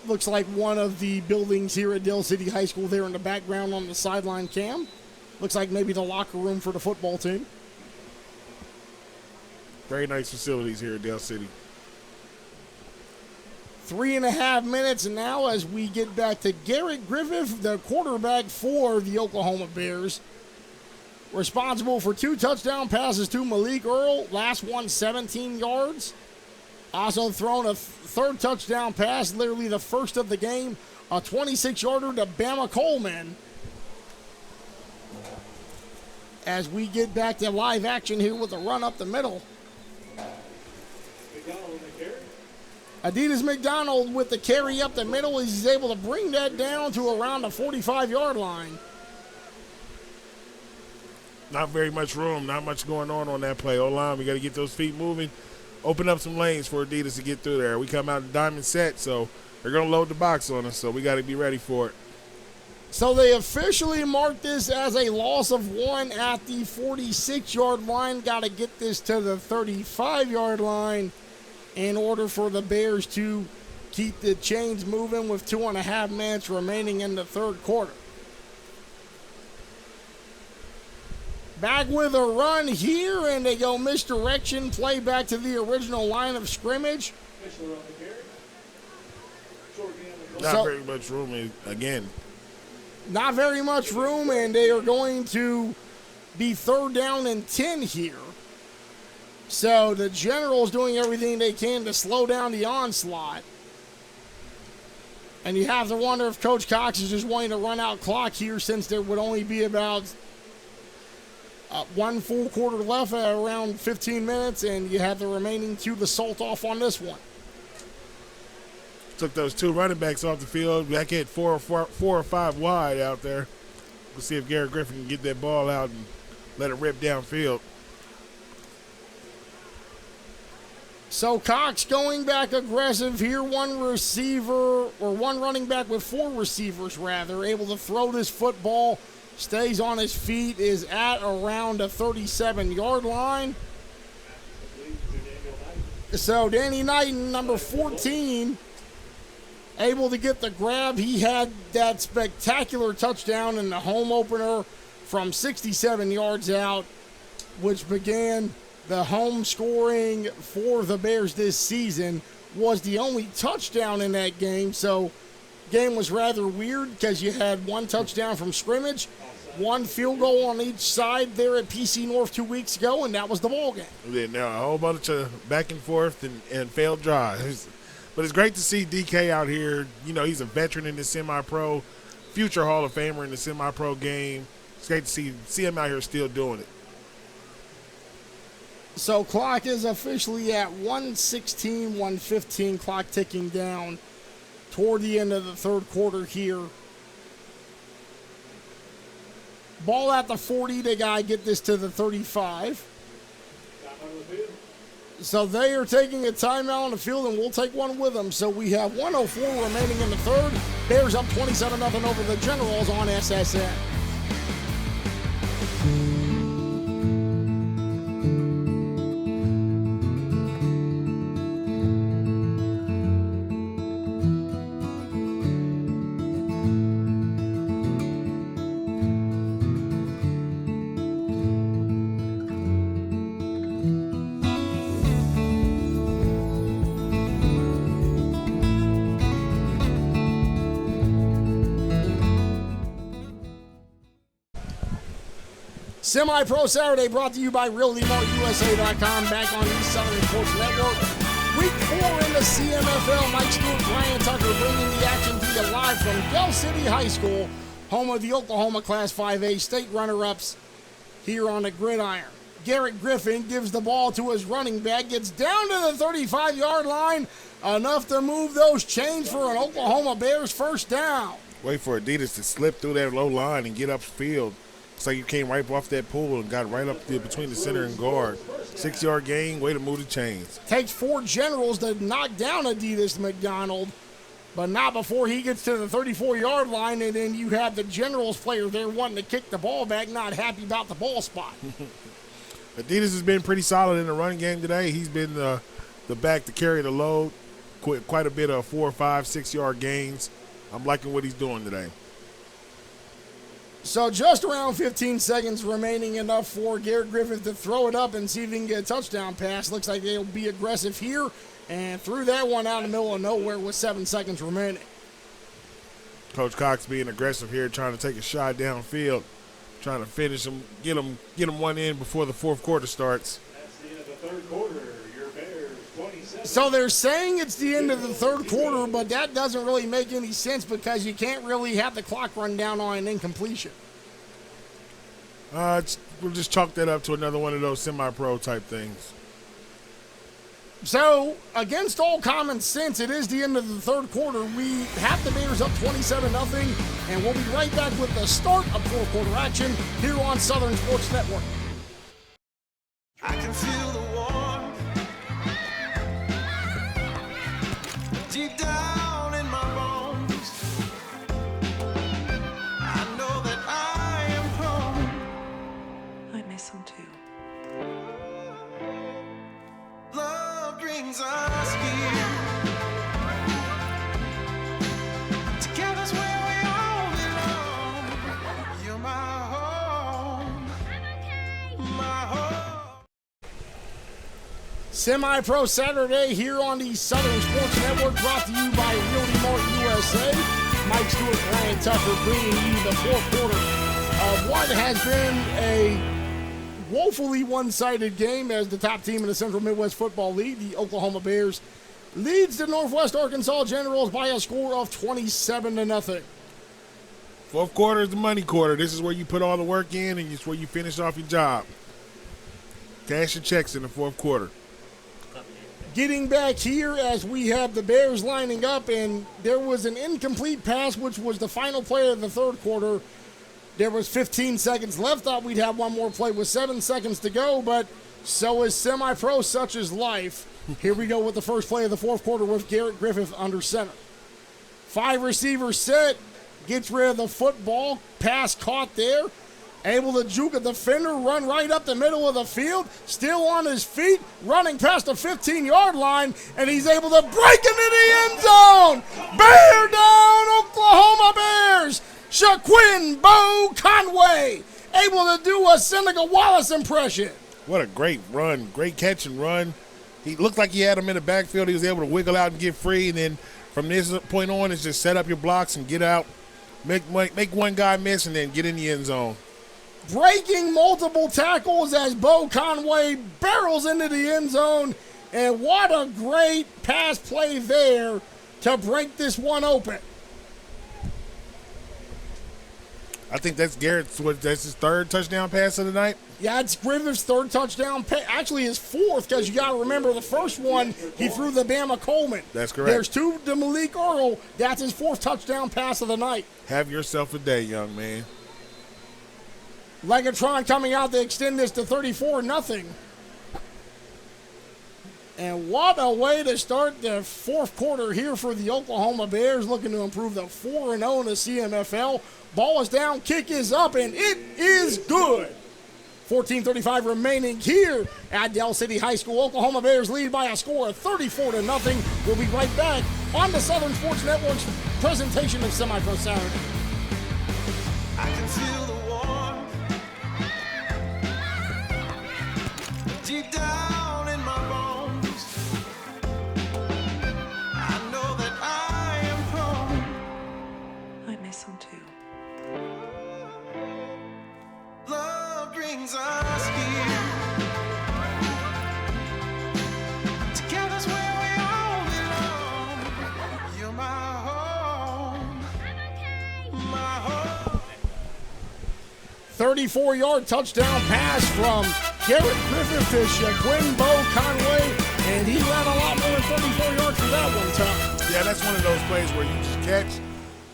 looks like one of the buildings here at Dale City High School there in the background on the sideline cam. Looks like maybe the locker room for the football team. Very nice facilities here at Dale City. 3.5 minutes now as we get back to Garrett Griffith, the quarterback for the Oklahoma Bears. Responsible for 2 touchdown passes to Malik Earl. Last one, 17 yards. Also thrown a third touchdown pass, literally the first of the game, a 26-yarder to Bama Coleman. As we get back to live action here with a run up the middle. Adidas McDonald with the carry up the middle. He's able to bring that down to around the 45-yard line. Not very much room, not much going on that play. O-line, we got to get those feet moving. Open up some lanes for Adidas to get through there. We come out in diamond set, so they're going to load the box on us, so we got to be ready for it. So they officially marked this as a loss of 1 at the 46-yard line. Got to get this to the 35-yard line in order for the Bears to keep the chains moving with 2.5 minutes remaining in the third quarter. Back with a run here, and they go misdirection, play back to the original line of scrimmage. Not very much room again. Not very much room, and they are going to be 3rd down and 10 here. So the Generals doing everything they can to slow down the onslaught. And you have to wonder if Coach Cox is just wanting to run out clock here, since there would only be about 1 full quarter left at around 15 minutes, and you have the remaining 2 to salt off on this one. Took those 2 running backs off the field. Back at 4 or 5 wide out there. We'll see if Garrett Griffin can get that ball out and let it rip downfield. So Cox going back aggressive here. 1 receiver, or 1 running back with 4 receivers rather, able to throw this football. Stays on his feet, is at around the 37-yard line. So Danny Knighton, number 14, able to get the grab. He had that spectacular touchdown in the home opener from 67 yards out, which began the home scoring for the Bears this season. Was the only touchdown in that game. So game was rather weird because you had 1 touchdown from scrimmage, 1 field goal on each side there at PC North 2 weeks ago, and that was the ball game. Yeah, now a whole bunch of back and forth and failed drives. But it's great to see DK out here. You know, he's a veteran in the semi-pro, future Hall of Famer in the semi-pro game. It's great to see him out here still doing it. So clock is officially at 1:16, 1:15, clock ticking down toward the end of the third quarter here. Ball at the 40, they got to get this to the 35. So they are taking a timeout on the field, and we'll take one with them. So we have 1:04 remaining in the third. Bears up 27-0 over the Generals on SSN. Semi-Pro Saturday brought to you by RealtyMartUSA.com, back on East Southern Sports Network. Week 4 in the CMFL. Mike Stewart, Brian Tucker bringing the action to you live from Del City High School, home of the Oklahoma Class 5A state runner-ups here on the gridiron. Garrett Griffin gives the ball to his running back, gets down to the 35-yard line, enough to move those chains for an Oklahoma Bears first down. Wait for Adidas to slip through that low line and get upfield. It's like you came right off that pool and got right up there between the center and guard. 6-yard gain, way to move the chains. Takes 4 generals to knock down Adidas McDonald, but not before he gets to the 34-yard line, and then you have the generals player there wanting to kick the ball back, not happy about the ball spot. Adidas has been pretty solid in the running game today. He's been the back to carry the load, quite a bit of 4, 5, 6-yard gains. I'm liking what he's doing today. So just around 15 seconds remaining, enough for Garrett Griffith to throw it up and see if he can get a touchdown pass. Looks like they'll be aggressive here, and threw that one out in the middle of nowhere with 7 seconds remaining. Coach Cox being aggressive here, trying to take a shot downfield, trying to finish him, get him one in before the fourth quarter starts. That's the end of the third quarter. Your Bears 27. So they're saying it's the end of the third quarter, but that doesn't really make any sense because you can't really have the clock run down on an incompletion. We'll just chalk that up to another one of those semi-pro type things. So, against all common sense, it is the end of the third quarter. We have the Bears up 27-0, and we'll be right back with the start of fourth quarter action here on Southern Sports Network. I can feel the warmth deep down in my bones. I know that I am home. I miss him too. Love brings us here. Together's where we all belong. You're my home. My home. Semi-Pro Saturday here on the Southern Sports Network, brought to you by Realty Mart USA. Mike Stewart, Brian Tucker bringing you the fourth quarter of what has been a woefully one-sided game as the top team in the Central Midwest Football League, the Oklahoma Bears, leads the Northwest Arkansas Generals by a score of 27-0. Fourth quarter is the money quarter. This is where you put all the work in, and it's where you finish off your job. Cash your checks in the fourth quarter. Getting back here as we have the Bears lining up, and there was an incomplete pass, which was the final play of the third quarter. There was 15 seconds left. Thought we'd have one more play with 7 seconds to go, but so is semi-pro, such is life. Here we go with the first play of the fourth quarter with Garrett Griffith under center. 5 receivers set, gets rid of the football, pass caught there. Able to juke a defender, run right up the middle of the field, still on his feet, running past the 15-yard line, and he's able to break into the end zone. Bear down, Oklahoma Bears. Shaquin Bo Conway, able to do a Seneca Wallace impression. What a great run, great catch and run. He looked like he had him in the backfield. He was able to wiggle out and get free, and then from this point on, it's just set up your blocks and get out, make one guy miss, and then get in the end zone. Breaking multiple tackles as Bo Conway barrels into the end zone, and what a great pass play there to break this one open. I think that's that's his third touchdown pass of the night. Yeah, it's Griffith's third touchdown. Actually, his fourth, because you got to remember the first one, he threw the Bama Coleman. That's correct. There's 2 to Malik Earl. That's his 4th touchdown pass of the night. Have yourself a day, young man. Legatron coming out to extend this to 34-0. And what a way to start the fourth quarter here for the Oklahoma Bears, looking to improve the 4-0 in the CMFL. Ball is down, kick is up, and it is good. 14:35 remaining here at Del City High School. Oklahoma Bears lead by a score of 34-0. We'll be right back on the Southern Sports Network's presentation of Semi-Pro Saturday. I can feel the warmth deep down in my bones. I know that I am home. I miss him too. Love brings brings us here. Together's where we all belong. You're my home. My home. 34-yard touchdown pass from Garrett Griffith to Shaquin Bo Conway, and he ran a lot more than 34 yards for that one, Tuck. Yeah, that's one of those plays where you just catch,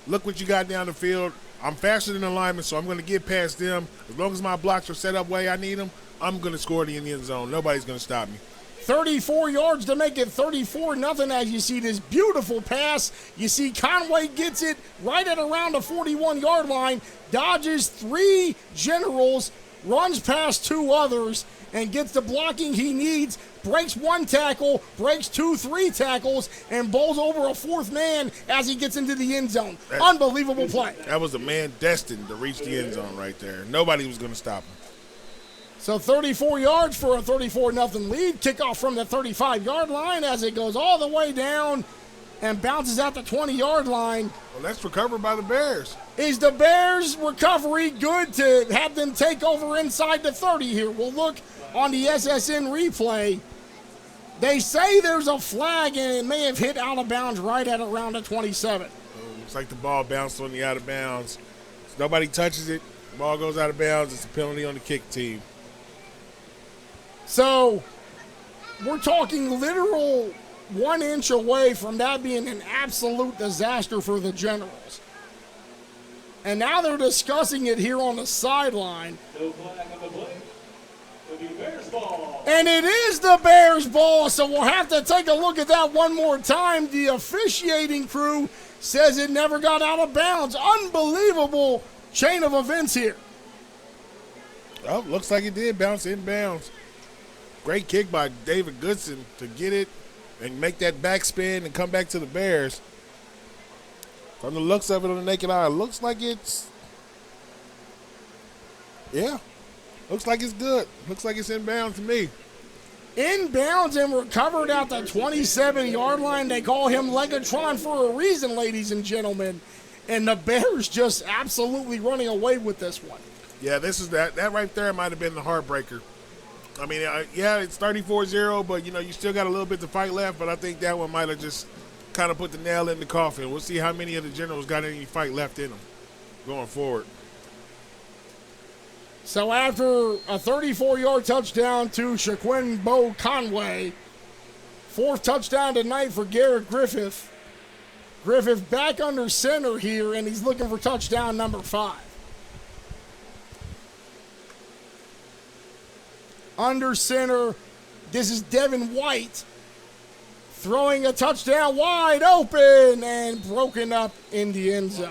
look what you got down the field. I'm faster than the lineman, so I'm going to get past them. As long as my blocks are set up the way I need them, I'm going to score in the end zone. Nobody's going to stop me. 34 yards to make it 34-0 as you see this beautiful pass. You see Conway gets it right at around the 41-yard line, dodges 3 generals, runs past 2 others, and gets the blocking he needs, breaks 1 tackle, breaks 2-3 tackles, and bowls over a 4th man as he gets into the end zone. Unbelievable play. That was a man destined to reach the end zone right there. Nobody was going to stop him. So 34 yards for a 34-0 lead. Kickoff from the 35-yard line as it goes all the way down and bounces out the 20-yard line. Well, that's recovered by the Bears. Is the Bears' recovery good to have them take over inside the 30 here? We'll look on the SSN replay. They say there's a flag and it may have hit out of bounds right at around the 27. Looks like the ball bounced on the out of bounds. So nobody touches it. The ball goes out of bounds. It's a penalty on the kick team. So we're talking literal 1 inch away from that being an absolute disaster for the Generals. And now they're discussing it here on the sideline. No flag on the play. It'll be Bears ball. And it is the Bears ball, so we'll have to take a look at that one more time. The officiating crew says it never got out of bounds. Unbelievable chain of events here. Oh, looks like it did bounce in bounds. Great kick by David Goodson to get it and make that backspin and come back to the Bears. From the looks of it on the naked eye, it looks like it's, yeah, looks like it's good. Looks like it's in bounds to me. Inbounds and recovered at the 27-yard line. They call him Legatron for a reason, ladies and gentlemen. And the Bears just absolutely running away with this one. Yeah, this is that right there might have been the heartbreaker. I mean, yeah, it's 34-0, but, you know, you still got a little bit to fight left, but I think that one might have just kind of put the nail in the coffin. We'll see how many of the Generals got any fight left in them going forward. So after a 34-yard touchdown to Shaquin Bo Conway, 4th touchdown tonight for Garrett Griffith. Griffith back under center here, and he's looking for touchdown number 5. Under center, this is Devin White throwing a touchdown wide open and broken up in the end zone.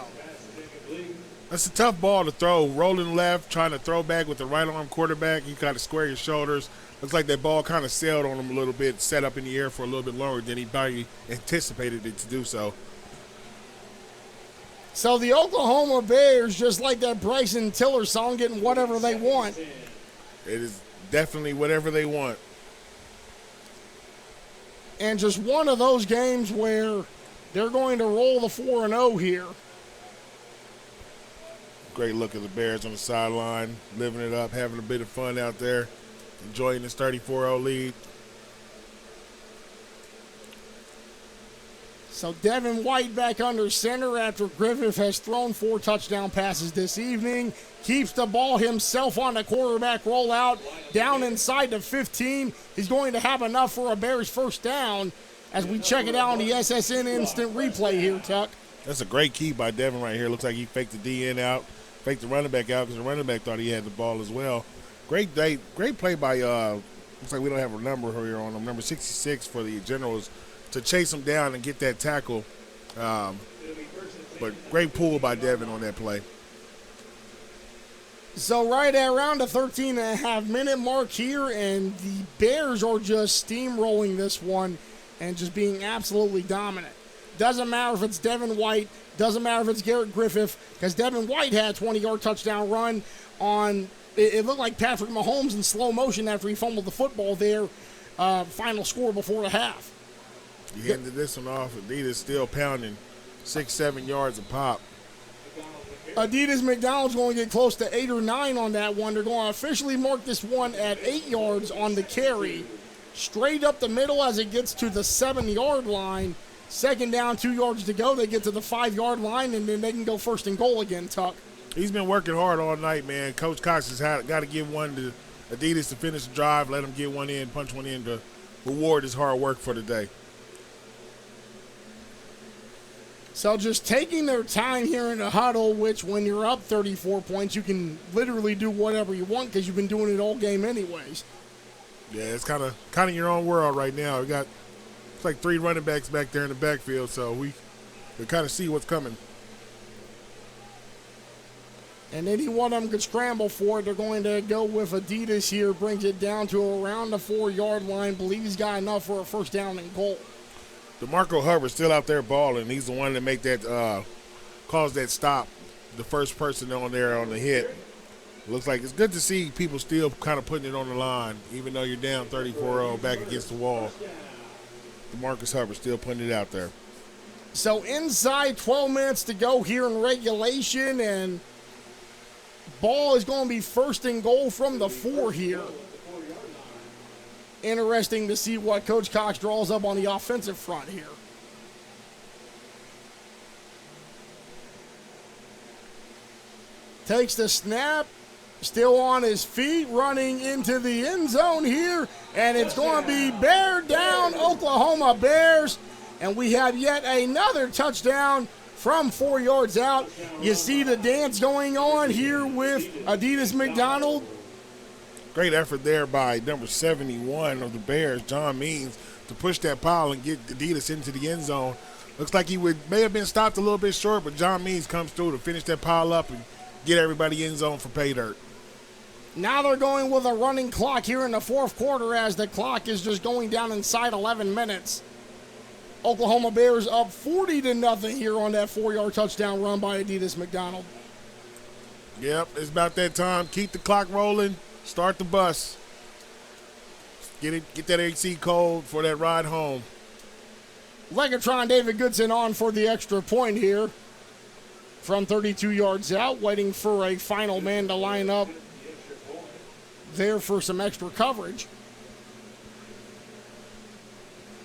That's a tough ball to throw. Rolling left, trying to throw back with the right arm quarterback. You got to square your shoulders. Looks like that ball kind of sailed on him a little bit, set up in the air for a little bit longer than he probably anticipated it to do so. So the Oklahoma Bears, just like that Bryson Tiller song, getting whatever they want. It is definitely whatever they want. And just one of those games where they're going to roll the 4-0 here. Great look at the Bears on the sideline, living it up, having a bit of fun out there, enjoying this 34-0 lead. So Devin White back under center after Griffith has thrown 4 touchdown passes this evening. Keeps the ball himself on the quarterback rollout down inside the 15. He's going to have enough for a Bears first down as we check it out on the SSN instant replay here, Tuck. That's a great key by Devin right here. Looks like he faked the DN out, faked the running back out because the running back thought he had the ball as well. Great play by, looks like we don't have a number here on him, number 66 for the Generals, to chase him down and get that tackle. But great pull by Devin on that play. So right at around the 13.5-minute mark here, and the Bears are just steamrolling this one and just being absolutely dominant. Doesn't matter if it's Devin White, doesn't matter if it's Garrett Griffith, because Devin White had a 20-yard touchdown run on, it looked like Patrick Mahomes in slow motion after he fumbled the football there. Final score before the half. You ended this one off. Adidas still pounding 6-7 yards a pop. Adidas McDonald's going to get close to 8 or 9 on that one. They're going to officially mark this one at 8 yards on the carry. Straight up the middle as it gets to the 7-yard line. Second down, 2 yards to go. They get to the 5-yard line, and then they can go first and goal again, Tuck. He's been working hard all night, man. Coach Cox has got to give one to Adidas to finish the drive, let him get one in, punch one in to reward his hard work for the day. So just taking their time here in the huddle, which when you're up 34 points, you can literally do whatever you want because you've been doing it all game anyways. Yeah, it's kind of your own world right now. It's like 3 running backs back there in the backfield, so we kind of see what's coming. And any one of them could scramble for it. They're going to go with Adidas here, brings it down to around the 4-yard line. Believe he's got enough for a first down and goal. DeMarco Hubbard's still out there balling. He's the one that make that cause that stop. The first person on there on the hit. Looks like it's good to see people still kind of putting it on the line, even though you're down 34-0 back against the wall. DeMarcus Hubbard still putting it out there. So inside 12 minutes to go here in regulation, and ball is going to be first and goal from the 4 here. Interesting to see what Coach Cox draws up on the offensive front here. Takes the snap, still on his feet, running into the end zone here, and it's going to be bear down, Oklahoma Bears, and we have yet another touchdown from 4 yards out. You see the dance going on here with Adidas McDonald. Great effort there by number 71 of the Bears, John Means, to push that pile and get Adidas into the end zone. Looks like may have been stopped a little bit short, but John Means comes through to finish that pile up and get everybody in zone for pay dirt. Now they're going with a running clock here in the fourth quarter as the clock is just going down inside 11 minutes. Oklahoma Bears up 40-0 here on that 4-yard touchdown run by Adidas McDonald. Yep, it's about that time. Keep the clock rolling. Start the bus. Get that AC code for that ride home. Legatron David Goodson on for the extra point here from 32 yards out, waiting for a final man to line up there for some extra coverage.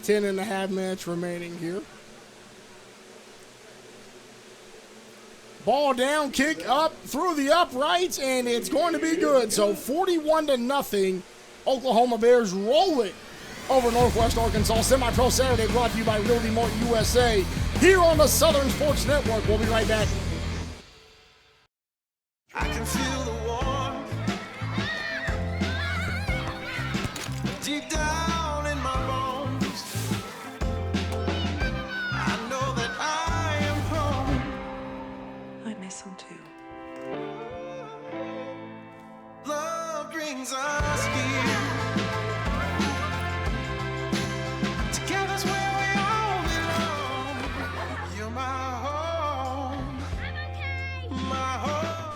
10.5 minutes remaining here. Ball down, kick up through the uprights, and it's going to be good. So 41-0, Oklahoma Bears roll it over Northwest Arkansas. Semi-Pro Saturday brought to you by Realty Mart USA here on the Southern Sports Network. We'll be right back. I can feel the warmth deep down in my bones. I know that I am home. I miss him too. Love brings us here. Together's where we all belong. You're my home. My home.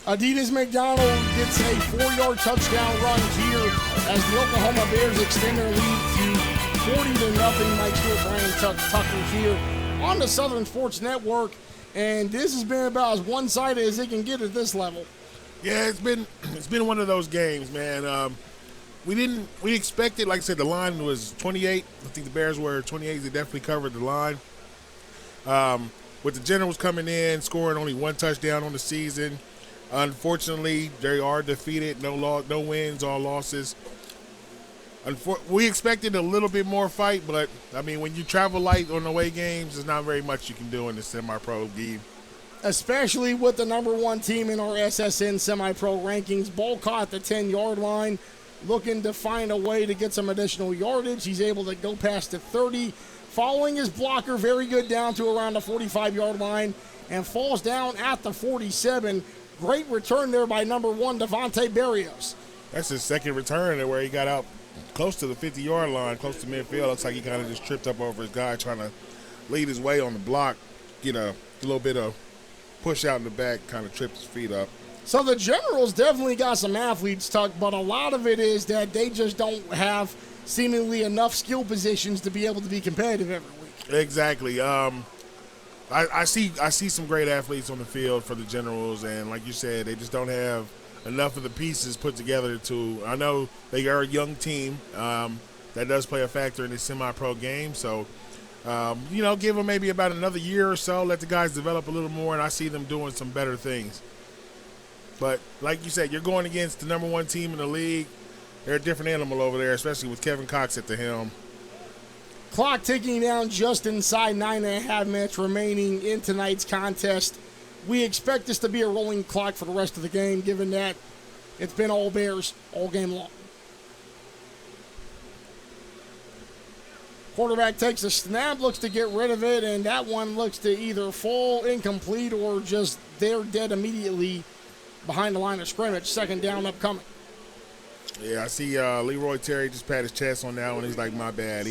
Adidas McDonald gets a 4-yard touchdown run here as the Oklahoma Bears extend their lead to 40-0. Mike Stewart, Brian Tucker here on the Southern Sports Network, and this has been about as one-sided as it can get at this level. Yeah, it's been one of those games, man. We expected, like I said, the line was 28. I think the Bears were 28. They definitely covered the line. With the Generals coming in, scoring only 1 touchdown on the season. Unfortunately, they are defeated. No wins, all losses. We expected a little bit more fight, but, I mean, when you travel light on away games, there's not very much you can do in the semi-pro game. Especially with the number 1 team in our SSN semi-pro rankings. Ball caught at the 10-yard line, looking to find a way to get some additional yardage. He's able to go past the 30. Following his blocker, very good down to around the 45-yard line, and falls down at the 47. Great return there by number 1, Devontae Barrios. That's his second return where he got out close to the 50-yard line, close to midfield. Looks like he kind of just tripped up over his guy trying to lead his way on the block, get a little bit of push out in the back, kind of tripped his feet up. So the Generals definitely got some athletes, Tuck, but a lot of it is that they just don't have seemingly enough skill positions to be able to be competitive every week. Exactly. I see some great athletes on the field for the Generals, and like you said, they just don't have enough of the pieces put together to. I know they are a young team. That does play a factor in the semi-pro game. So, give them maybe about another year or so. Let the guys develop a little more, and I see them doing some better things. But like you said, you're going against the number one team in the league. They're a different animal over there, especially with Kevin Cox at the helm. Clock ticking down just inside 9.5 minutes remaining in tonight's contest. We expect this to be a rolling clock for the rest of the game, given that it's been all Bears all game long. Quarterback takes a snap, looks to get rid of it, and that one looks to either fall incomplete or just they're dead immediately behind the line of scrimmage. Second down upcoming. Yeah, I see Leroy Terry just pat his chest on that one. He's like, my bad.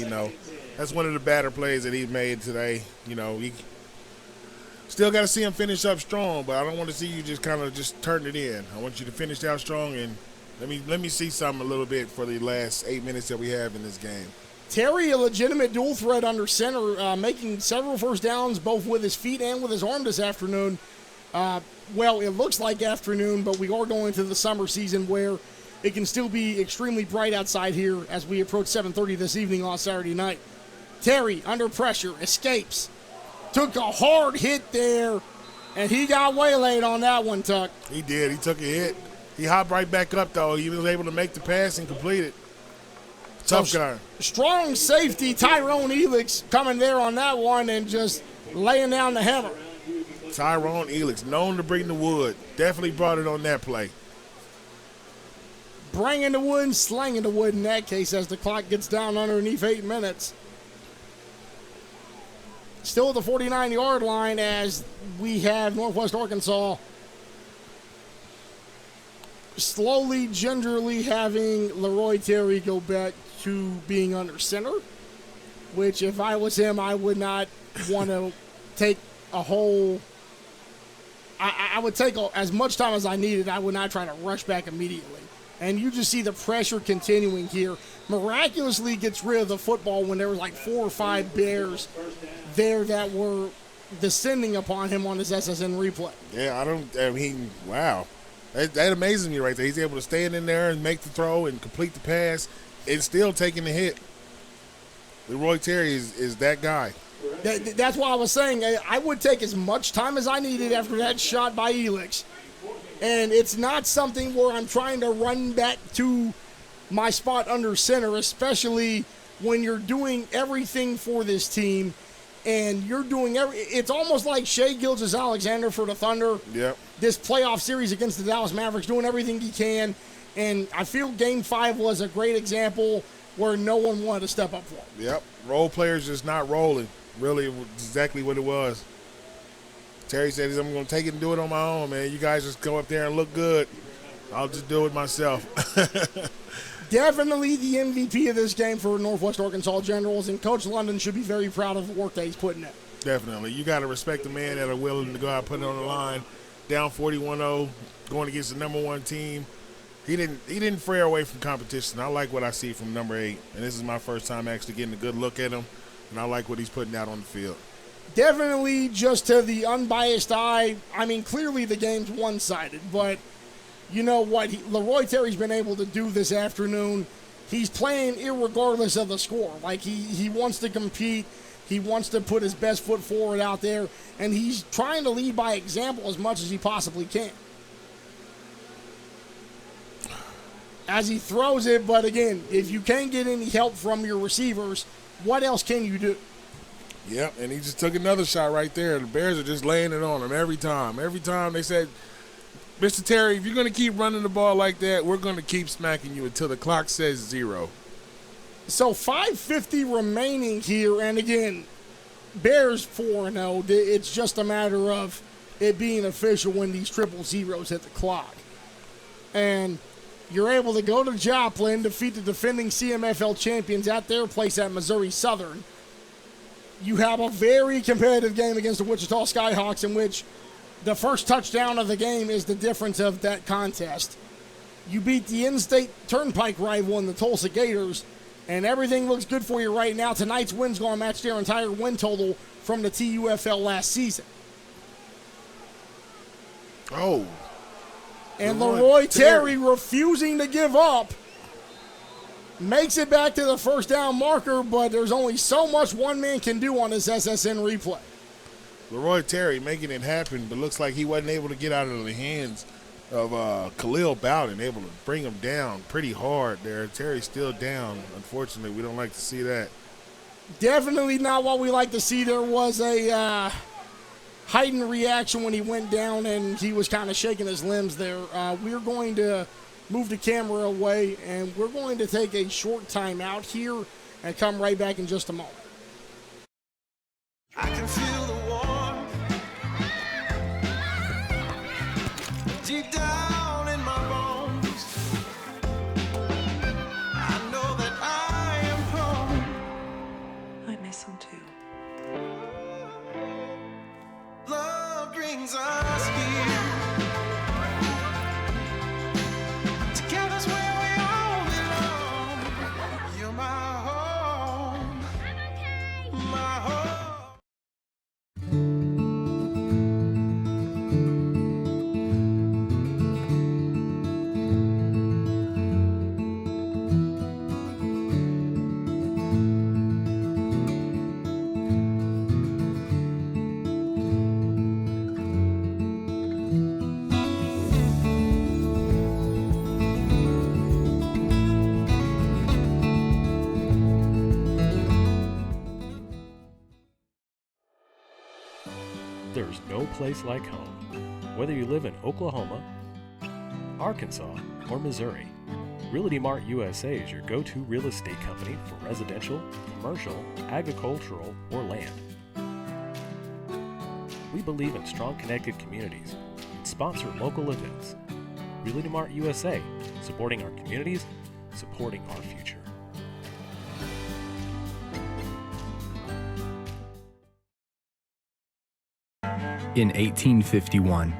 That's one of the better plays that he's made today. He still got to see him finish up strong, but I don't want to see you just kind of just turn it in. I want you to finish out strong, and let me see something a little bit for the last 8 minutes that we have in this game. Terry, a legitimate dual threat under center, making several first downs both with his feet and with his arm this afternoon. Well, it looks like afternoon, but we are going to the summer season where it can still be extremely bright outside here as we approach 7:30 this evening on Saturday night. Terry, under pressure, escapes. Took a hard hit there, and he got waylaid on that one, Tuck. He did. He took a hit. He hopped right back up, though. He was able to make the pass and complete it. Tough guy. Strong safety, Tyrone Elix coming there on that one and just laying down the hammer. Tyrone Elix, known to bring the wood. Definitely brought it on that play. Bringing the wood and slanging the wood in that case as the clock gets down underneath 8 minutes. Still at the 49-yard line as we have Northwest Arkansas slowly, gingerly having Leroy Terry go back to being under center, which if I was him, I would not want to take a whole – I would take as much time as I needed. I would not try to rush back immediately. And you just see the pressure continuing here. Miraculously gets rid of the football when there was like 4 or 5 Bears there that were descending upon him on his SSN replay. Yeah, wow. That amazes me right there. He's able to stand in there and make the throw and complete the pass and still taking the hit. Leroy Terry is that guy. That's why I was saying I would take as much time as I needed after that shot by Elix. And it's not something where I'm trying to run back to my spot under center, especially when you're doing everything for this team and you're doing it's almost like Shea Gilgeous-Alexander for the Thunder. Yep. This playoff series against the Dallas Mavericks, doing everything he can. And I feel Game 5 was a great example where no one wanted to step up for him. Yep. Role players just not rolling. Really, exactly what it was. Terry said, I'm going to take it and do it on my own, man. You guys just go up there and look good. I'll just do it myself. Definitely the MVP of this game for Northwest Arkansas Generals, and Coach London should be very proud of the work that he's putting in. Definitely. You got to respect the man that are willing to go out and put it on the line. Down 41-0, going against the number one team. He didn't fray away from competition. I like what I see from number 8, and this is my first time actually getting a good look at him, and I like what he's putting out on the field. Definitely, just to the unbiased eye, I mean, clearly the game's one-sided, but you know what? Leroy Terry's been able to do this afternoon. He's playing irregardless of the score. Like, he wants to compete. He wants to put his best foot forward out there, and he's trying to lead by example as much as he possibly can. As he throws it, but again, if you can't get any help from your receivers, what else can you do? Yep, and he just took another shot right there. The Bears are just laying it on him every time. Every time they said, Mr. Terry, if you're going to keep running the ball like that, we're going to keep smacking you until the clock says 0. So 5:50 remaining here, and again, Bears 4-0. It's just a matter of it being official when these triple zeros hit the clock. And you're able to go to Joplin, defeat the defending CMFL champions at their place at Missouri Southern. You have a very competitive game against the Wichita Skyhawks in which the first touchdown of the game is the difference of that contest. You beat the in-state Turnpike rival in the Tulsa Gators, And everything looks good for you right now. Tonight's win's going to match their entire win total from the TUFL last season. Oh. And Leroy Terry refusing to give up. Makes it back to the first down marker, but there's only so much one man can do on this SSN replay. Leroy Terry making it happen, but looks like he wasn't able to get out of the hands of Khalil Bowden, able to bring him down pretty hard there. Terry's still down. Unfortunately, we don't like to see that. Definitely not what we like to see. There was a heightened reaction when he went down, and he was kind of shaking his limbs there. We're going to move the camera away, and we're going to take a short time out here and come right back in just a moment. I can feel the warmth deep down in my bones. I know that I am home. I miss him too. Love brings us here. Together's where we all belong. You're my home. My home. There's no place like home. Whether you live in Oklahoma, Arkansas, or Missouri, Realty Mart USA is your go-to real estate company for residential, commercial, agricultural, or land. We believe in strong connected communities and sponsor local events. Realty Mart USA, supporting our communities, supporting our future. In 1851,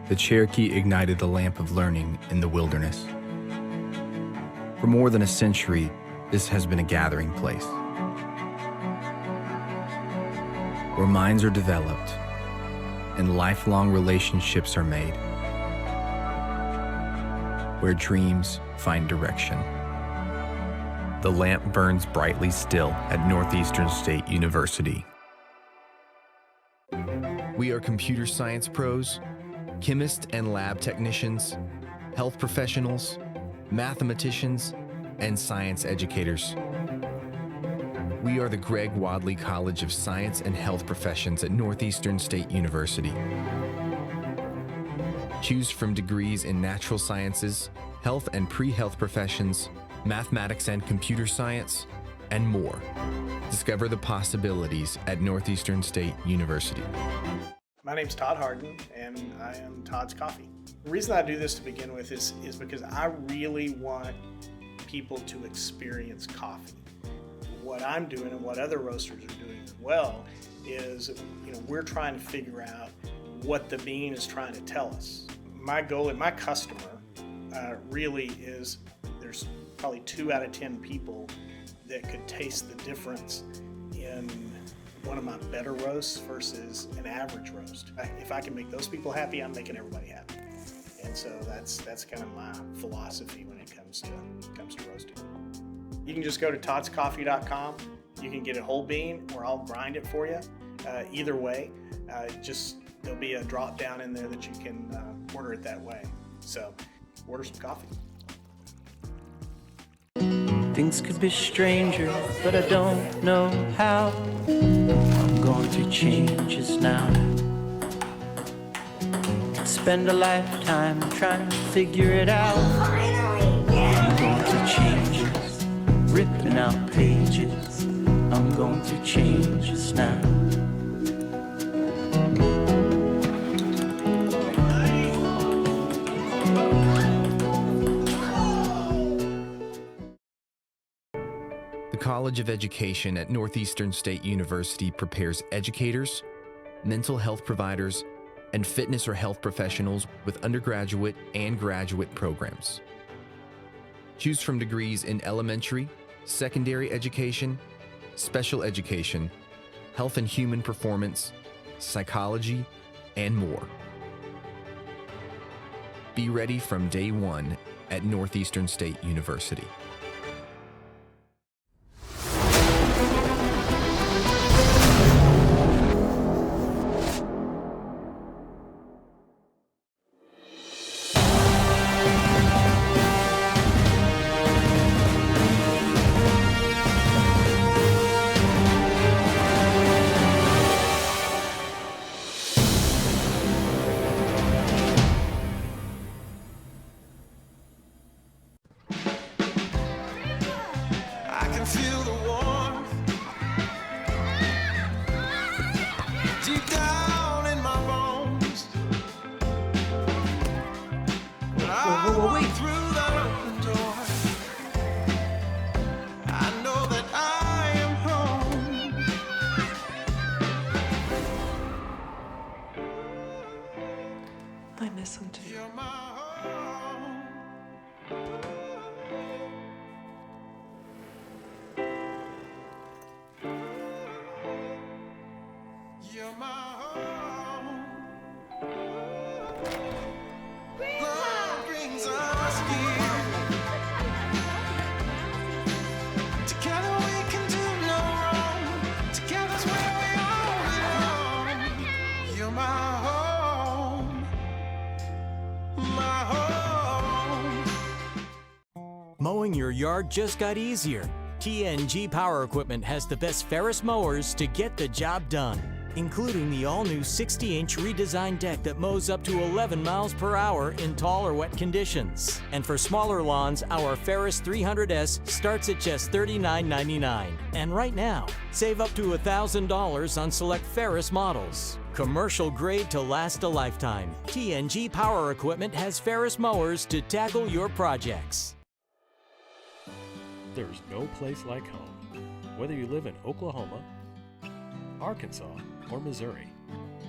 the Cherokee ignited the lamp of learning in the wilderness. For more than a century, this has been a gathering place where minds are developed and lifelong relationships are made, where dreams find direction. The lamp burns brightly still at Northeastern State University. We are computer science pros, chemists and lab technicians, health professionals, mathematicians, and science educators. We are the Greg Wadley College of Science and Health Professions at Northeastern State University. Choose from degrees in natural sciences, health and pre-health professions, mathematics and computer science, and more. Discover the possibilities at Northeastern State University. My name's Todd Harden, and I am Todd's Coffee. The reason I do this to begin with is because I really want people to experience coffee. What I'm doing and what other roasters are doing as well is, we're trying to figure out what the bean is trying to tell us. My goal and my customer really is, there's probably 2 out of 10 people that could taste the difference in one of my better roasts versus an average roast. If I can make those people happy, I'm making everybody happy. And so that's kind of my philosophy when it comes to roasting. You can just go to toddscoffee.com. You can get a whole bean, or I'll grind it for you. Either way, there'll be a drop down in there that you can order it that way. So order some coffee. Things could be stranger, but I don't know how. I'm going through changes now. Spend a lifetime trying to figure it out. I'm going through changes, ripping out pages. I'm going through changes now. The College of Education at Northeastern State University prepares educators, mental health providers, and fitness or health professionals with undergraduate and graduate programs. Choose from degrees in elementary, secondary education, special education, health and human performance, psychology, and more. Be ready from day one at Northeastern State University. I can feel the warmth deep down in my bones. When I walk through that open door, I know that I am home. I miss him too. You're my home. You're my home. Love brings us here. Together we can do no wrong. Together's where we all belong. You're my home. My home. Mowing your yard just got easier. TNG Power Equipment has the best Ferris mowers to get the job done, including the all-new 60-inch redesigned deck that mows up to 11 miles per hour in tall or wet conditions. And for smaller lawns, our Ferris 300S starts at just $39.99. And right now, save up to $1,000 on select Ferris models. Commercial grade to last a lifetime. TNG Power Equipment has Ferris mowers to tackle your projects. There's no place like home. Whether you live in Oklahoma, Arkansas, or Missouri,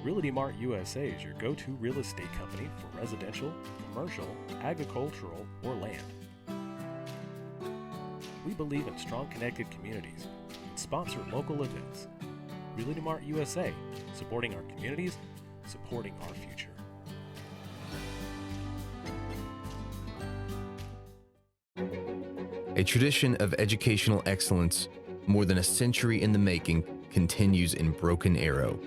Realty Mart USA is your go-to real estate company for residential, commercial, agricultural, or land. We believe in strong connected communities and sponsor local events. Realty Mart USA, supporting our communities, supporting our future. A tradition of educational excellence, more than a century in the making, continues in Broken Arrow.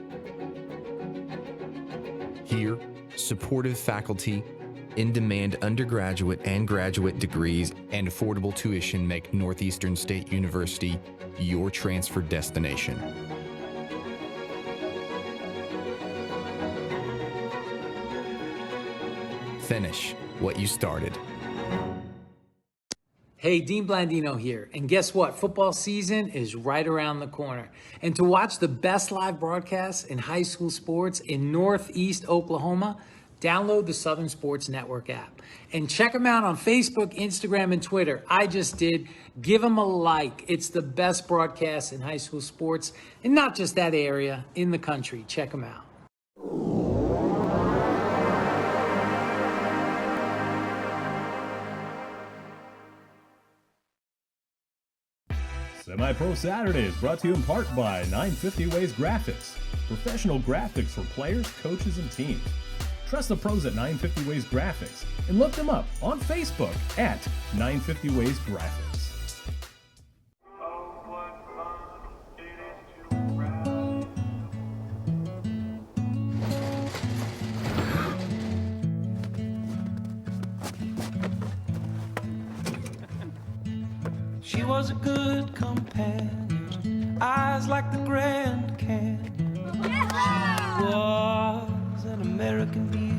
Here, supportive faculty, in-demand undergraduate and graduate degrees, and affordable tuition make Northeastern State University your transfer destination. Finish what you started. Hey, Dean Blandino here. And guess what? Football season is right around the corner. And to watch the best live broadcasts in high school sports in Northeast Oklahoma, download the Southern Sports Network app. And check them out on Facebook, Instagram, and Twitter. I just did. Give them a like. It's the best broadcast in high school sports, and not just that area, in the country. Check them out. Semi-Pro Saturday is brought to you in part by 950 Ways Graphics. Professional graphics for players, coaches, and teams. Trust the pros at 950 Ways Graphics and look them up on Facebook at 950 Ways Graphics. She was a good companion, eyes like the Grand Canyon. She was an American beauty.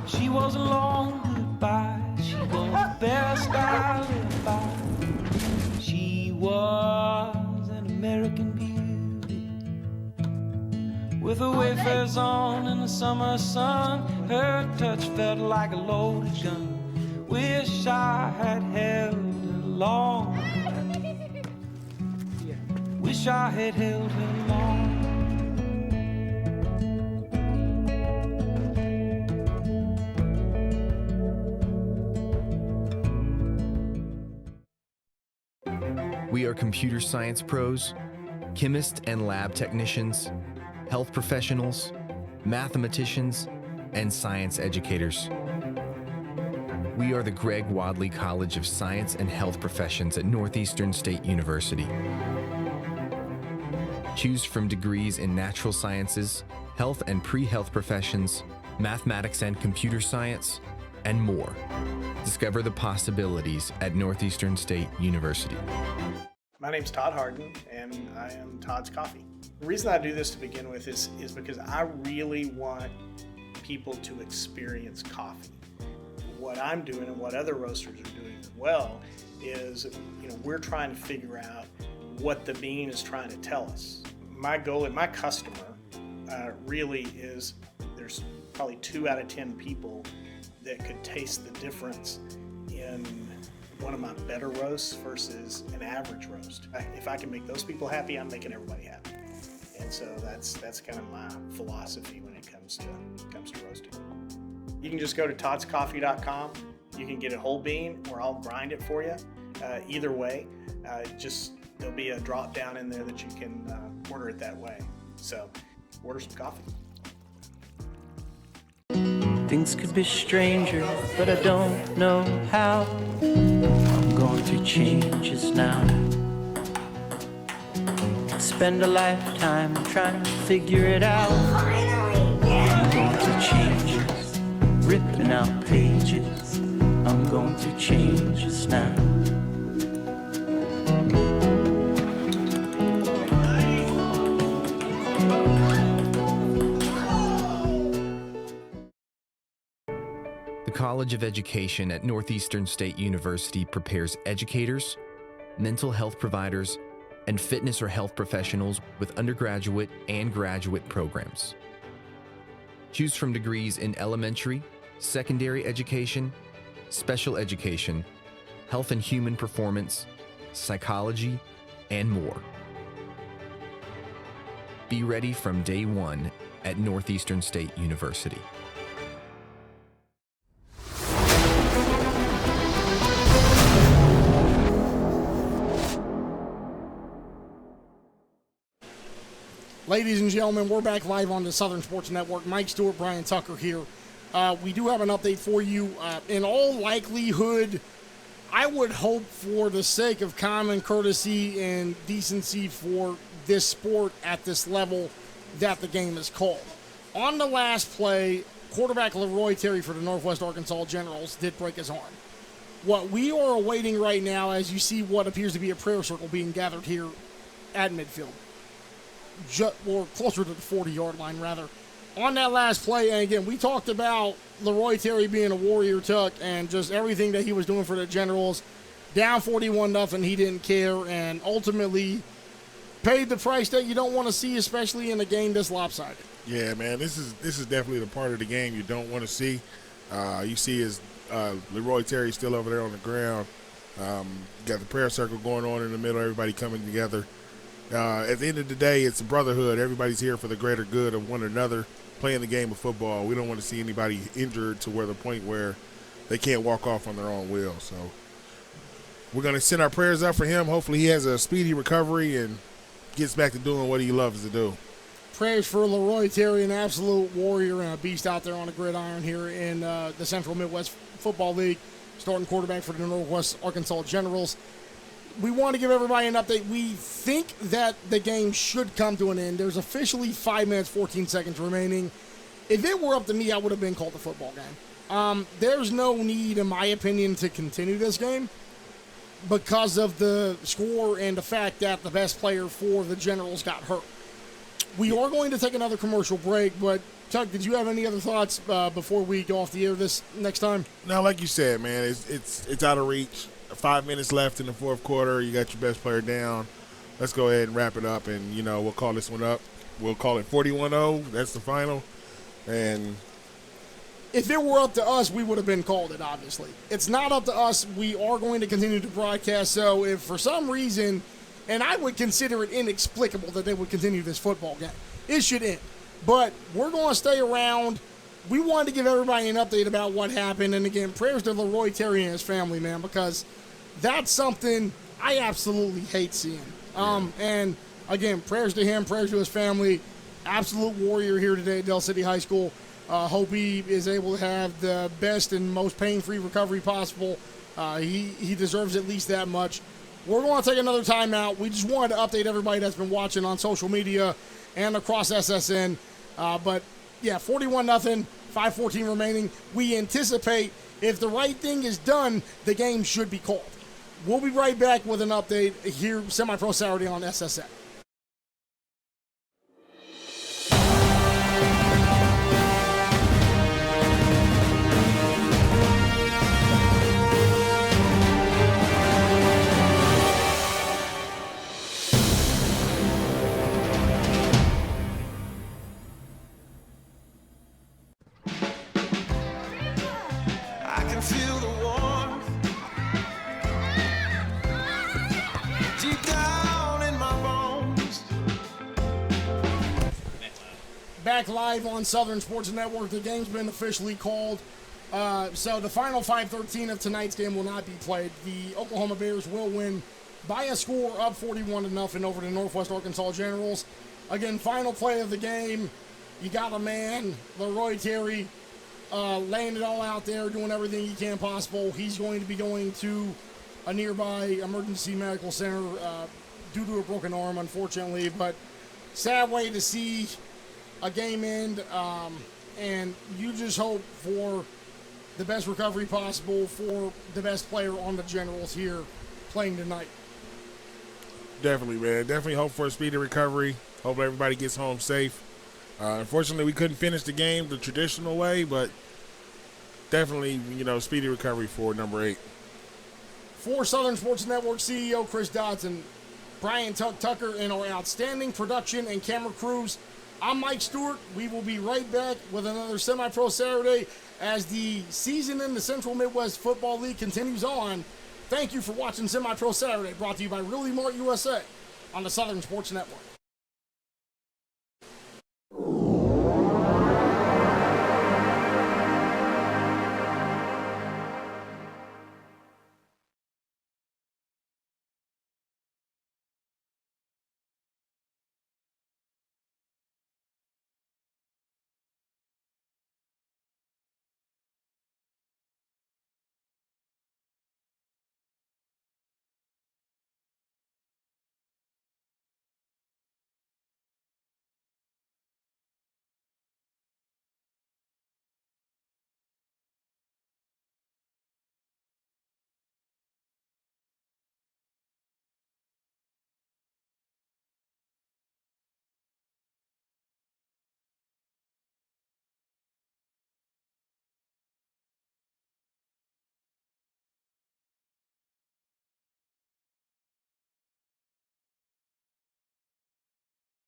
She was a long goodbye. She was the best I lived by. She was an American beauty. With her wayfarers on in the summer sun, her touch felt like a loaded gun. Wish I had held her long. Wish I had held her long. We are computer science pros, chemists and lab technicians, health professionals, mathematicians, and science educators. We are the Greg Wadley College of Science and Health Professions at Northeastern State University. Choose from degrees in natural sciences, health and pre-health professions, mathematics and computer science, and more. Discover the possibilities at Northeastern State University. My name's Todd Harden, and I am Todd's Coffee. The reason I do this to begin with is because I really want people to experience coffee. What I'm doing and what other roasters are doing as well is, we're trying to figure out what the bean is trying to tell us. My goal and my customer really is, there's probably 2 out of 10 people that could taste the difference in one of my better roasts versus an average roast. If I can make those people happy, I'm making everybody happy. And so that's kind of my philosophy when it comes to roasting. You can just go to toddscoffee.com. You can get a whole bean, or I'll grind it for you. Either way, there'll be a drop down in there that you can order it that way. So order some coffee. Things could be stranger, but I don't know how. I'm going through changes now. Spend a lifetime trying to figure it out. I'm going through changes, ripping out pages. I'm going through changes now. The College of Education at Northeastern State University prepares educators, mental health providers, and fitness or health professionals with undergraduate and graduate programs. Choose from degrees in elementary, secondary education, special education, health and human performance, psychology, and more. Be ready from day one at Northeastern State University. Ladies and gentlemen, we're back live on the Southern Sports Network. Mike Stewart, Brian Tucker here. We do have an update for you. In all likelihood, I would hope, for the sake of common courtesy and decency for this sport at this level, that the game is called. On the last play, quarterback Leroy Terry for the Northwest Arkansas Generals did break his arm. What we are awaiting right now, as you see what appears to be a prayer circle being gathered here at midfield, or closer to the 40-yard line, rather. On that last play, and again, we talked about Leroy Terry being a warrior tuck and just everything that he was doing for the Generals. Down 41-0, he didn't care, and ultimately paid the price that you don't want to see, especially in a game this lopsided. Yeah, man, this is definitely the part of the game you don't want to see. You see his Leroy Terry still over there on the ground. Got the prayer circle going on in the middle, everybody coming together. At the end of the day, it's a brotherhood. Everybody's here for the greater good of one another, playing the game of football. We don't want to see anybody injured to the point where they can't walk off on their own will. So we're going to send our prayers up for him. Hopefully he has a speedy recovery and gets back to doing what he loves to do. Prayers for Leroy Terry, an absolute warrior and a beast out there on the gridiron here in the Central Midwest Football League, starting quarterback for the Northwest Arkansas Generals. We want to give everybody an update. We think that the game should come to an end. There's officially 5 minutes, 14 seconds remaining. If it were up to me, I would have been called a football game. There's no need, in my opinion, to continue this game because of the score and the fact that the best player for the Generals got hurt. We are going to take another commercial break, but Chuck, did you have any other thoughts before we go off the air this next time? No, like you said, man, it's out of reach. 5 minutes left in the fourth quarter. You got your best player down. Let's go ahead and wrap it up, and, we'll call this one up. We'll call it 41-0. That's the final. And if it were up to us, we would have been called it, obviously. It's not up to us. We are going to continue to broadcast. So if for some reason, and I would consider it inexplicable that they would continue this football game, it should end. But we're going to stay around. We wanted to give everybody an update about what happened. And, again, prayers to Leroy Terry and his family, man, because that's something I absolutely hate seeing. And again, prayers to him, prayers to his family. Absolute warrior here today at Del City High School. Hope he is able to have the best and most pain-free recovery possible. He deserves at least that much. We're going to take another timeout. We just wanted to update everybody that's been watching on social media and across SSN. But yeah, 41-0, 5:14 remaining. We anticipate if the right thing is done, the game should be called. We'll be right back with an update here, Semi-Pro Saturday on SSN. I can feel the warmth deep down in my bones. Back live on Southern Sports Network. The game's been officially called. So the final 5:13 of tonight's game will not be played. The Oklahoma Bears will win by a score of 41-0 over the Northwest Arkansas Generals. Again, final play of the game. You got a man, Leroy Terry, laying it all out there, doing everything he can possible. He's going to be going to a nearby emergency medical center due to a broken arm, unfortunately. But sad way to see a game end, and you just hope for the best recovery possible for the best player on the Generals here playing tonight. Definitely, man. Definitely hope for a speedy recovery. Hope everybody gets home safe. Unfortunately, we couldn't finish the game the traditional way, but definitely, speedy recovery for number 8. For Southern Sports Network CEO Chris Dodson, Brian Tucker, and our outstanding production and camera crews, I'm Mike Stewart. We will be right back with another Semi-Pro Saturday as the season in the Central Midwest Football League continues on. Thank you for watching Semi-Pro Saturday, brought to you by Really Mart USA on the Southern Sports Network.